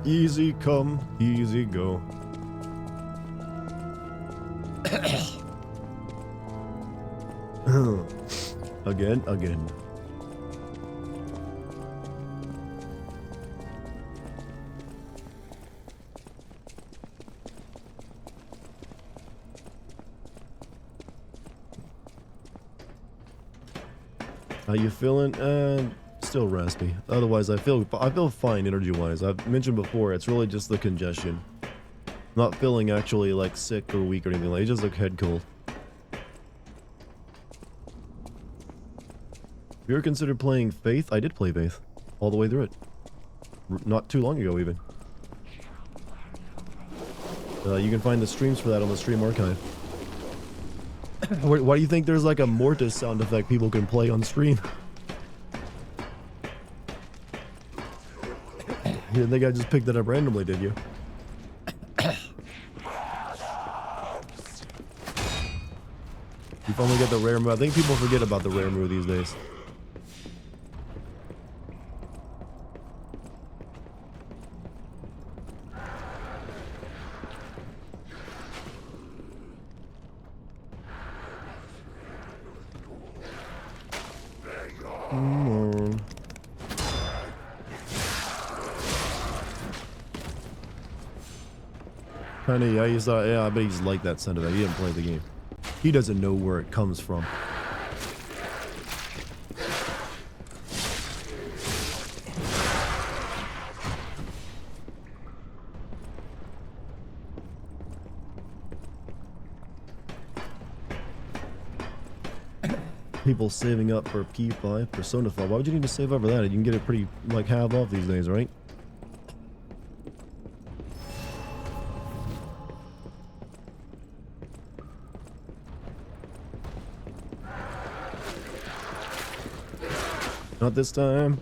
Speaker 1: Easy come, easy go. Again. How you feeling? Still raspy. Otherwise, I feel fine energy-wise. I've mentioned before, it's really just the congestion. Not feeling actually like sick or weak or anything like. It's just like head cold. Have you ever considered playing Faith? I did play Faith, all the way through it. Not too long ago, even. You can find the streams for that on the stream archive. Why do you think there's like a Mortis sound effect people can play on stream? You didn't think I just picked that up randomly, did you? You finally get the rare move. I think people forget about the rare move these days. Kinda, yeah, I bet he's like that sound of that. He didn't play the game. He doesn't know where it comes from. People saving up for P5, Persona 5. Why would you need to save up for that? You can get it pretty, like, half off these days, right? Not this time.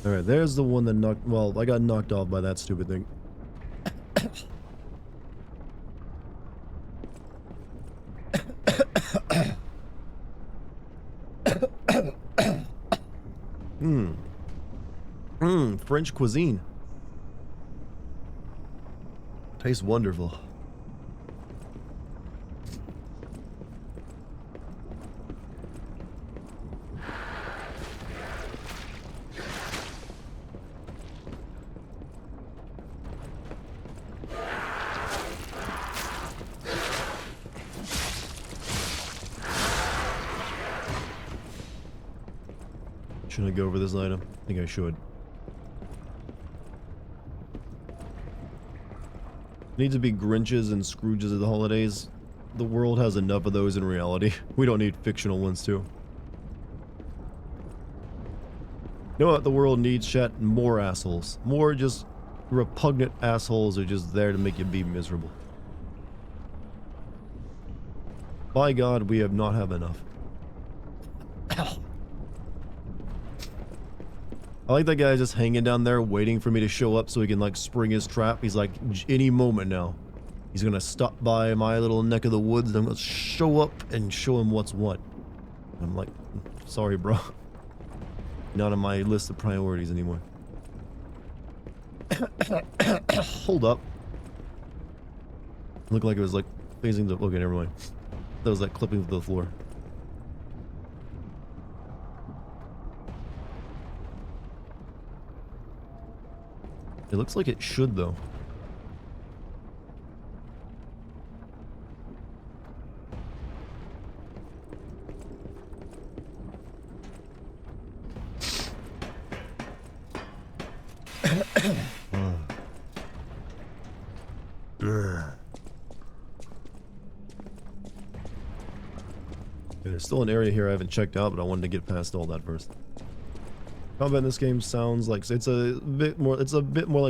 Speaker 1: Alright, there's the one that knocked... Well, I got knocked off by that stupid thing. French cuisine. Tastes wonderful. Should I go over this item? I think I should. Need to be Grinches and Scrooges at the holidays. The world has enough of those in reality. We don't need fictional ones too. You know what the world needs, chat? More assholes. More just repugnant assholes are just there to make you be miserable. By God, we have not have enough. I like that guy just hanging down there waiting for me to show up so he can like spring his trap. He's like, any moment now. He's gonna stop by my little neck of the woods and I'm gonna show up and show him what's what. I'm like, sorry bro. Not on my list of priorities anymore. Hold up. Looked like it was like facing the... Okay, never mind. That was like clipping to the floor. It looks like it should though. There's still an area here I haven't checked out, but I wanted to get past all that first. Combat in this game sounds like it's a bit more like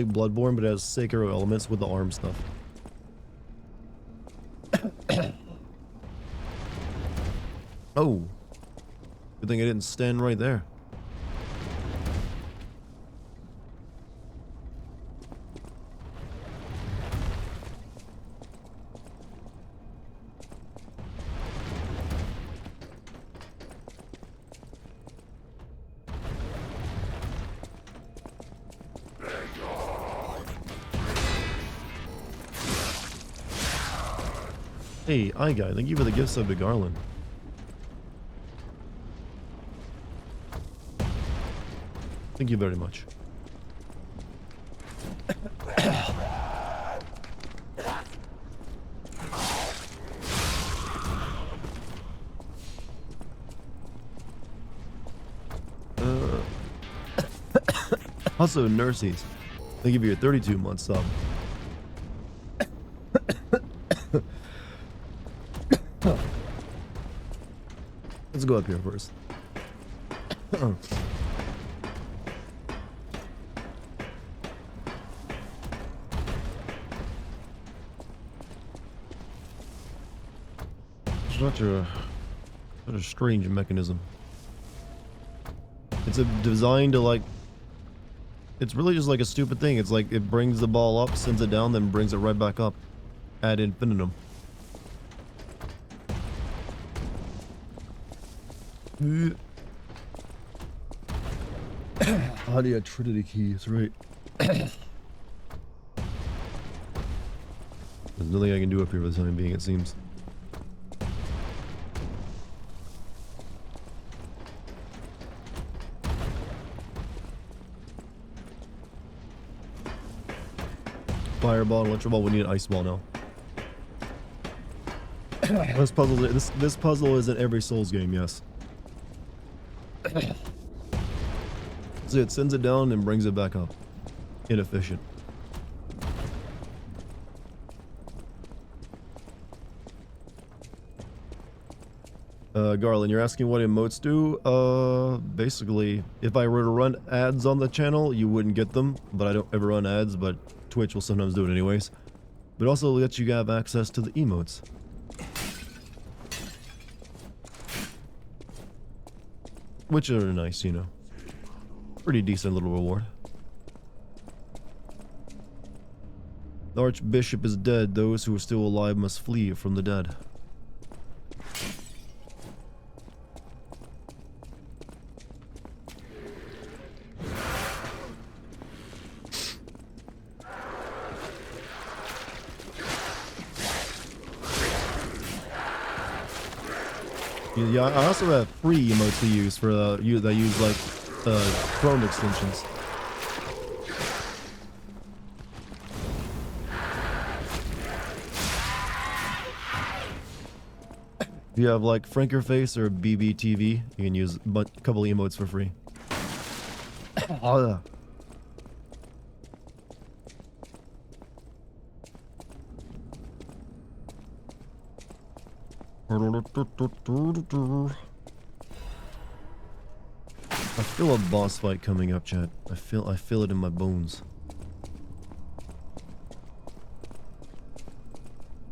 Speaker 1: Bloodborne, but it has Sekiro elements with the arm stuff. Oh, good thing I didn't stand right there. Hey, Eye Guy, thank you for the gift sub to Garland. Thank you very much. Also, Nurses, thank you for your 32-month sub. Let's go up here first. Such a strange mechanism. It's designed to like. It's really just like a stupid thing. It's like it brings the ball up, sends it down, then brings it right back up ad infinitum. Audio Trinity key, that's right. There's nothing I can do up here for the time being, it seems. Fireball and electro ball, we need an ice ball now. This puzzle is in every Souls game, yes. So it sends it down and brings it back up. Inefficient. Garland, you're asking what emotes do? Basically, if I were to run ads on the channel, you wouldn't get them, but I don't ever run ads, but Twitch will sometimes do it anyways. But also lets you have access to the emotes. Which are nice, you know. Pretty decent little reward. The Archbishop is dead. Those who are still alive must flee from the dead. Yeah, I also have free emotes to use for you that use like Chrome extensions. If you have like Frankerface or BBTV, you can use a couple emotes for free. Oh, I feel a boss fight coming up, chat. I feel it in my bones.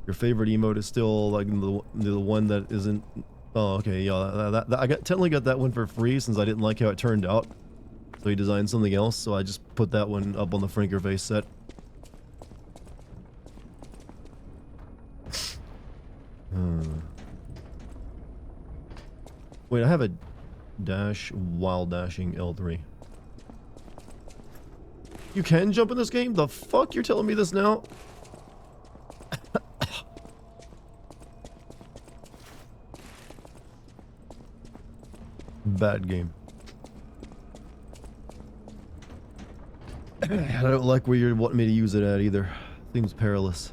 Speaker 1: Your favorite emote is still like the one that isn't. Oh, okay, yeah. I technically got that one for free since I didn't like how it turned out. So he designed something else, so I just put that one up on the Frankerface set. Wait, I have a dash while dashing L3. You can jump in this game? The fuck? You're telling me this now? Bad game. I don't like where you're wanting me to use it at either. Seems perilous.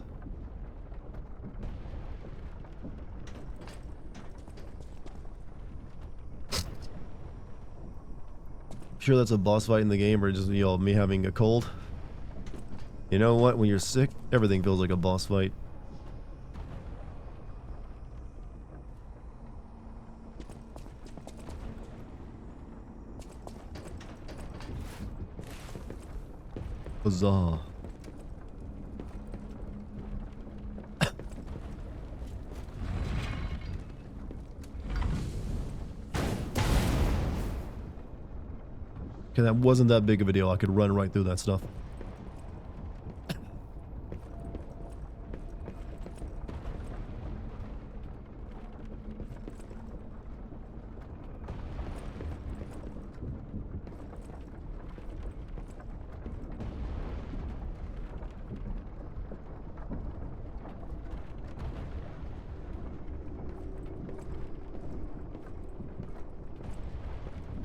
Speaker 1: Sure that's a boss fight in the game, or just, you know, me having a cold? You know what? When you're sick, everything feels like a boss fight. Huzzah. Okay, that wasn't that big of a deal. I could run right through that stuff.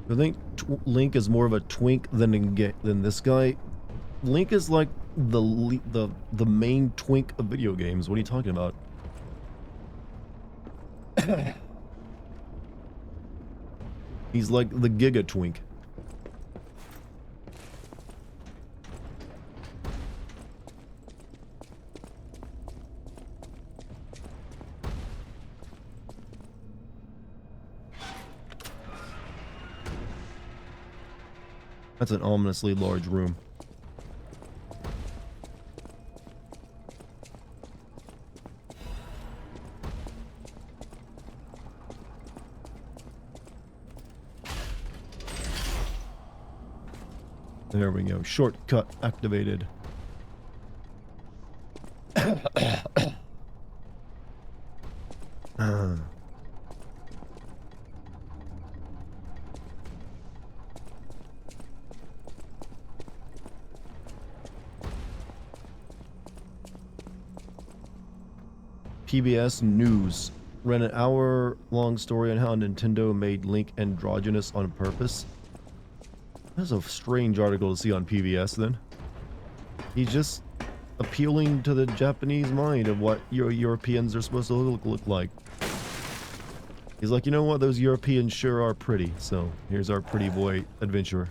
Speaker 1: I think Link is more of a twink than this guy. Link is like the main twink of video games. What are you talking about? He's like the Giga Twink. That's an ominously large room. There we go. Shortcut activated. PBS News ran an hour-long story on how Nintendo made Link androgynous on purpose. That's a strange article to see on PBS then. He's just appealing to the Japanese mind of what Europeans are supposed to look like. He's like, you know what, those Europeans sure are pretty, so here's our pretty boy adventurer.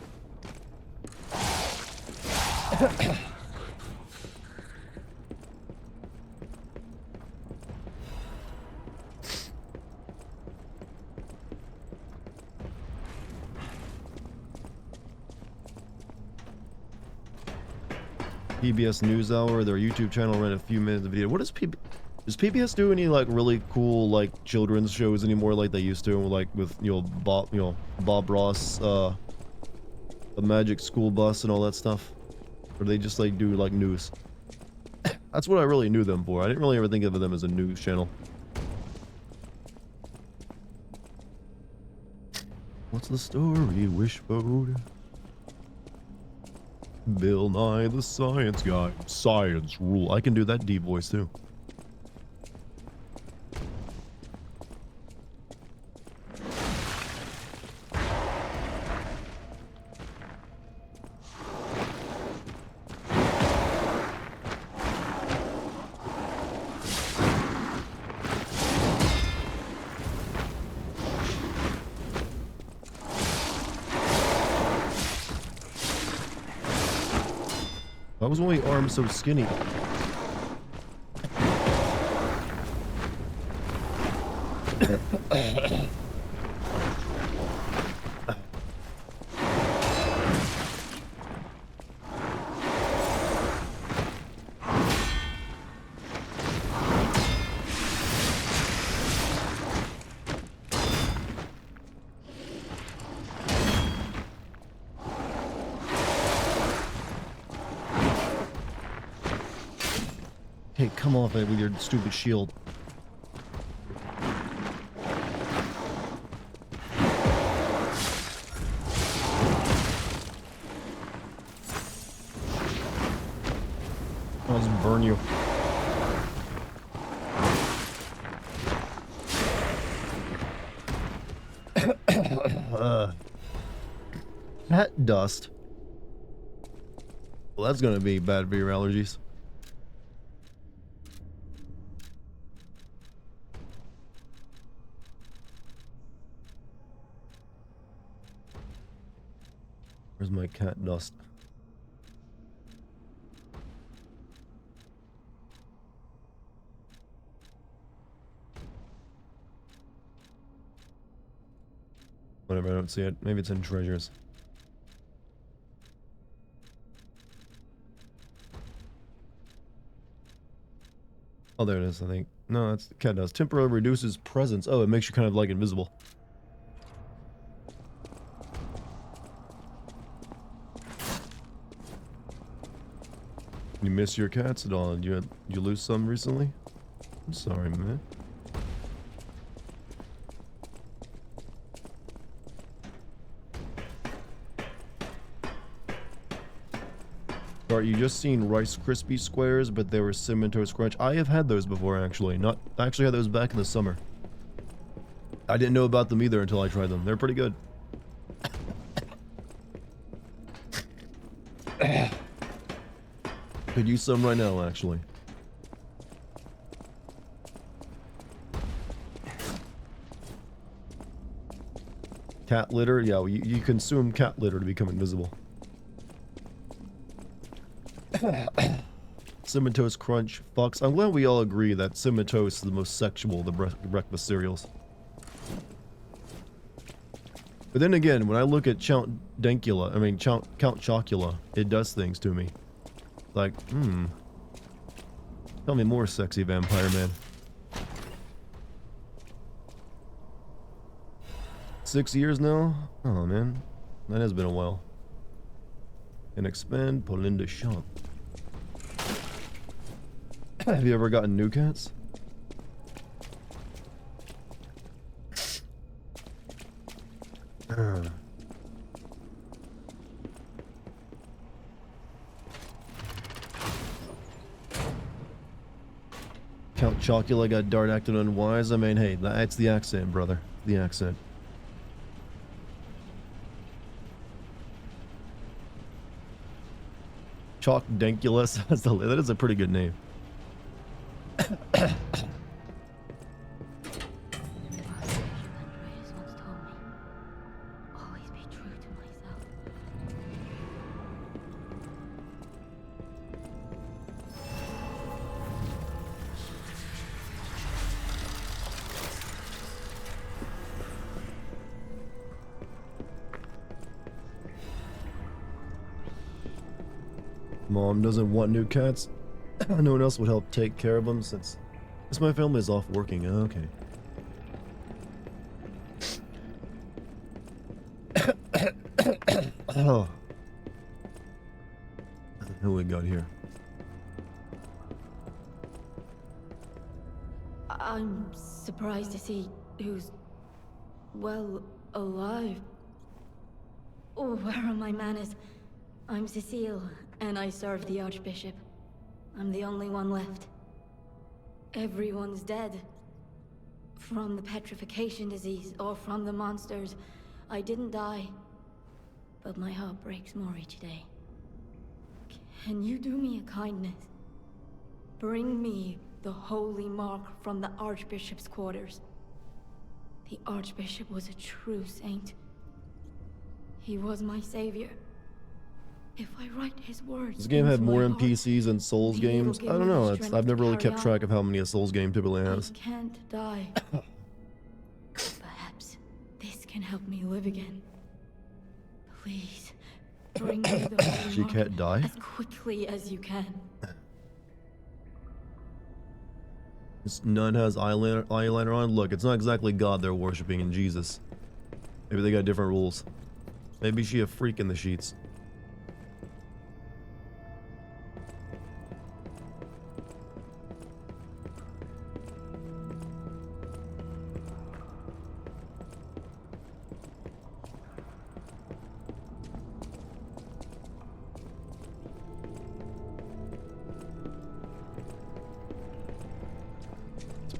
Speaker 1: PBS NewsHour, their YouTube channel ran a few minutes of video. What does PBS do any like really cool like children's shows anymore like they used to, like with Bob Ross, the Magic School Bus and all that stuff? Or they just like do like news? That's what I really knew them for. I didn't really ever think of them as a news channel. What's the story, Wishbone? Bill Nye the Science Guy. Science rule. I can do that deep voice too. Why was my arm so skinny? Hey, come off it with your stupid shield. I'll just burn you. Cat dust. Well, that's gonna be bad for your allergies. Where's my cat dust? Whatever, I don't see it. Maybe it's in treasures. Oh, there it is, I think. No, that's the cat dust. Temporarily reduces presence. Oh, it makes you kind of like invisible. You miss your cats at all? Did you lose some recently? I'm sorry, man. Dart, you just seen Rice Krispie squares, but they were Cinnamon Toast Crunch. I have had those before, actually. I actually had those back in the summer. I didn't know about them either until I tried them. They're pretty good. Could use some right now, actually. Cat litter? Yeah, you consume cat litter to become invisible. Cinnamon Toast Crunch, Fox. I'm glad we all agree that Cinnamon Toast is the most sexual of the breakfast cereals. But then again, when I look at Count Chocula, it does things to me. Like, tell me more, sexy vampire man. 6 years now? Oh man, that has been a while. And expand Polinda shop. Have you ever gotten new cats? Count Chocula got Dart acting unwise. I mean, hey, that's the accent, brother. The accent. Chalk Dankulus. That is a pretty good name. Mom doesn't want new cats. No one else would help take care of them since my family is off working. Okay. Oh. Who we got here?
Speaker 5: I'm surprised to see who's, well, alive. Oh, where are my manners? I'm Cecile, and I serve the Archbishop. I'm the only one left. Everyone's dead. From the petrification disease, or from the monsters. I didn't die. But my heart breaks more each day. Can you do me a kindness? Bring me the holy mark from the Archbishop's quarters. The Archbishop was a true saint. He was my savior. If I write his words,
Speaker 1: This game had
Speaker 5: into
Speaker 1: more
Speaker 5: my heart,
Speaker 1: NPCs than Souls
Speaker 5: maybe it'll
Speaker 1: games.
Speaker 5: give
Speaker 1: I don't
Speaker 5: me the
Speaker 1: know.
Speaker 5: strength
Speaker 1: I've never
Speaker 5: to
Speaker 1: really
Speaker 5: carry
Speaker 1: kept
Speaker 5: on.
Speaker 1: track of how many a Souls game typically has.
Speaker 5: I can't die. Perhaps this can help me live again. Please, bring me the holy
Speaker 1: She
Speaker 5: mark
Speaker 1: can't die?
Speaker 5: as quickly as you can.
Speaker 1: This nun has eyeliner on. Look, it's not exactly God they're worshipping in Jesus. Maybe they got different rules. Maybe she a freak in the sheets.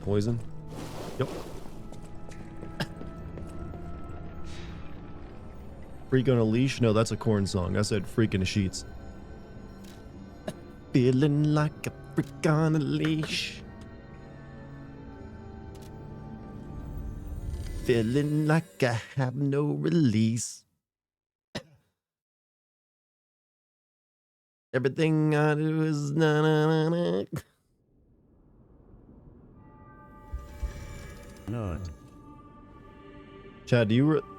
Speaker 1: Poison? Yep. Freak on a leash? No, that's a corn song. I said freak in the sheets. Feeling like a freak on a leash. Feeling like I have no release. Everything I do is na na na na. Chad,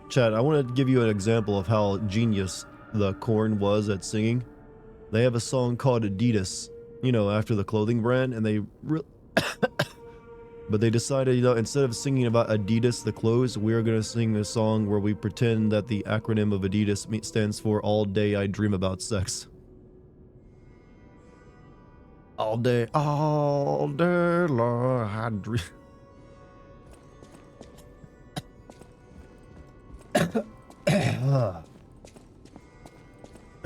Speaker 1: Chad, I want to give you an example of how genius the Corn was at singing. They have a song called Adidas, you know, after the clothing brand, and they but they decided, you know, instead of singing about Adidas, the clothes, we're going to sing a song where we pretend that the acronym of Adidas stands for All Day I Dream About Sex. All day long, I dream.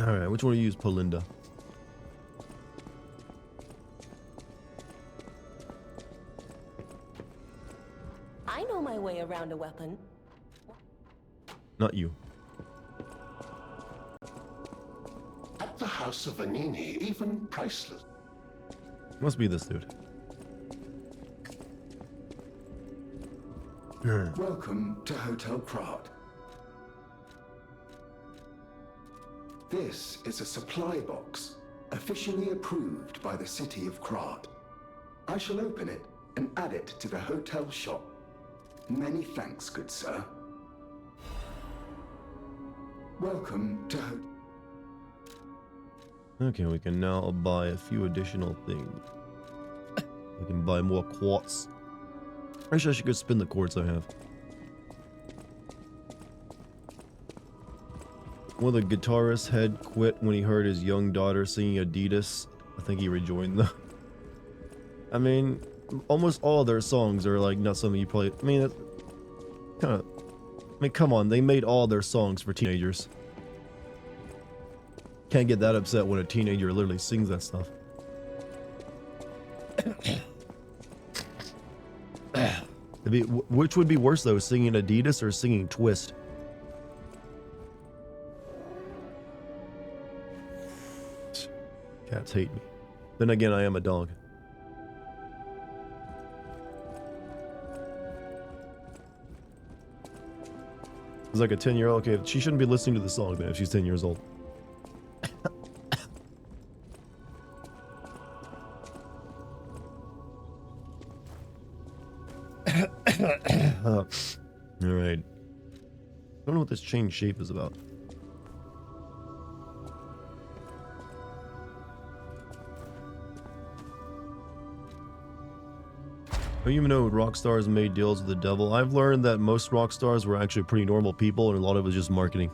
Speaker 1: Alright, which one do you use, Polinda?
Speaker 9: I know my way around a weapon.
Speaker 1: Not you.
Speaker 3: At the house of Vanini, even priceless.
Speaker 1: Must be this dude.
Speaker 3: Welcome to Hotel Krat. This is a supply box, officially approved by the city of Krat. I shall open it and add it to the hotel shop. Many thanks, good sir. Welcome to
Speaker 1: Okay, we can now buy a few additional things. We can buy more quartz. Actually, I should go spin the quartz I have. One of the guitarists had quit when he heard his young daughter singing Adidas. I think he rejoined them. I mean, almost all of their songs are like not something you probably. I mean, kind of. I mean, come on, they made all their songs for teenagers. Can't get that upset when a teenager literally sings that stuff. Which would be worse though, singing Adidas or singing Twist? Cats hate me. Then again, I am a dog. It's like a 10-year-old. Okay, she shouldn't be listening to the song then if she's 10 years old. Alright. I don't know what this change shape is about. I even know rock stars made deals with the devil. I've learned that most rock stars were actually pretty normal people, and a lot of it was just marketing.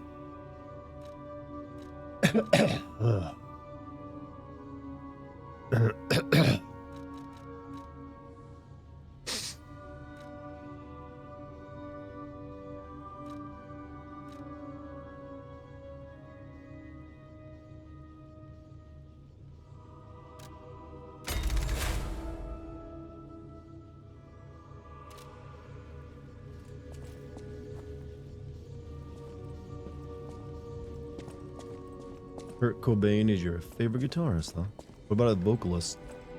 Speaker 1: Kurt Cobain is your favorite guitarist, huh? What about a vocalist?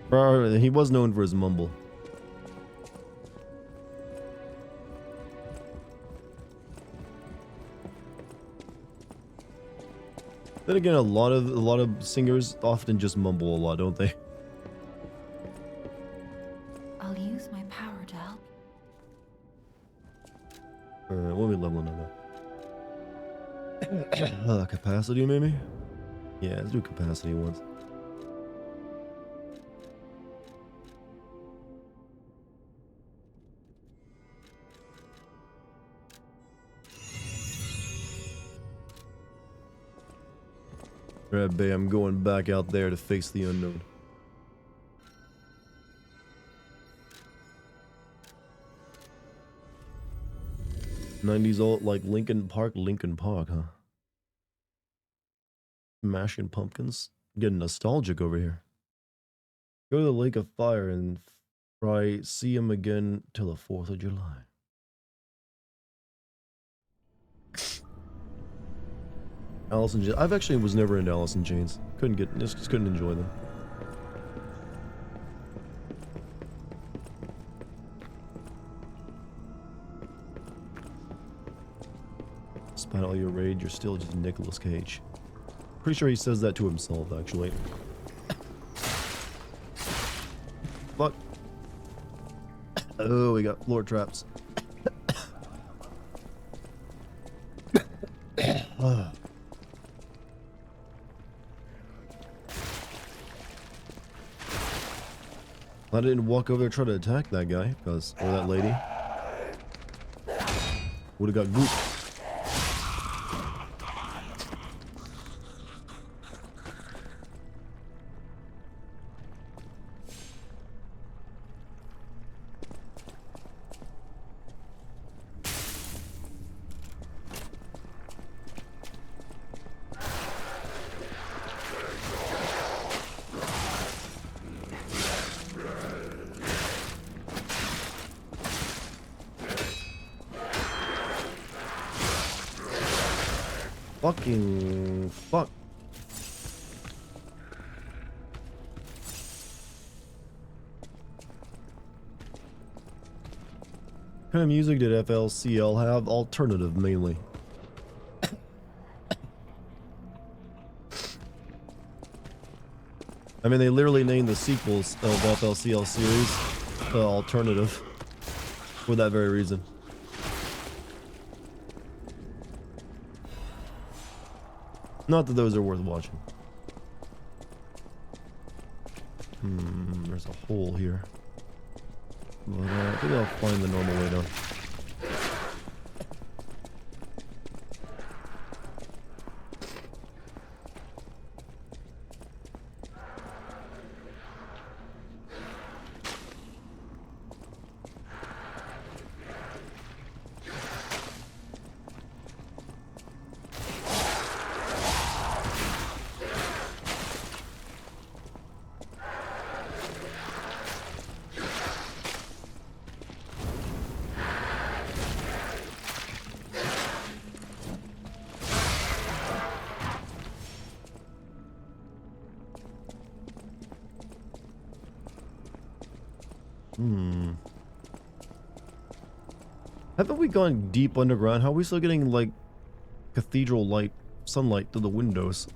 Speaker 1: He was known for his mumble. Then again, a lot of singers often just mumble a lot, don't they?
Speaker 5: I'll use my power to help.
Speaker 1: Alright, what are we leveling up? Capacity maybe? Yeah, let's do capacity once. Alright, babe, I'm going back out there to face the unknown. '90s old like Linkin Park, huh? Smashing Pumpkins. Getting nostalgic over here. Go to the Lake of Fire and Try see him again till the 4th of July. Alice in Chains. I've actually was never into Alice in Chains. Just couldn't enjoy them. Despite all your rage, you're still just Nicolas Cage. Pretty sure he says that to himself, actually. Fuck. Oh, we got floor traps. I didn't walk over there try to attack that guy, or that lady. Would've got gooped. Fucking fuck. What kind of music did FLCL have? Alternative, mainly. I mean, they literally named the sequels of FLCL series alternative for that very reason. Not that those are worth watching. There's a hole here. But I think I'll find the normal way down. Haven't we gone deep underground? How are we still getting, like, cathedral light, sunlight through the windows?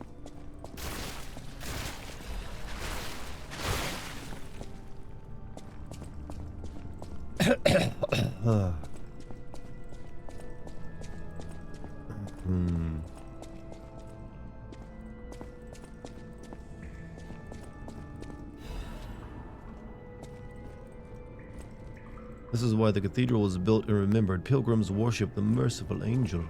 Speaker 1: This is why the cathedral was built and remembered. Pilgrims worship the merciful angel.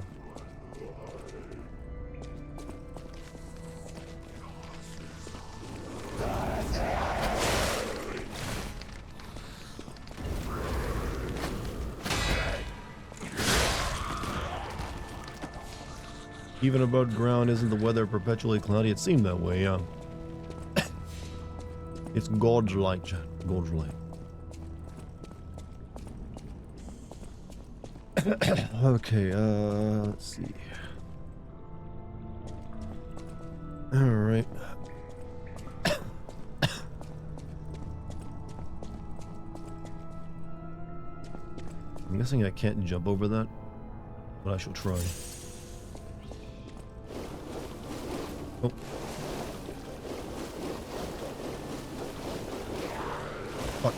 Speaker 1: Even above ground, isn't the weather perpetually cloudy? It seemed that way, yeah. It's God's light, Chad. God's light. Okay, let's see. Alright. I'm guessing I can't jump over that, but I shall try. Oh. Fuck.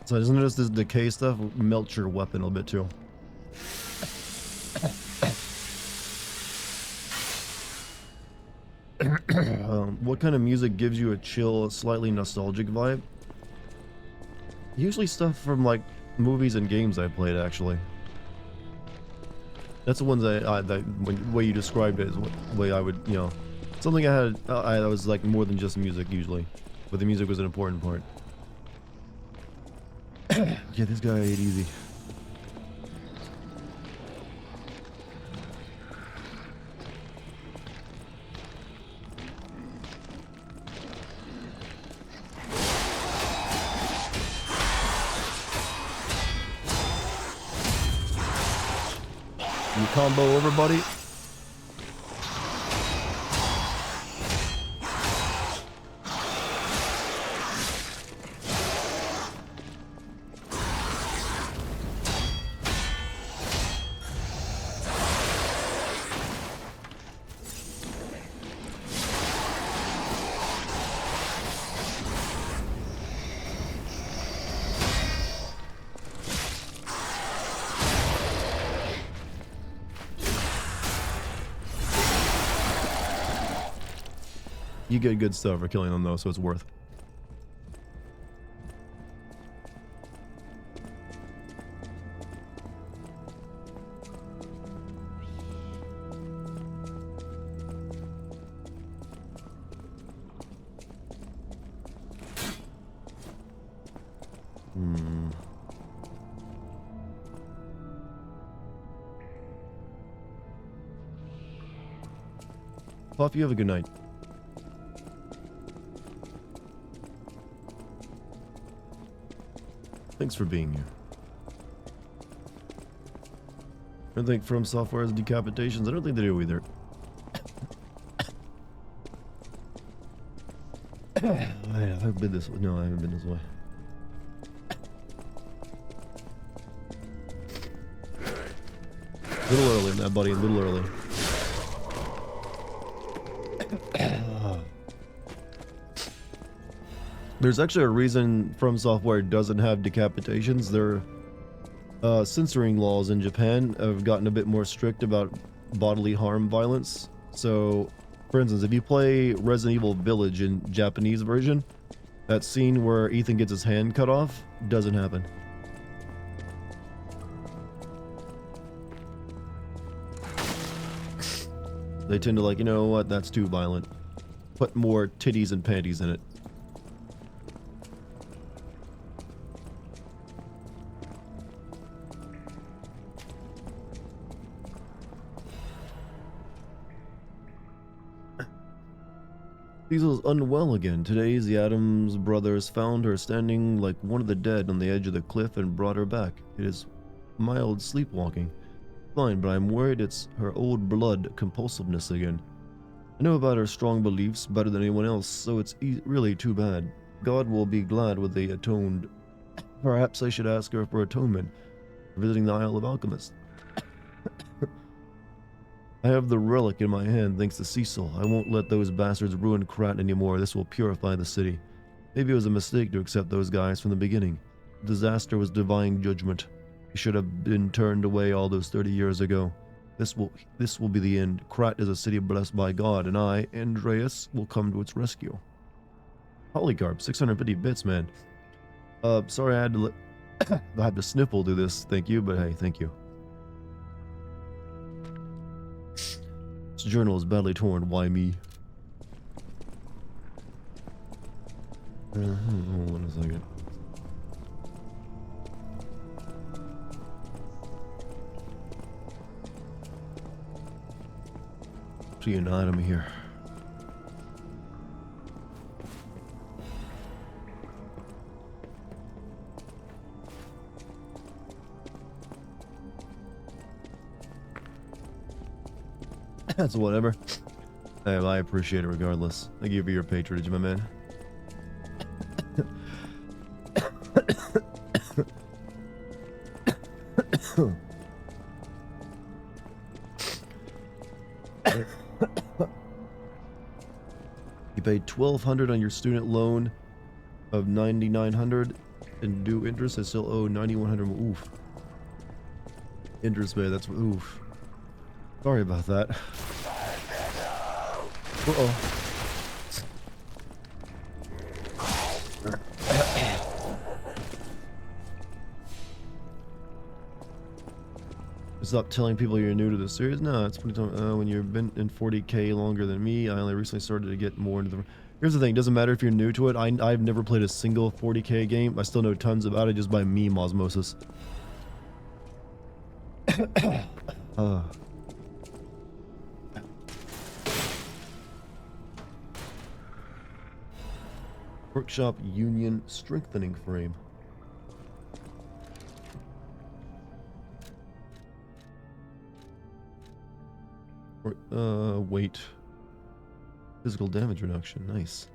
Speaker 1: So I just noticed this decay stuff melts your weapon a bit too. What kind of music gives you a chill, slightly nostalgic vibe? Usually stuff from like movies and games I played, actually. That's the ones the way you described it is the way I would, you know, Something I had, I was like more than just music usually, but the music was an important part. Yeah, this guy ate easy. You combo over, buddy. You get good stuff for killing them though, so it's worth. Puff, you have a good night. Thanks for being here. I don't think From Software has decapitations. I don't think they do either. I've been this way. No, I haven't been this way. A little early, that buddy. A little early. There's actually a reason From Software doesn't have decapitations. Their censoring laws in Japan have gotten a bit more strict about bodily harm violence. So, for instance, if you play Resident Evil Village in Japanese version, that scene where Ethan gets his hand cut off doesn't happen. They tend to like, you know what, that's too violent. Put more titties and panties in it. Cecil's unwell again. Today, the Adams brothers found her standing like one of the dead on the edge of the cliff and brought her back. It is mild sleepwalking. Fine, but I'm worried it's her old blood compulsiveness again. I know about her strong beliefs better than anyone else, so it's really too bad. God will be glad when they atoned. Perhaps I should ask her for atonement for visiting the Isle of Alchemists. I have the relic in my hand thanks to Cecil. I won't let those bastards ruin Krat anymore. This will purify the city. Maybe it was a mistake to accept those guys from the beginning. Disaster was divine judgment. He should have been turned away all those 30 years ago. This will be the end. Krat is a city blessed by God, and I, Andreas, will come to its rescue. Polycarp, 650 bits, man. Sorry I had to I had to sniffle do this, thank you, but hey, thank you. This journal is badly torn, why me? Hold on a second. See an item here. That's whatever. Hey, I appreciate it regardless. Thank you for your patronage, my man. You paid $1,200 on your student loan of $9,900 and due interest. I still owe $9,100. Oof. Interest, man. That's oof. Sorry about that. Uh-oh. Stop telling people you're new to the series. No, it's when you've been in 40k longer than me. I only recently started to get more into the... Here's the thing, it doesn't matter if you're new to it. I've never played a single 40k game. I still know tons about it just by meme osmosis. Workshop Union Strengthening Frame. Weight. Physical damage reduction. Nice.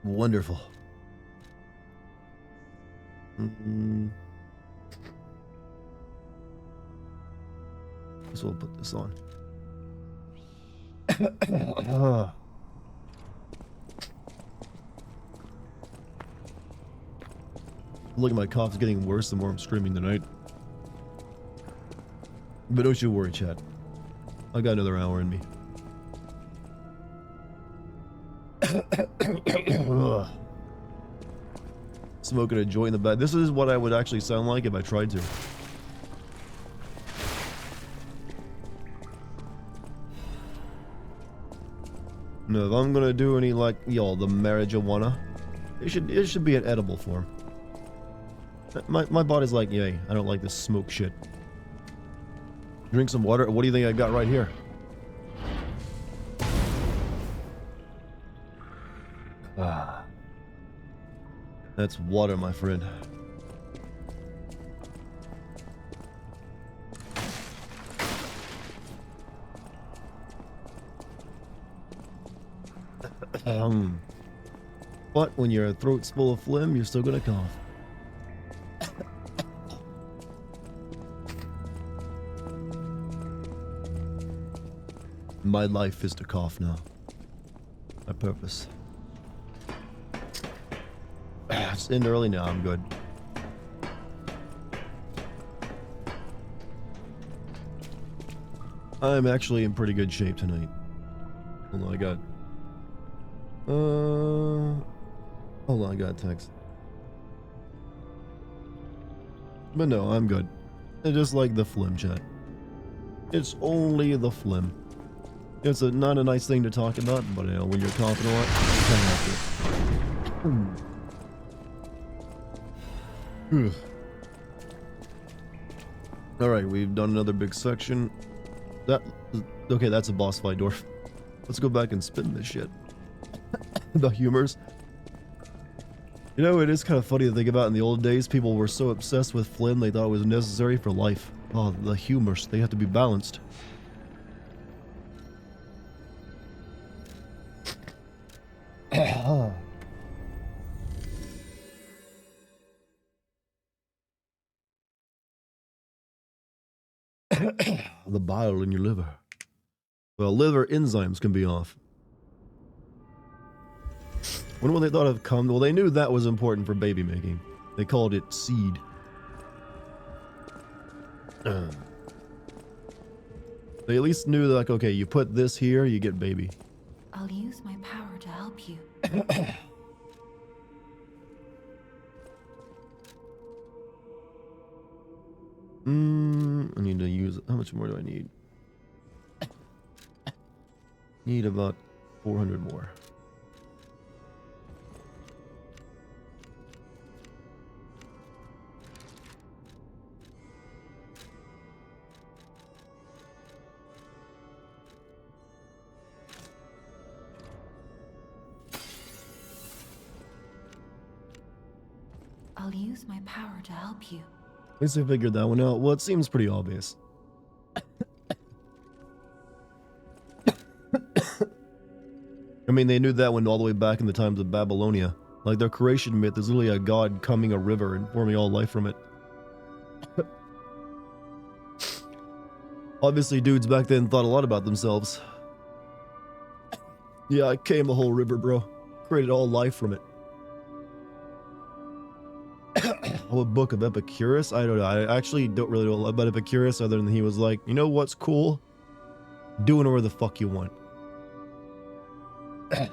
Speaker 1: Wonderful. So we'll put this on. Look at my cough's getting worse the more I'm screaming tonight. But don't you worry, chat. I got another hour in me. Smoking a joint in the back. This is what I would actually sound like if I tried to. No, if I'm gonna do any like y'all the marijuana, it should be an edible form. My body's like, yay, I don't like this smoke shit. Drink some water. What do you think I got right here? Ah. That's water, my friend. But when your throat's full of phlegm, you're still gonna cough. My life is to cough now. My purpose. It's in early now, I'm good. I'm actually in pretty good shape tonight. Hold on, I got... Hold on, I got a text. But no, I'm good. It's just like the phlegm, chat. It's only the phlegm. It's not a nice thing to talk about, but you know, when you're coughing a lot, you kind of have to. Alright, we've done another big section. Okay, that's a boss fight door. Let's go back and spin this shit. The humors. You know, it is kind of funny to think about. In the old days, people were so obsessed with Flynn, they thought it was necessary for life. Oh, the humors, they have to be balanced. The bile in your liver. Well, liver enzymes can be off. Wonder what they thought of cum. Well, they knew that was important for baby making. They called it seed. They at least knew that, like, okay, you put this here, you get baby.
Speaker 10: I'll use my power to help you.
Speaker 1: I need to use... How much more do I need? Need about 400 more.
Speaker 10: I'll use my power to help you.
Speaker 1: At least I figured that one out. Well, it seems pretty obvious. I mean, they knew that one all the way back in the times of Babylonia. Like, their creation myth is literally a god coming a river and forming all life from it. Obviously, dudes back then thought a lot about themselves. Yeah, I came the whole river, bro. Created all life from it. Oh, a book of Epicurus? I don't know. I actually don't really know a lot about Epicurus other than he was like, you know what's cool? Doing whatever the fuck you want. That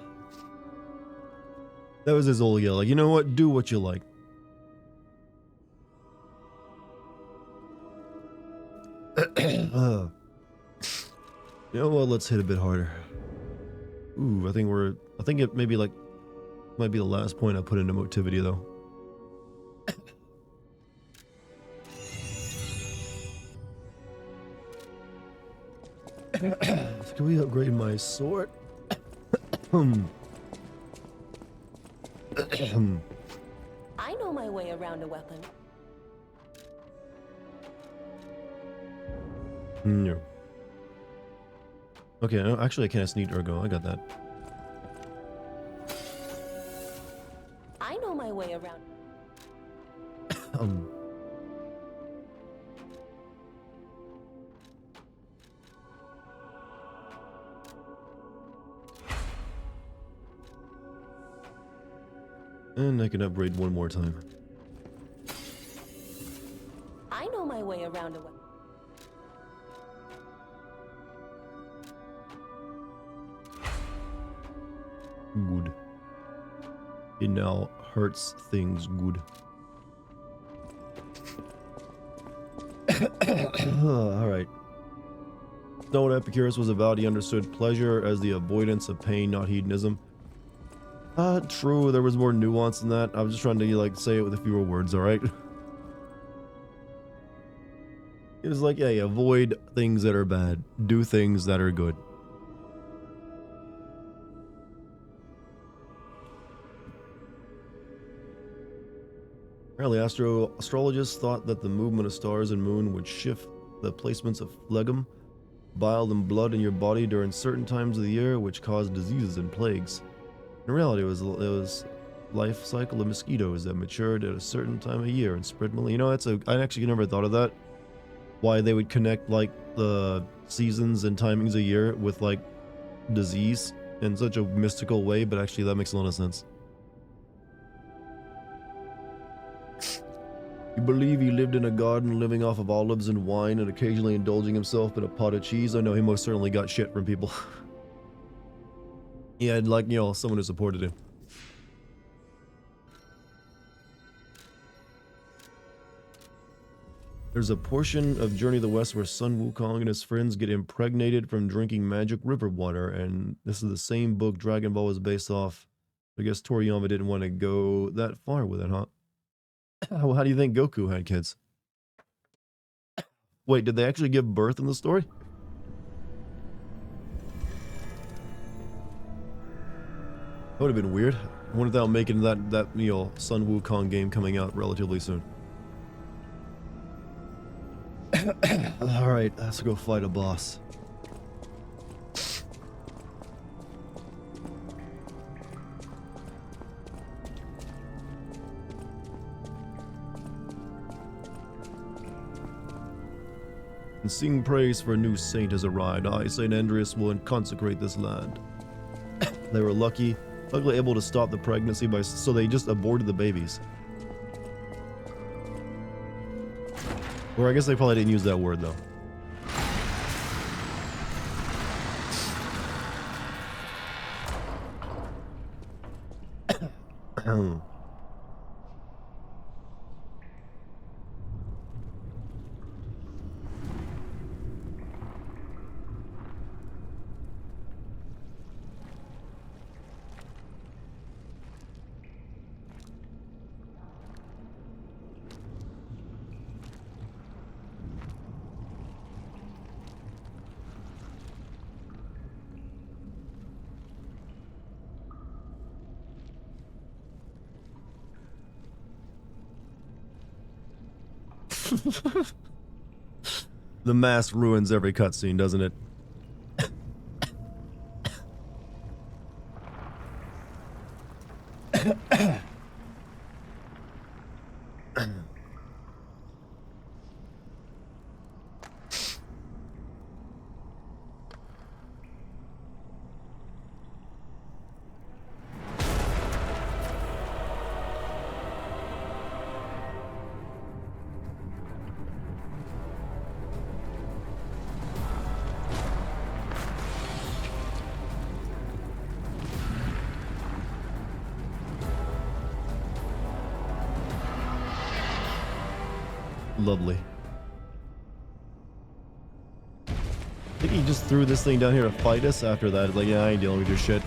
Speaker 1: was his old yell. Like, you know what? Do what you like. You know what? Let's hit a bit harder. Ooh, I think it maybe like might be the last point I put into motivity though. Can we upgrade my sword?
Speaker 9: I know my way around a weapon.
Speaker 1: No. Okay, no, actually I can't sneak Ergo. I got that.
Speaker 9: I know my way around.
Speaker 1: And I can upgrade one more time.
Speaker 9: I know my way around a weapon.
Speaker 1: Good. It now hurts things good. Alright. Stone Epicurus was avowed he understood pleasure as the avoidance of pain, not hedonism. True, there was more nuance in that. I was just trying to like say it with a fewer words, alright? It was like, yeah, avoid things that are bad. Do things that are good. Apparently, astrologists thought that the movement of stars and moon would shift the placements of phlegm, bile, and blood in your body during certain times of the year, which caused diseases and plagues. In reality, it was life cycle of mosquitoes that matured at a certain time of year and spread malaria. You know, I actually never thought of that. Why they would connect like the seasons and timings of year with like disease in such a mystical way, but actually that makes a lot of sense. You believe he lived in a garden living off of olives and wine and occasionally indulging himself in a pot of cheese? I know he most certainly got shit from people. He had, like, you know, someone who supported him. There's a portion of Journey to the West where Sun Wukong and his friends get impregnated from drinking magic river water, and this is the same book Dragon Ball was based off. I guess Toriyama didn't want to go that far with it, huh? Well, how do you think Goku had kids? Wait, did they actually give birth in the story? That would have been weird. I wonder if that'll make it that you know, Sun Wukong game coming out relatively soon. Alright, let's go fight a boss. And sing praise for a new saint has arrived. I, Saint Andreas, will consecrate this land. They were luckily able to stop the pregnancy so they just aborted the babies. Or I guess they probably didn't use that word though. The mask ruins every cutscene, doesn't it? Lovely. I think he just threw this thing down here to fight us after that. It's like, yeah, I ain't dealing with your shit.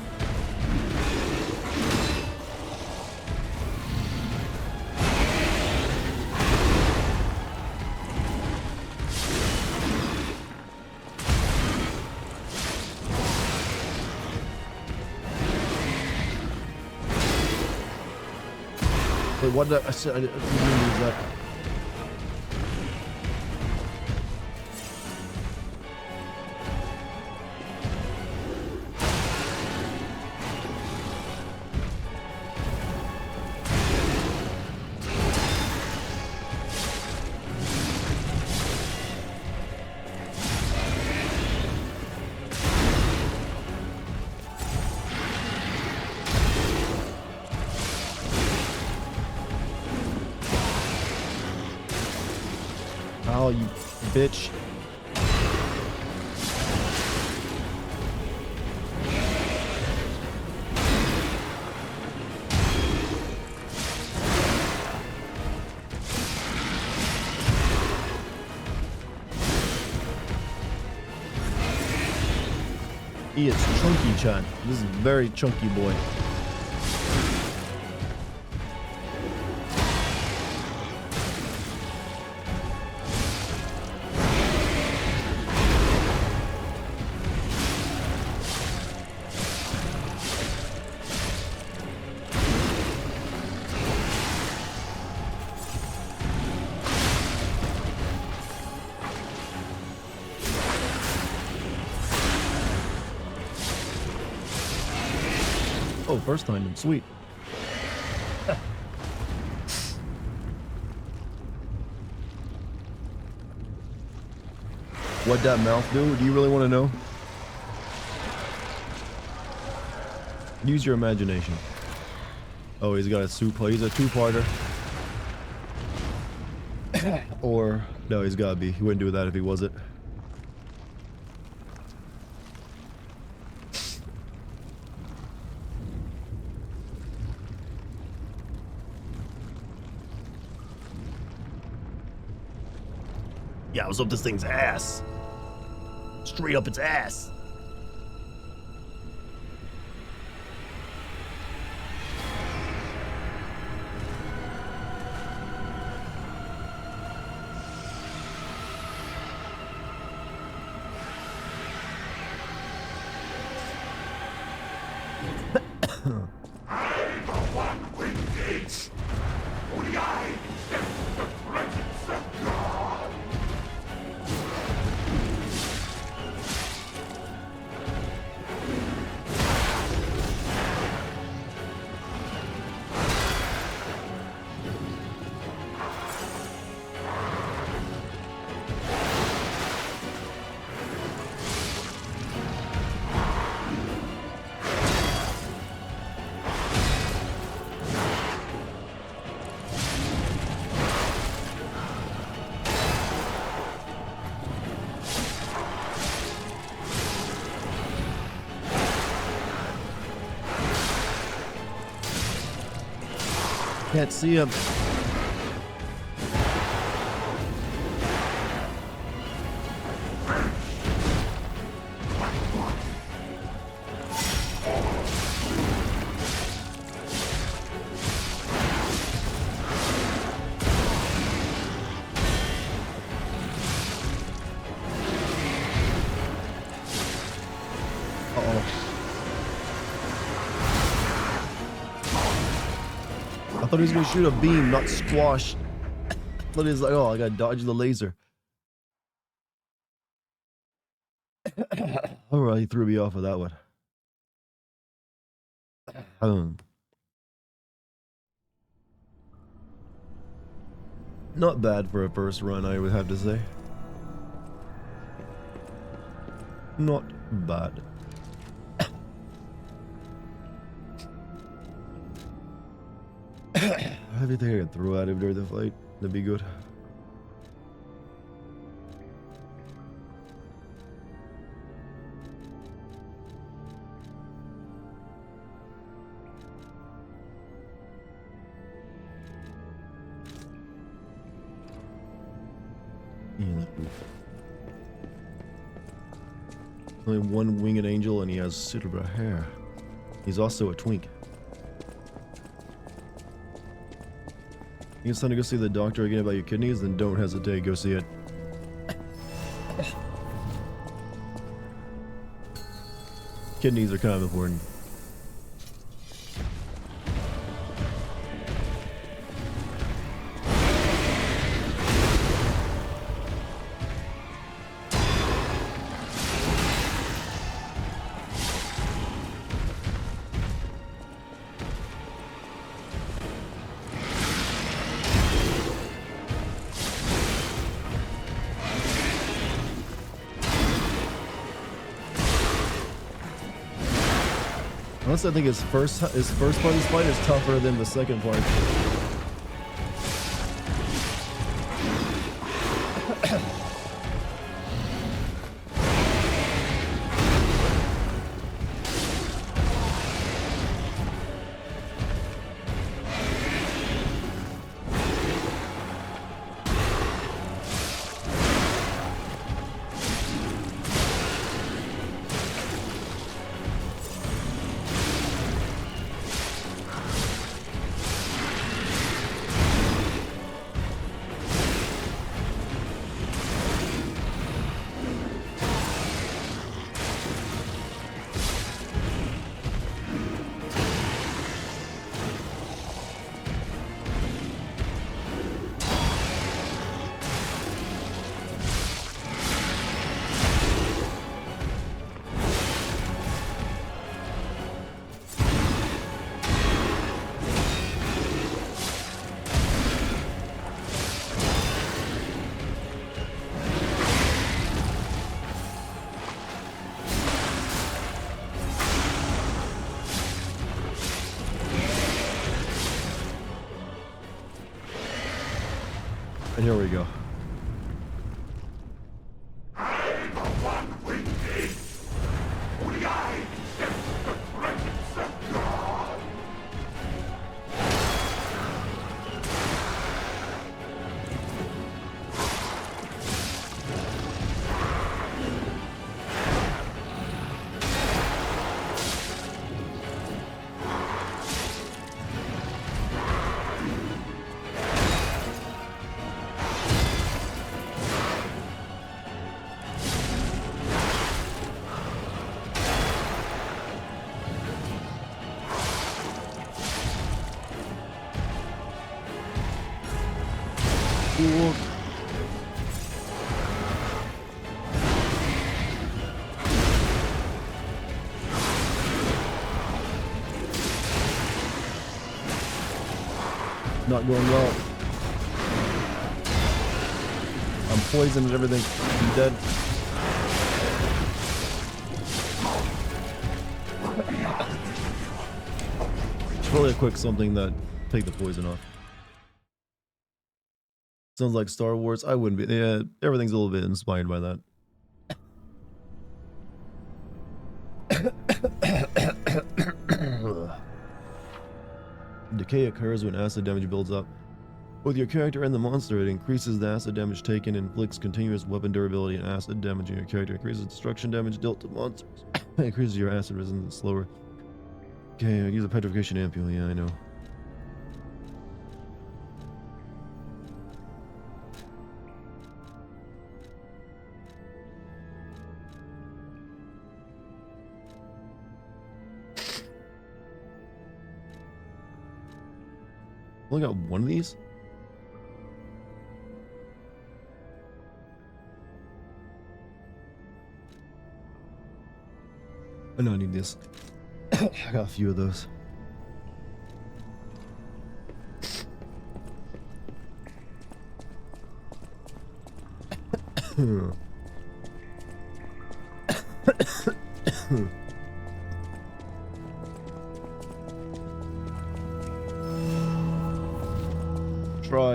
Speaker 1: Wait, what did I said? I didn't use that. Oh, you bitch. He is chunky, Chan. This is a very chunky boy. Oh, first time, sweet. What'd that mouth do? Do you really want to know? Use your imagination. Oh, he's got a soup. He's a two-parter. Or no, he's gotta be. He wouldn't do that if he wasn't. Yeah, what's up this thing's ass? Straight up its ass. Can't see him. I thought he was gonna shoot a beam, not squash. But he's like, oh, I gotta dodge the laser. Alright, he threw me off of that one. Not bad for a first run, I would have to say. Not bad. Everything I can throw at him during the fight, that'd be good. Only one winged angel and he has silver hair. He's also a twink. You it's time to go see the doctor again about your kidneys, then don't hesitate, go see it. Kidneys are kind of important. Honestly, I think his first part of this fight is tougher than the second part. And here we go. Cool. Not going well. I'm poisoned and everything. I'm dead. It's probably a quick something that take the poison off. Sounds like Star Wars. I wouldn't be. Yeah, everything's a little bit inspired by that. Decay occurs when acid damage builds up. Both your character and the monster, it increases the acid damage taken, inflicts continuous weapon durability, and acid damage in your character increases destruction damage dealt to monsters. Increases your acid resistance slower. Okay, I use a petrification ampule. Yeah, I know. Only got one of these? I know I need this. I got a few of those.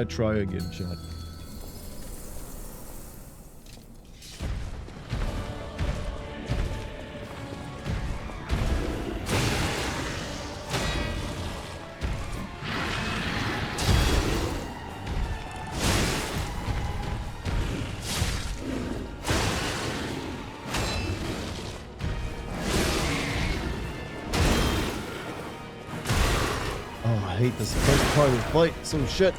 Speaker 1: Try again, chat. hate this first part of this fight. So shit.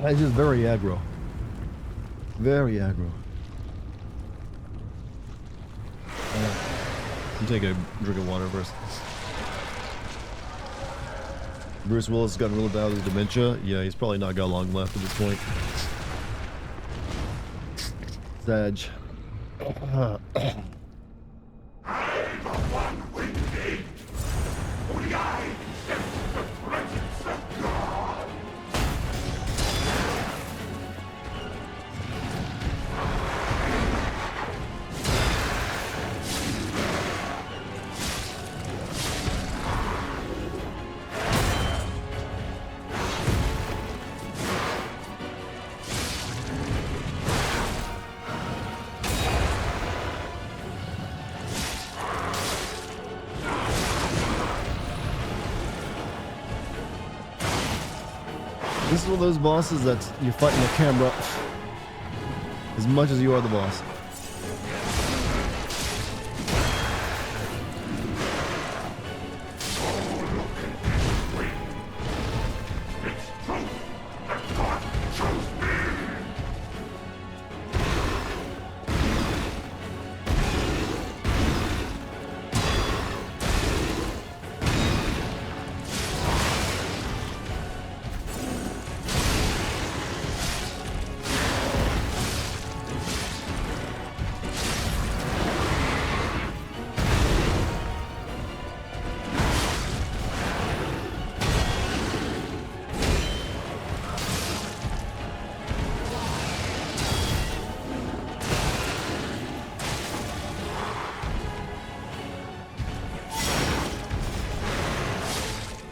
Speaker 1: It's just very aggro. Very aggro. I'm taking a drink of water first. Bruce Willis got really bad with dementia. Yeah, he's probably not got long left at this point. Sag. This is one of those bosses that you're fighting the camera as much as you are the boss.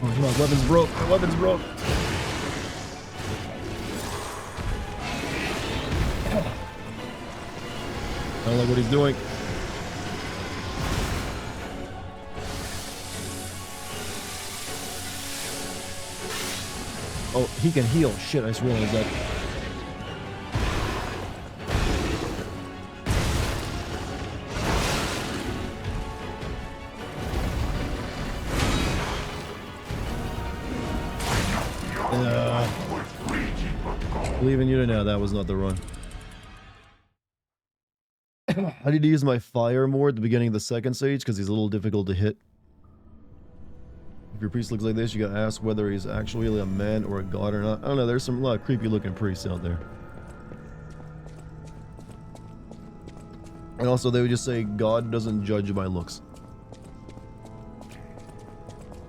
Speaker 1: Oh, my weapon's broke. My weapon's broke. I don't like what he's doing. Oh, he can heal. Shit, I just realized that. Leaving you to now, that was not the run. I need to use my fire more at the beginning of the second stage because he's a little difficult to hit. If your priest looks like this, you gotta ask whether he's actually a man or a god or not. I don't know, there's a lot of creepy looking priests out there. And also they would just say, God doesn't judge by looks.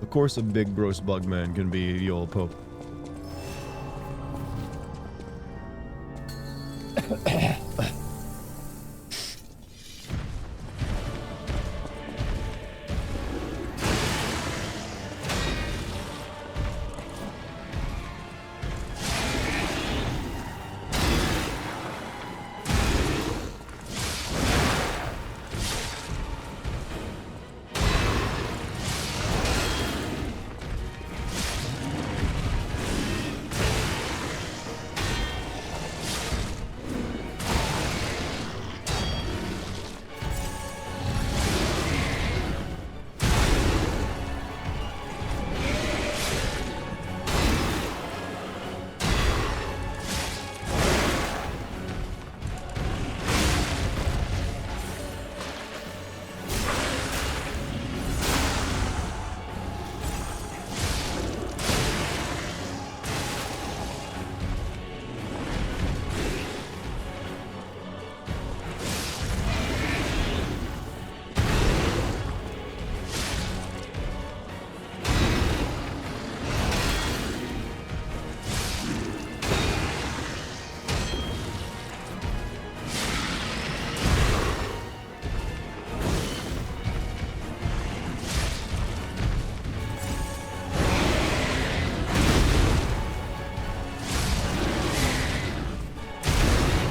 Speaker 1: Of course a big gross bug man can be the old pope.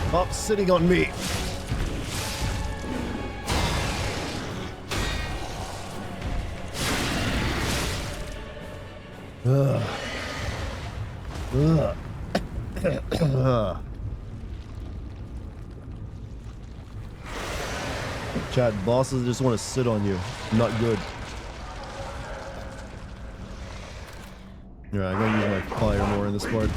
Speaker 1: Stop sitting on me. Ugh. Ugh. Chat, bosses just want to sit on you. Not good. Alright, I'm gonna use my fire more in this part.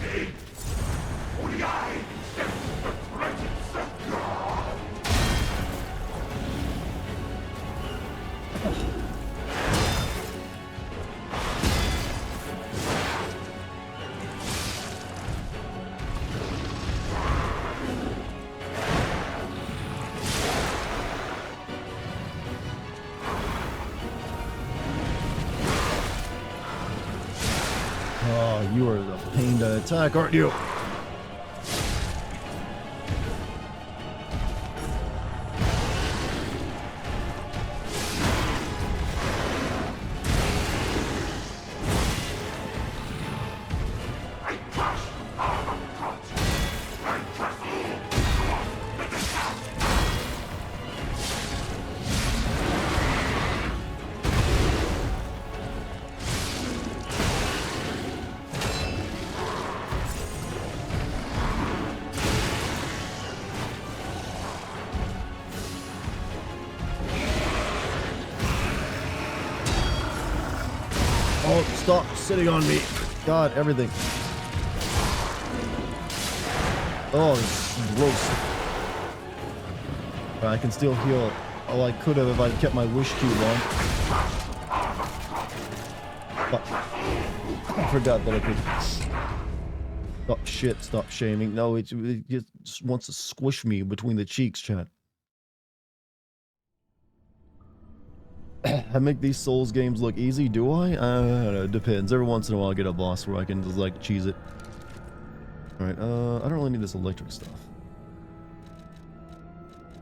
Speaker 1: Oh, you are the pain to attack, aren't you? Oh, stop sitting on me. God, everything. Oh, this is gross. I can still heal. Oh, I could have if I'd kept my wish cube on. Fuck. I forgot that I could. Stop shit, stop shaming. No, it just wants to squish me between the cheeks, chat. I make these Souls games look easy, do I? I don't know, it depends. Every once in a while I get a boss where I can just like cheese it. Alright, I don't really need this electric stuff.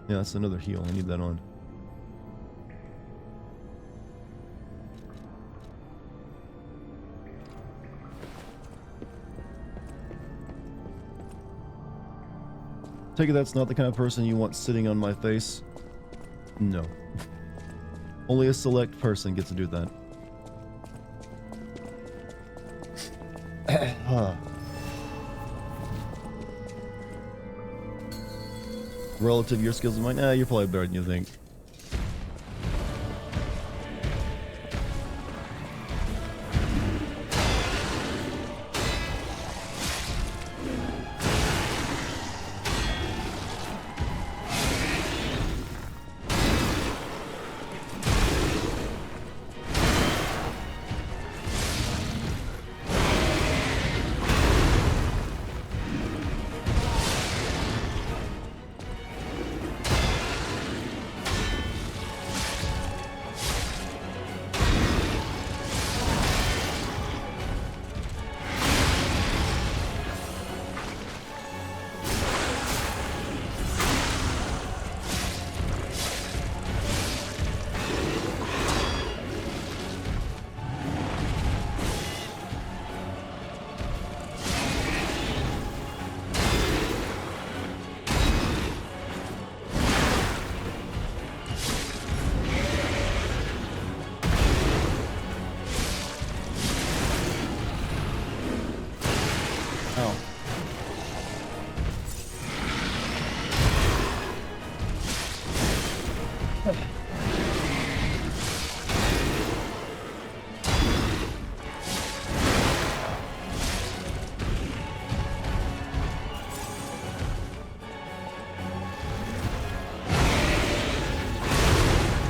Speaker 1: Yeah, that's another heal. I need that on. Take it that's not the kind of person you want sitting on my face? No. Only a select person gets to do that. Relative to your skills and mine, nah, you're probably better than you think.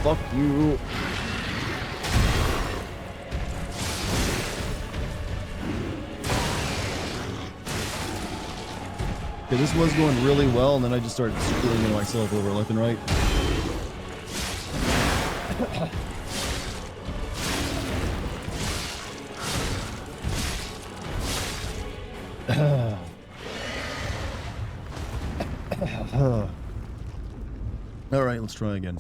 Speaker 1: Fuck you. Okay, this was going really well, and then I just started screwing myself over left and right. All right, let's try again.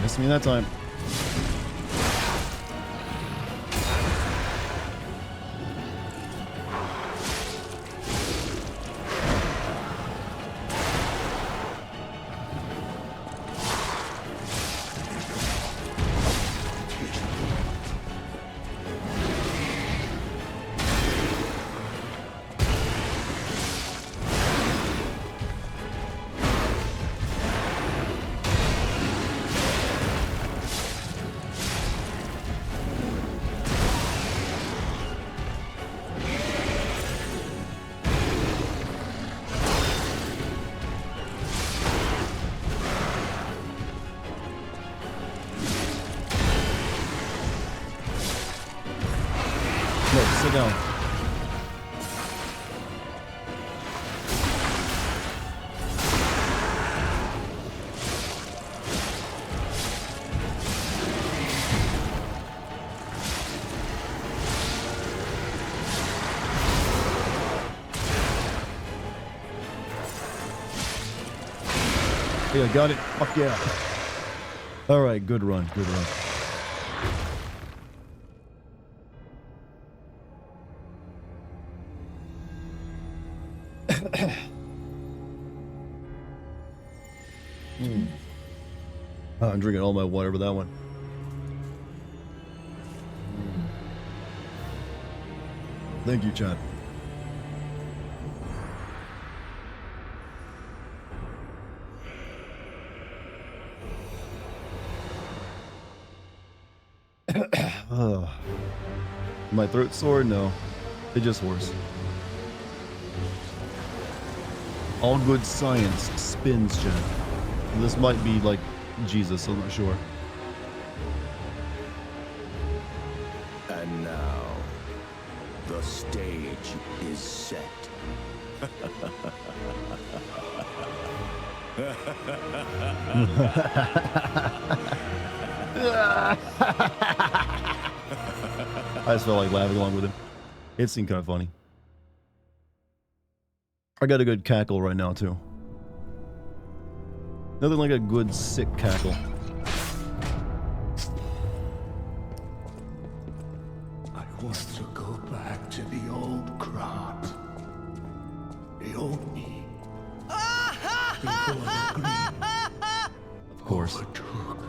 Speaker 1: Missed me that time. No, sit down. Yeah, got it. Fuck yeah. All right, good run, good run. I'm drinking all my water with that one. Thank you, Chad. My throat sore? No. It just hoarse. All good science spins, Chad. This might be like Jesus, I'm not sure.
Speaker 11: And now, the stage is set. I just felt like laughing along with him. It seemed kind of funny. I got a good cackle right now, too. Nothing like a good, sick cackle.
Speaker 3: I want to go back to the old Krat. The old me. Before the greed
Speaker 1: Of course.
Speaker 3: overtook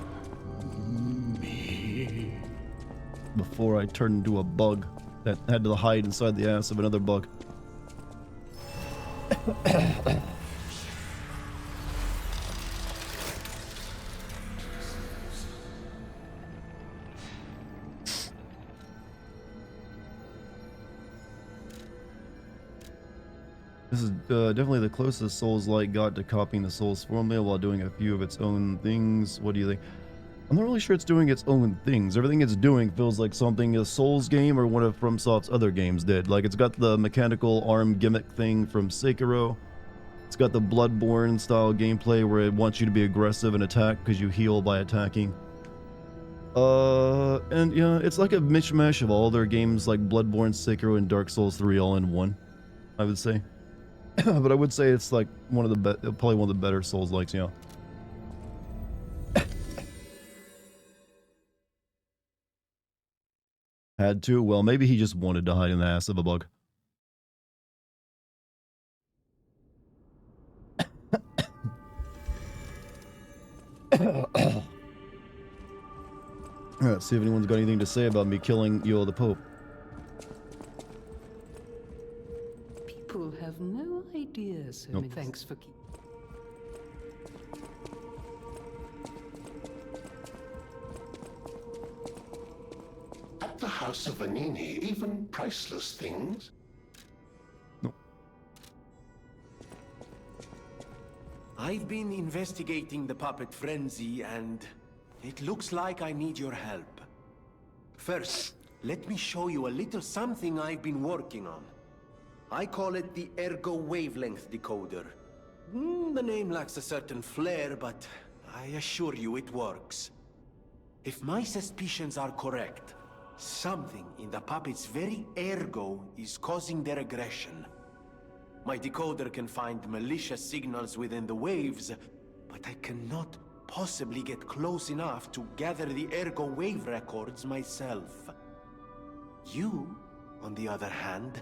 Speaker 3: me.
Speaker 1: Before I turned into a bug that had to hide inside the ass of another bug. This is definitely the closest Souls-like got to copying the Souls formula while doing a few of its own things. What do you think? I'm not really sure it's doing its own things. Everything it's doing feels like something a Souls game or one of FromSoft's other games did. Like, it's got the mechanical arm gimmick thing from Sekiro. It's got the Bloodborne style gameplay where it wants you to be aggressive and attack because you heal by attacking. And yeah, it's like a mishmash of all their games like Bloodborne, Sekiro, and Dark Souls 3 all in one, I would say. But I would say it's like one of the probably one of the better Souls-likes, yeah. Had to? Well, maybe he just wanted to hide in the ass of a bug. Alright, see if anyone's got anything to say about me killing Yo the Pope.
Speaker 12: People have no idea, so
Speaker 1: Nope.
Speaker 12: thanks for keeping.
Speaker 3: At the House of Vanini, even priceless things.
Speaker 4: I've been investigating the puppet frenzy, and it looks like I need your help. First, let me show you a little something I've been working on. I call it the Ergo Wavelength Decoder. The name lacks a certain flair, but I assure you it works. If my suspicions are correct, something in the puppet's very ergo is causing their aggression. My decoder can find malicious signals within the waves, but I cannot possibly get close enough to gather the ergo wave records myself. You, on the other hand,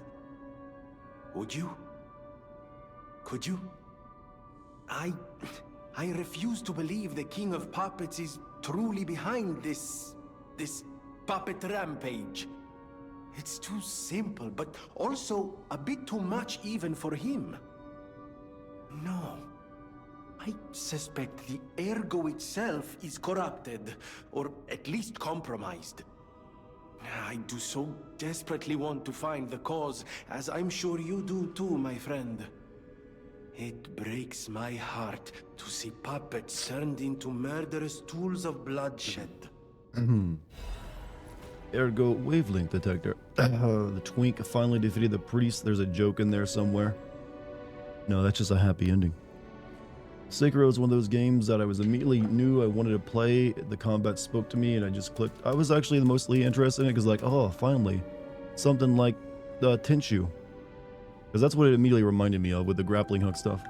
Speaker 4: would you? Could you? I refuse to believe the King of Puppets is truly behind this puppet rampage. It's too simple, but also a bit too much even for him. No. I suspect the ergo itself is corrupted, or at least compromised. I do so desperately want to find the cause, as I'm sure you do too, my friend. It breaks my heart to see puppets turned into murderous tools of bloodshed.
Speaker 1: Ergo wavelength detector. The twink finally defeated the priest. There's a joke in there somewhere. No, that's just a happy ending. Sekiro is one of those games that I was immediately knew I wanted to play. The combat spoke to me and I just clicked. I was actually mostly interested in it because like, oh, finally. Something like Tenchu. Because that's what it immediately reminded me of with the grappling hook stuff.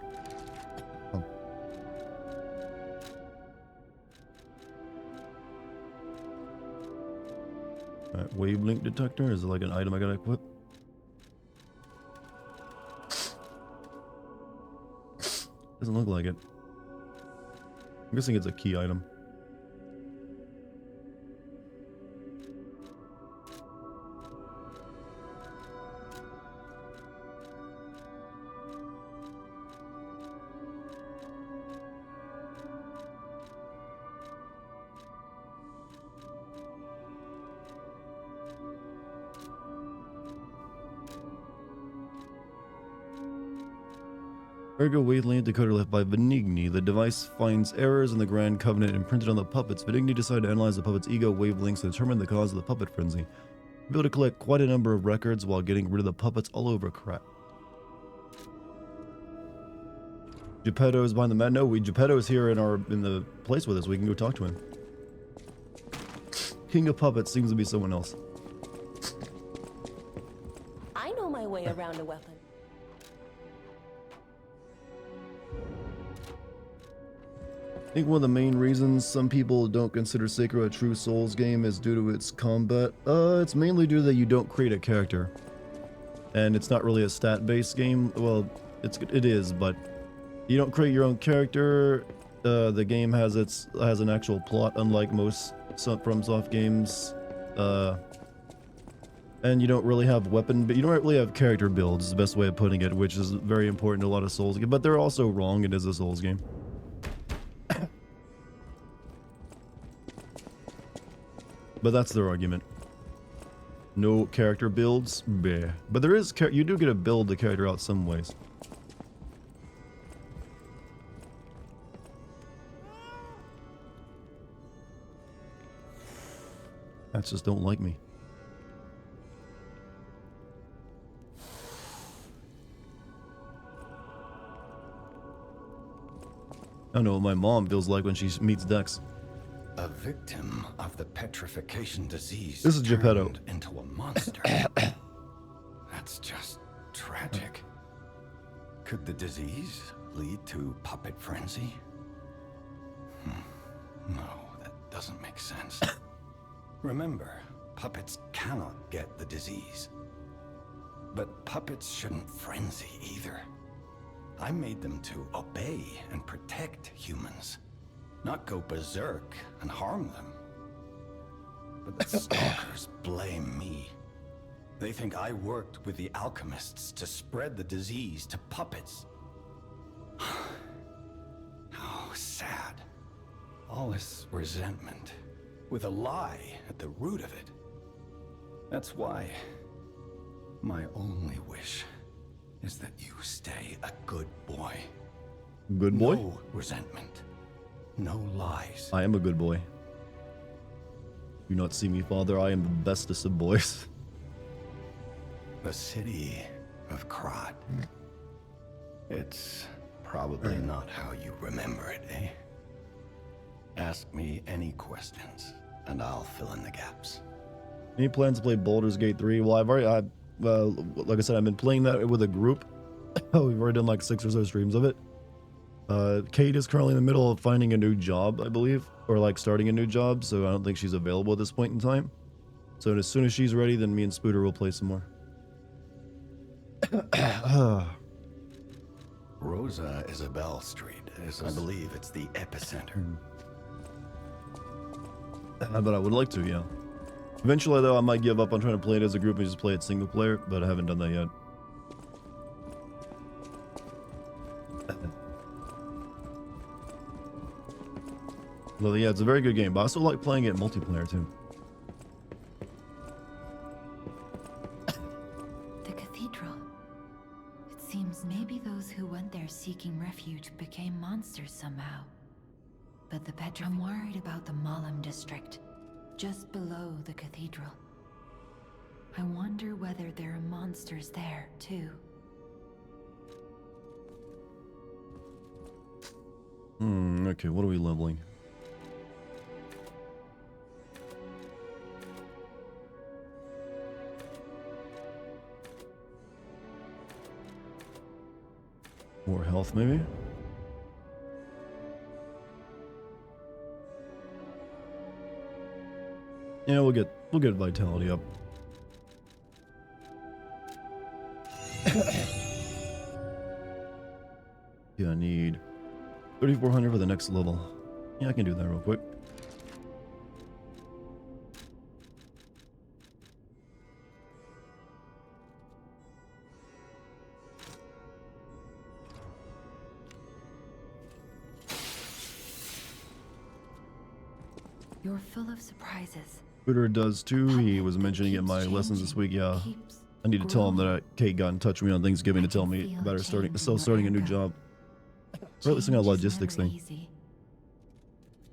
Speaker 1: Oh. Alright, wavelength detector. Is it like an item I gotta equip? Doesn't look like it. I'm guessing it's a key item. Ergo wavelength decoder left by Venigni. The device finds errors in the Grand Covenant imprinted on the puppets. Venigni decided to analyze the puppet's ego wavelengths to determine the cause of the puppet frenzy. Be able to collect quite a number of records while getting rid of the puppets all over crap. Geppetto is behind the mat. No, Geppetto is here in the place with us. We can go talk to him. King of Puppets seems to be someone else.
Speaker 9: I know my way around a weapon.
Speaker 1: I think one of the main reasons some people don't consider Sekiro a true Souls game is due to its combat. It's mainly due to that you don't create a character. And it's not really a stat-based game. Well, it is, but you don't create your own character. The game has an actual plot, unlike most FromSoft games. And you don't really have but you don't really have character builds, is the best way of putting it, which is very important to a lot of Souls games. But they're also wrong, it is a Souls game. But that's their argument. No character builds? Bleh. But there is, you do get to build the character out some ways. Cats just don't like me. I know what my mom feels like when she meets Dex.
Speaker 13: A victim of the petrification disease.
Speaker 1: This is Geppetto.
Speaker 13: Turned into a monster. That's just tragic. Could the disease lead to puppet frenzy? No, that doesn't make sense. Remember, puppets cannot get the disease. But puppets shouldn't frenzy either. I made them to obey and protect humans. Not go berserk and harm them. But the stalkers blame me. They think I worked with the alchemists to spread the disease to puppets. How sad. All this resentment, with a lie at the root of it. That's why my only wish is that you stay a good boy.
Speaker 1: Good boy?
Speaker 13: No resentment. No lies.
Speaker 1: I am a good boy. You not see me, father? I am the bestest of boys.
Speaker 13: The city of Krat. It's probably not how you remember it, eh? Ask me any questions, and I'll fill in the gaps.
Speaker 1: Any plans to play Baldur's Gate 3? Well, like I said, I've been playing that with a group. We've already done like 6 or so streams of it. Kate is currently in the middle of finding a new job, I believe, or like starting a new job, so I don't think she's available at this point in time. So as soon as she's ready, then me and Spooter will play some more.
Speaker 13: Rosa Isabel Street. I believe it's the epicenter.
Speaker 1: But I would like to, yeah. Eventually, though, I might give up on trying to play it as a group and just play it single player, but I haven't done that yet. Well, yeah, it's a very good game, but I also like playing it multiplayer, too.
Speaker 10: The cathedral. It seems maybe those who went there seeking refuge became monsters somehow. But the I'm worried about the Malam district, just below the cathedral. I wonder whether there are monsters there, too.
Speaker 1: Okay, what are we leveling? More health, maybe? Yeah, we'll get vitality up. Yeah, I need 3,400 for the next level. Yeah, I can do that real quick.
Speaker 10: You're full of surprises.
Speaker 1: Twitter does too. He was mentioning it in my lessons this week. Yeah, I need to tell him that Kate got in touch with me on Thanksgiving to tell me about her starting a new job. Or at least a logistics thing.
Speaker 10: Easy.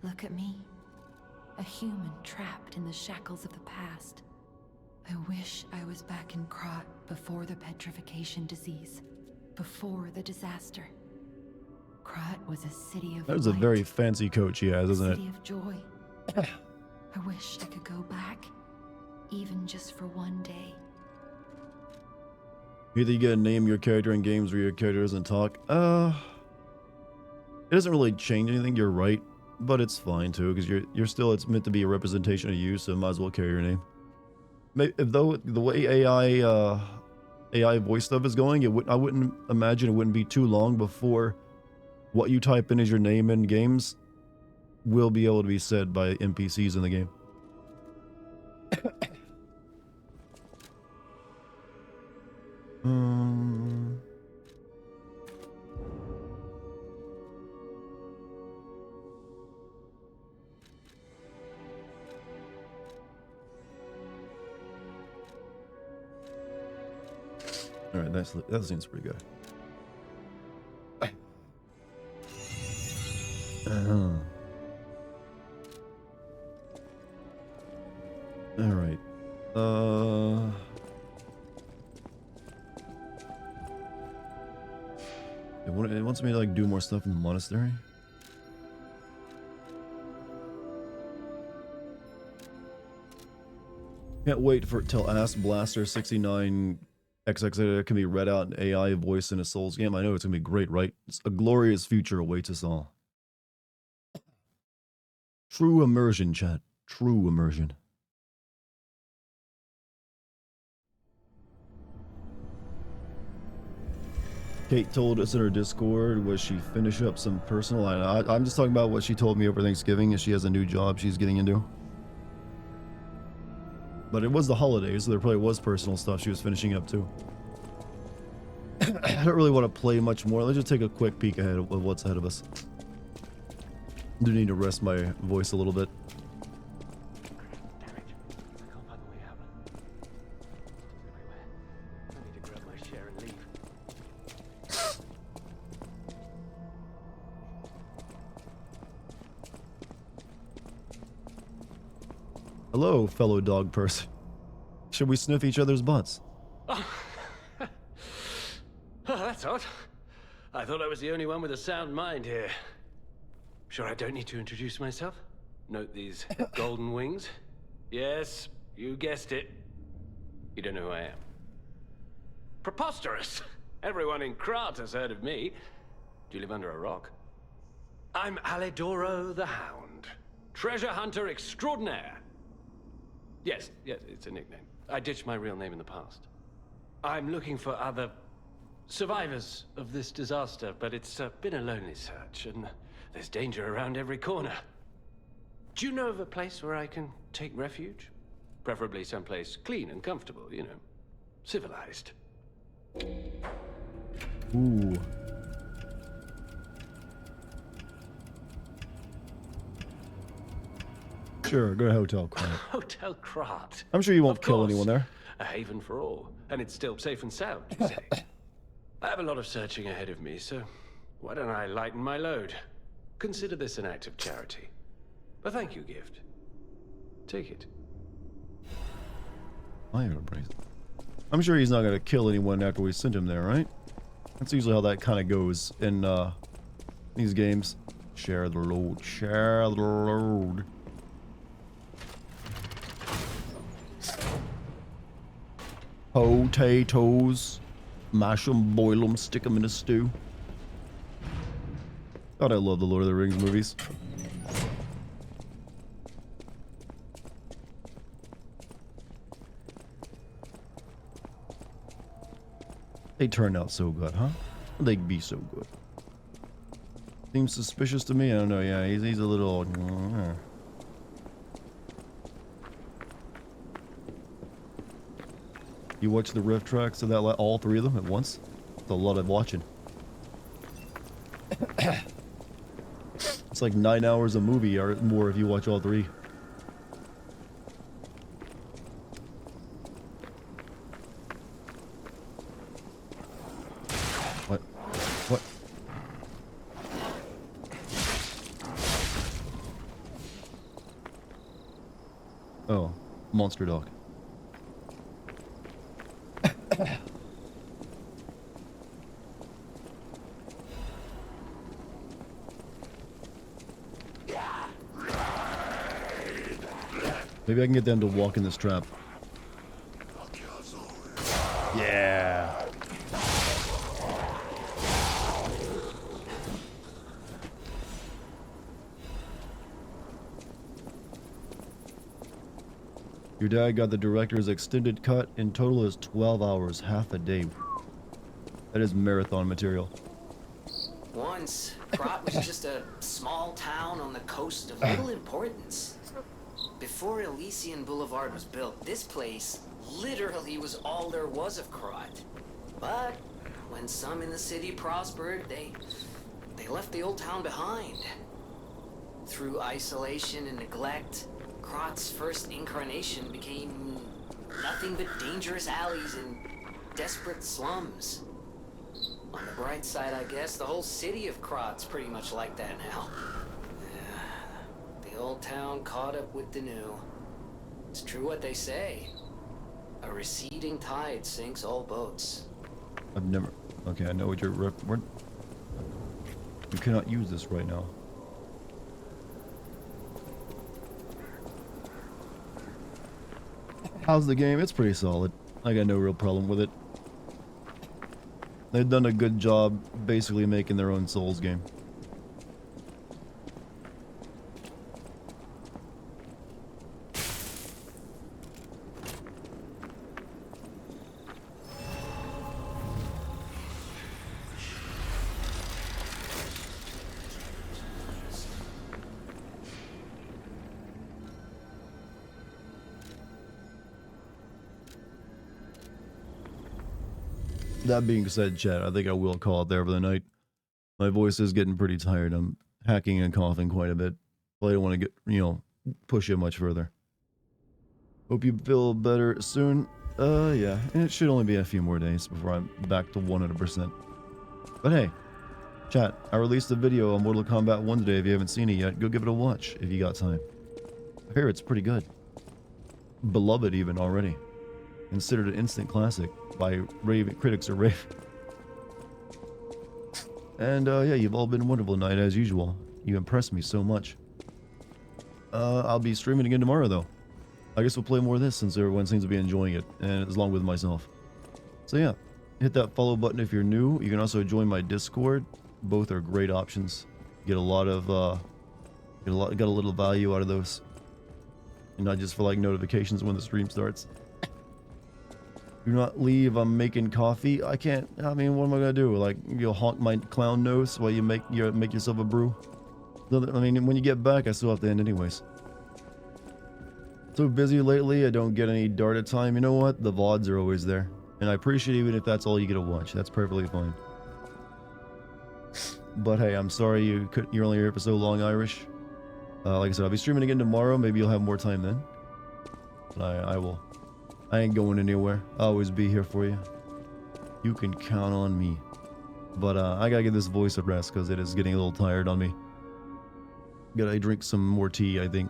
Speaker 10: Look at me, a human trapped in the shackles of the past. I wish I was back in Krat before the petrification disease, before the disaster. Krat was a city of
Speaker 1: That was a very fancy coach he has, isn't it?
Speaker 10: City of joy. I wish I could go back, even just for one day.
Speaker 1: Either you get to name your character in games where your character doesn't talk. It doesn't really change anything. You're right, but it's fine too because you're still. It's meant to be a representation of you, so might as well carry your name. Though the way AI voice stuff is going, I wouldn't imagine it wouldn't be too long before what you type in as your name in games will be able to be said by NPCs in the game. All right, that seems pretty good. All right. It wants me to like do more stuff in the monastery. Can't wait for till Ask Blaster 69 XX can be read out in AI voice in a Souls game. I know it's gonna be great, right? It's a glorious future awaits us all. True immersion, chat. True immersion. Kate told us in her Discord, was she finish up some personal? I'm just talking about what she told me over Thanksgiving, and she has a new job she's getting into. But it was the holidays, so there probably was personal stuff she was finishing up too. I don't really want to play much more. Let's just take a quick peek ahead of what's ahead of us. I do need to rest my voice a little bit. Hello, fellow dog person. Should we sniff each other's butts?
Speaker 14: Oh, that's odd. I thought I was the only one with a sound mind here. Sure I don't need to introduce myself? Note these golden wings? Yes, you guessed it. You don't know who I am. Preposterous! Everyone in Krat has heard of me. Do you live under a rock? I'm Alidoro the Hound, treasure hunter extraordinaire. Yes, it's a nickname. I ditched my real name in the past. I'm looking for other survivors of this disaster, but it's been a lonely search, and there's danger around every corner. Do you know of a place where I can take refuge? Preferably someplace clean and comfortable, you know, civilized.
Speaker 1: Ooh. Sure, go to Hotel Krat.
Speaker 14: Hotel Krat.
Speaker 1: I'm sure you won't
Speaker 14: Of
Speaker 1: kill
Speaker 14: course.
Speaker 1: anyone there.
Speaker 14: A haven for all, and it's still safe and sound, you say. I have a lot of searching ahead of me, so why don't I lighten my load? Consider this an act of charity. A thank you gift. Take it.
Speaker 1: Fire embrace. I'm sure he's not gonna kill anyone after we send him there, right? That's usually how that kind of goes in these games. Share the load. Share the load. Potatoes. Mash them, boil them, stick them in a stew. God, I love the Lord of the Rings movies. They turned out so good, huh? They'd be so good. Seems suspicious to me. I don't know. Yeah, he's a little. You watch the riff tracks of that, all three of them at once? It's a lot of watching. It's like 9 hours a movie or more if you watch all three. What? What? Oh, monster dog. Maybe I can get them to walk in this trap. Yeah. Your dad got the director's extended cut. In total is 12 hours, half a day. That is marathon material.
Speaker 6: Once, Krat was just a small town on the coast of little importance. Before Elysian Boulevard was built, this place literally was all there was of Krat. But when some in the city prospered, they left the old town behind. Through isolation and neglect, Krat's first incarnation became nothing but dangerous alleys and desperate slums. On the bright side, I guess, the whole city of Krat's pretty much like that now. The old town caught up with the new. It's true what they say. A receding tide sinks all boats.
Speaker 1: I've never... Okay, I know what you're... You cannot use this right now. How's the game? It's pretty solid. I got no real problem with it. They've done a good job basically making their own Souls game. That being said, chat, I think I will call it there for the night. My voice is getting pretty tired. I'm hacking and coughing quite a bit. But I don't want to get, push it much further. Hope you feel better soon. Yeah, and it should only be a few more days before I'm back to 100%. But hey, chat, I released a video on Mortal Kombat 1 today. If you haven't seen it yet, go give it a watch if you got time. I hear it's pretty good. Beloved even already. Considered an instant classic by critics or rave. And yeah, you've all been wonderful tonight as usual. You impressed me so much. I'll be streaming again tomorrow though. I guess we'll play more of this since everyone seems to be enjoying it, and along with myself. So yeah, hit that follow button if you're new. You can also join my Discord. Both are great options. Get a lot of got a little value out of those. And not just for like notifications when the stream starts. Do not leave, I'm making coffee. I can't, I mean, what am I gonna do? Like, you'll honk my clown nose while you make yourself a brew? I mean, when you get back, I still have to end anyways. So busy lately, I don't get any Darta time. You know what? The VODs are always there. And I appreciate even if that's all you get to watch. That's perfectly fine. But hey, I'm sorry you're only here for so long, Irish. Like I said, I'll be streaming again tomorrow. Maybe you'll have more time then. But I will. I ain't going anywhere. I'll always be here for you. You can count on me. But I gotta give this voice a rest because it is getting a little tired on me. Gotta drink some more tea, I think.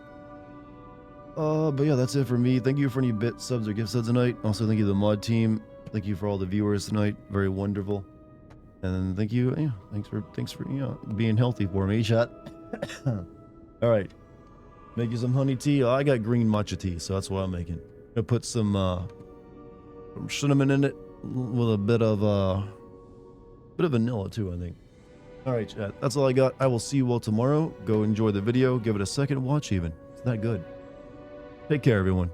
Speaker 1: But yeah, that's it for me. Thank you for any bit subs or gift subs tonight. Also, thank you to the mod team. Thank you for all the viewers tonight. Very wonderful. And thank you. Yeah, thanks for being healthy for me, chat. All right, make you some honey tea. Oh, I got green matcha tea, so that's what I'm making. Gonna put some cinnamon in it with a bit of vanilla too, I think. All right, chat. That's all I got. I will see you all tomorrow. Go enjoy the video. Give it a second watch even. It's that good. Take care, everyone.